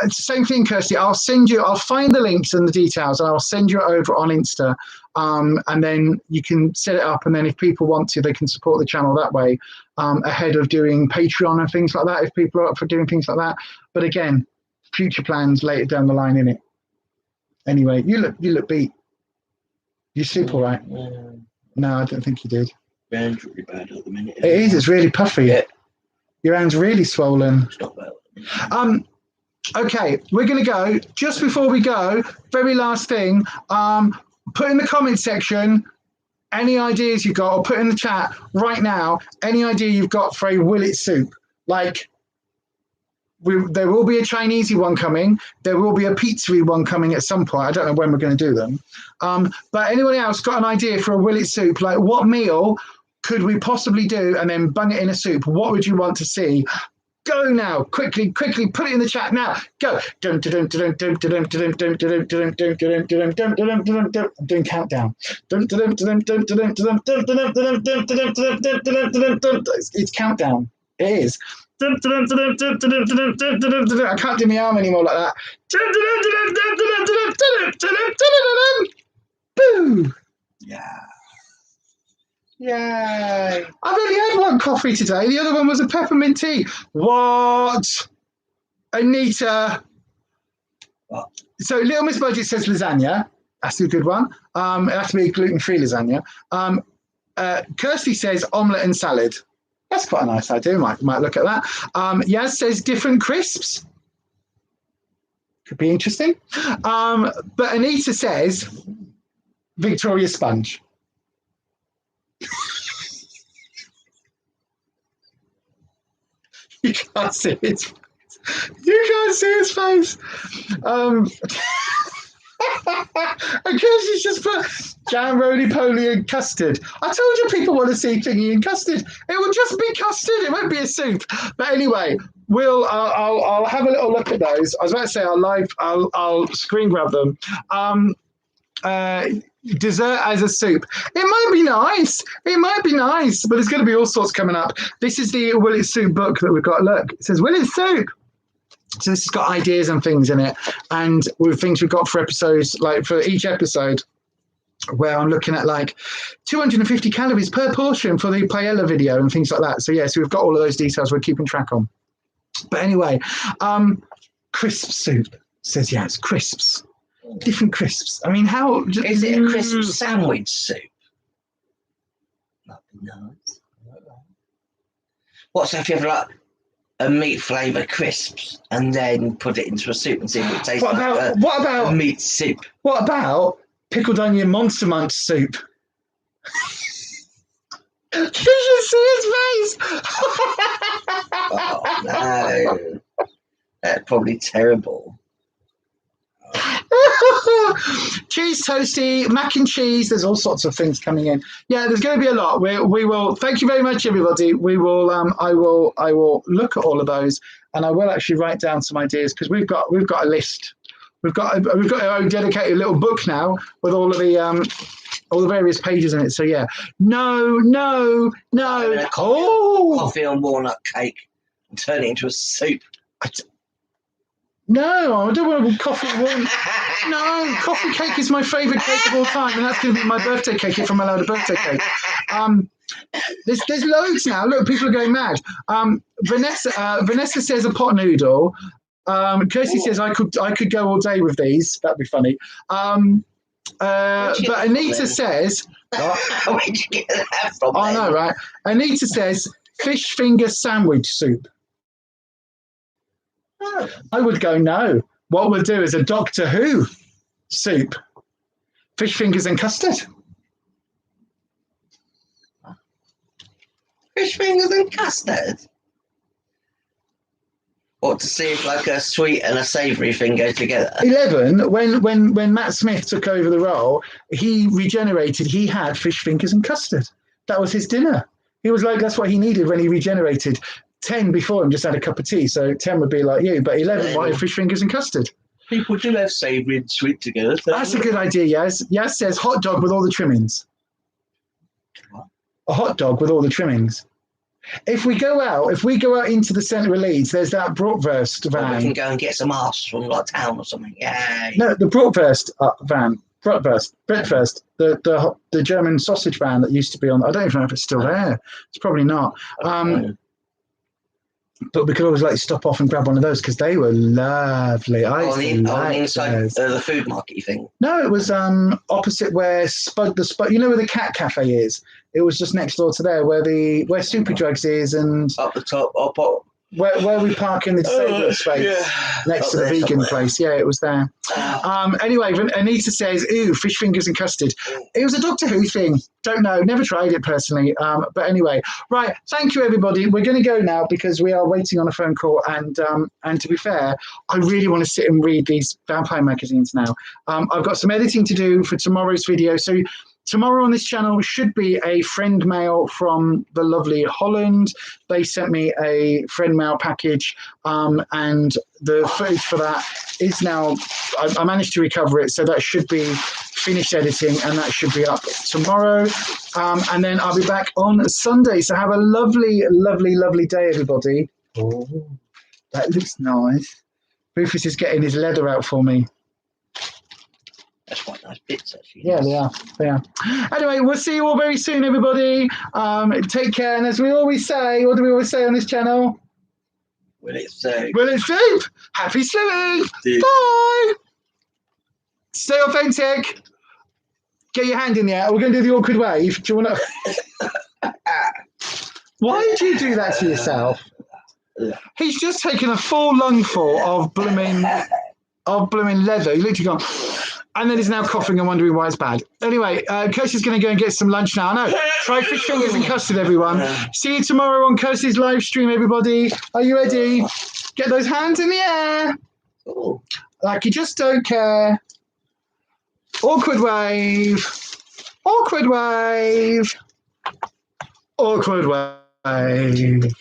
Speaker 1: Same thing, Kirsty. I'll find the links and the details and I'll send you it over on Insta. And then you can set it up. And then if people want to, they can support the channel that way ahead of doing Patreon and things like that, if people are up for doing things like that. But again, future plans later down the line, innit? Anyway, you look beat. You sleep all right? No, I don't think you did.
Speaker 2: My hand's really bad at the minute.
Speaker 1: It is. It's really puffy.
Speaker 2: Yeah.
Speaker 1: Your hand's really swollen.
Speaker 2: Stop that.
Speaker 1: Okay, we're going to go. Just before we go, very last thing, put in the comment section any ideas you've got, or put in the chat right now any idea you've got for a willet soup. Like, there will be a Chinesey one coming. There will be a pizzery one coming at some point. I don't know when we're going to do them. But anyone else got an idea for a willet soup? Like, what meal could we possibly do and then bung it in a soup? What would you want to see? Go now, quickly, put it in the chat now. Go. I'm doing countdown. It's countdown. It is. I can't do my arm anymore like that. Boo!
Speaker 2: Yeah.
Speaker 1: Yay! I've only had one coffee today. The other one was a peppermint tea. What? Anita.
Speaker 2: What?
Speaker 1: So Little Miss Budget says lasagna. That's a good one. It has to be gluten-free lasagna. Kirsty says omelette and salad. That's quite a nice idea. Might look at that. Yaz says different crisps. Could be interesting. But Anita says Victoria sponge. You can't see his face. You can't see his face. And Kirsty's just put jam, roly-poly and custard. I told you people want to see thingy and custard. It will just be custard. It won't be a soup. But anyway, I'll have a little look at those. I was about to say I'll screen grab them. Dessert as a soup. It might be nice. It might be nice, but there's going to be all sorts coming up. This is the Will It Soup book that we've got. Look, it says Will It Soup. So this has got ideas and things in it, and with things we've got for episodes, like for each episode, where I'm looking at like 250 calories per portion for the paella video and things like that. So yeah, so we've got all of those details we're keeping track on. But anyway, crisp soup, says yes, crisps. Different crisps. I mean, how...
Speaker 2: Is it a crisp sandwich soup? That'd be nice. What's if you have like a meat flavour crisps and then put it into a soup and see if it tastes
Speaker 1: what about
Speaker 2: a meat soup?
Speaker 1: What about pickled onion Monster Munch soup? You should see his face!
Speaker 2: Oh, no. That's probably terrible.
Speaker 1: Cheese toasty, mac and cheese. There's all sorts of things coming in. Yeah, there's going to be a lot. We will. Thank you very much, everybody. We will. I will look at all of those, and I will actually write down some ideas because we've got a list. We've got our own dedicated little book now with all the various pages in it. So yeah, no.
Speaker 2: Coffee and walnut cake and turn it into a soup.
Speaker 1: No, I don't want coffee. No, coffee cake is my favourite cake of all time, and that's going to be my birthday cake if I'm allowed a birthday cake. There's loads now. Look, people are going mad. Vanessa says a pot noodle. Kirsty says I could go all day with these. That'd be funny. But Anita says,
Speaker 2: where'd you get that from?
Speaker 1: I know, right? Anita says fish finger sandwich soup. I would go no. What we'll do is a Doctor Who soup, fish fingers and custard.
Speaker 2: Fish fingers and custard. What, to see if like a sweet and a savoury thing go together?
Speaker 1: 11. When Matt Smith took over the role, he regenerated. He had fish fingers and custard. That was his dinner. He was like, that's what he needed when he regenerated. 10 before him just had a cup of tea, so 10 would be like you, but 11 wanted fish fingers and custard.
Speaker 2: People do have savoury and sweet together.
Speaker 1: That's a good idea, Yaz. Yaz says hot dog with all the trimmings.
Speaker 2: What?
Speaker 1: A hot dog with all the trimmings. If we go out into the centre of Leeds, there's that bratwurst van.
Speaker 2: Or we can go and get some arse from like town or something. Yeah.
Speaker 1: No, the bratwurst van. Bratwurst, the German sausage van that used to be on. I don't even know if it's still there. It's probably not. But we could always like stop off and grab one of those because they were lovely.
Speaker 2: On the inside the food market thing.
Speaker 1: No, it was opposite where Spud. You know where the cat cafe is. It was just next door to there, where Super Drugs is, and
Speaker 2: up the top,
Speaker 1: where we park in the disabled space next to the vegan place. Yeah, it was there. Anyway, Anita says, "Ooh, fish fingers and custard." It was a Doctor Who thing. Don't know. Never tried it personally. But anyway, right. Thank you, everybody. We're going to go now because we are waiting on a phone call. And to be fair, I really want to sit and read these vampire magazines now. I've got some editing to do for tomorrow's video. So tomorrow on this channel should be a friend mail from the lovely Holland. They sent me a friend mail package, and the footage for that is now, I managed to recover it, so that should be finished editing, and that should be up tomorrow. And then I'll be back on Sunday. So have a lovely, lovely, lovely day, everybody. Oh, that looks nice. Rufus is getting his leather out for me.
Speaker 2: That's quite nice bits, actually.
Speaker 1: Yeah, they are. Anyway, we'll see you all very soon, everybody. Take care. And as we always say, what do we always say on this channel?
Speaker 2: Will it soup?
Speaker 1: Will it soup? Happy swimming. Bye. Stay authentic. Get your hand in the air. We're going to do the awkward wave. Do you want to? Why do you do that to yourself? He's just taken a full lungful of blooming leather. He literally gone, and then he's now coughing and wondering why it's bad. Anyway, Kirsty's going to go and get some lunch now. No, try fish fingers and custard, everyone. See you tomorrow on Kirsty's live stream, everybody. Are you ready? Get those hands in the air. Like you just don't care. Awkward wave. Awkward wave. Awkward wave.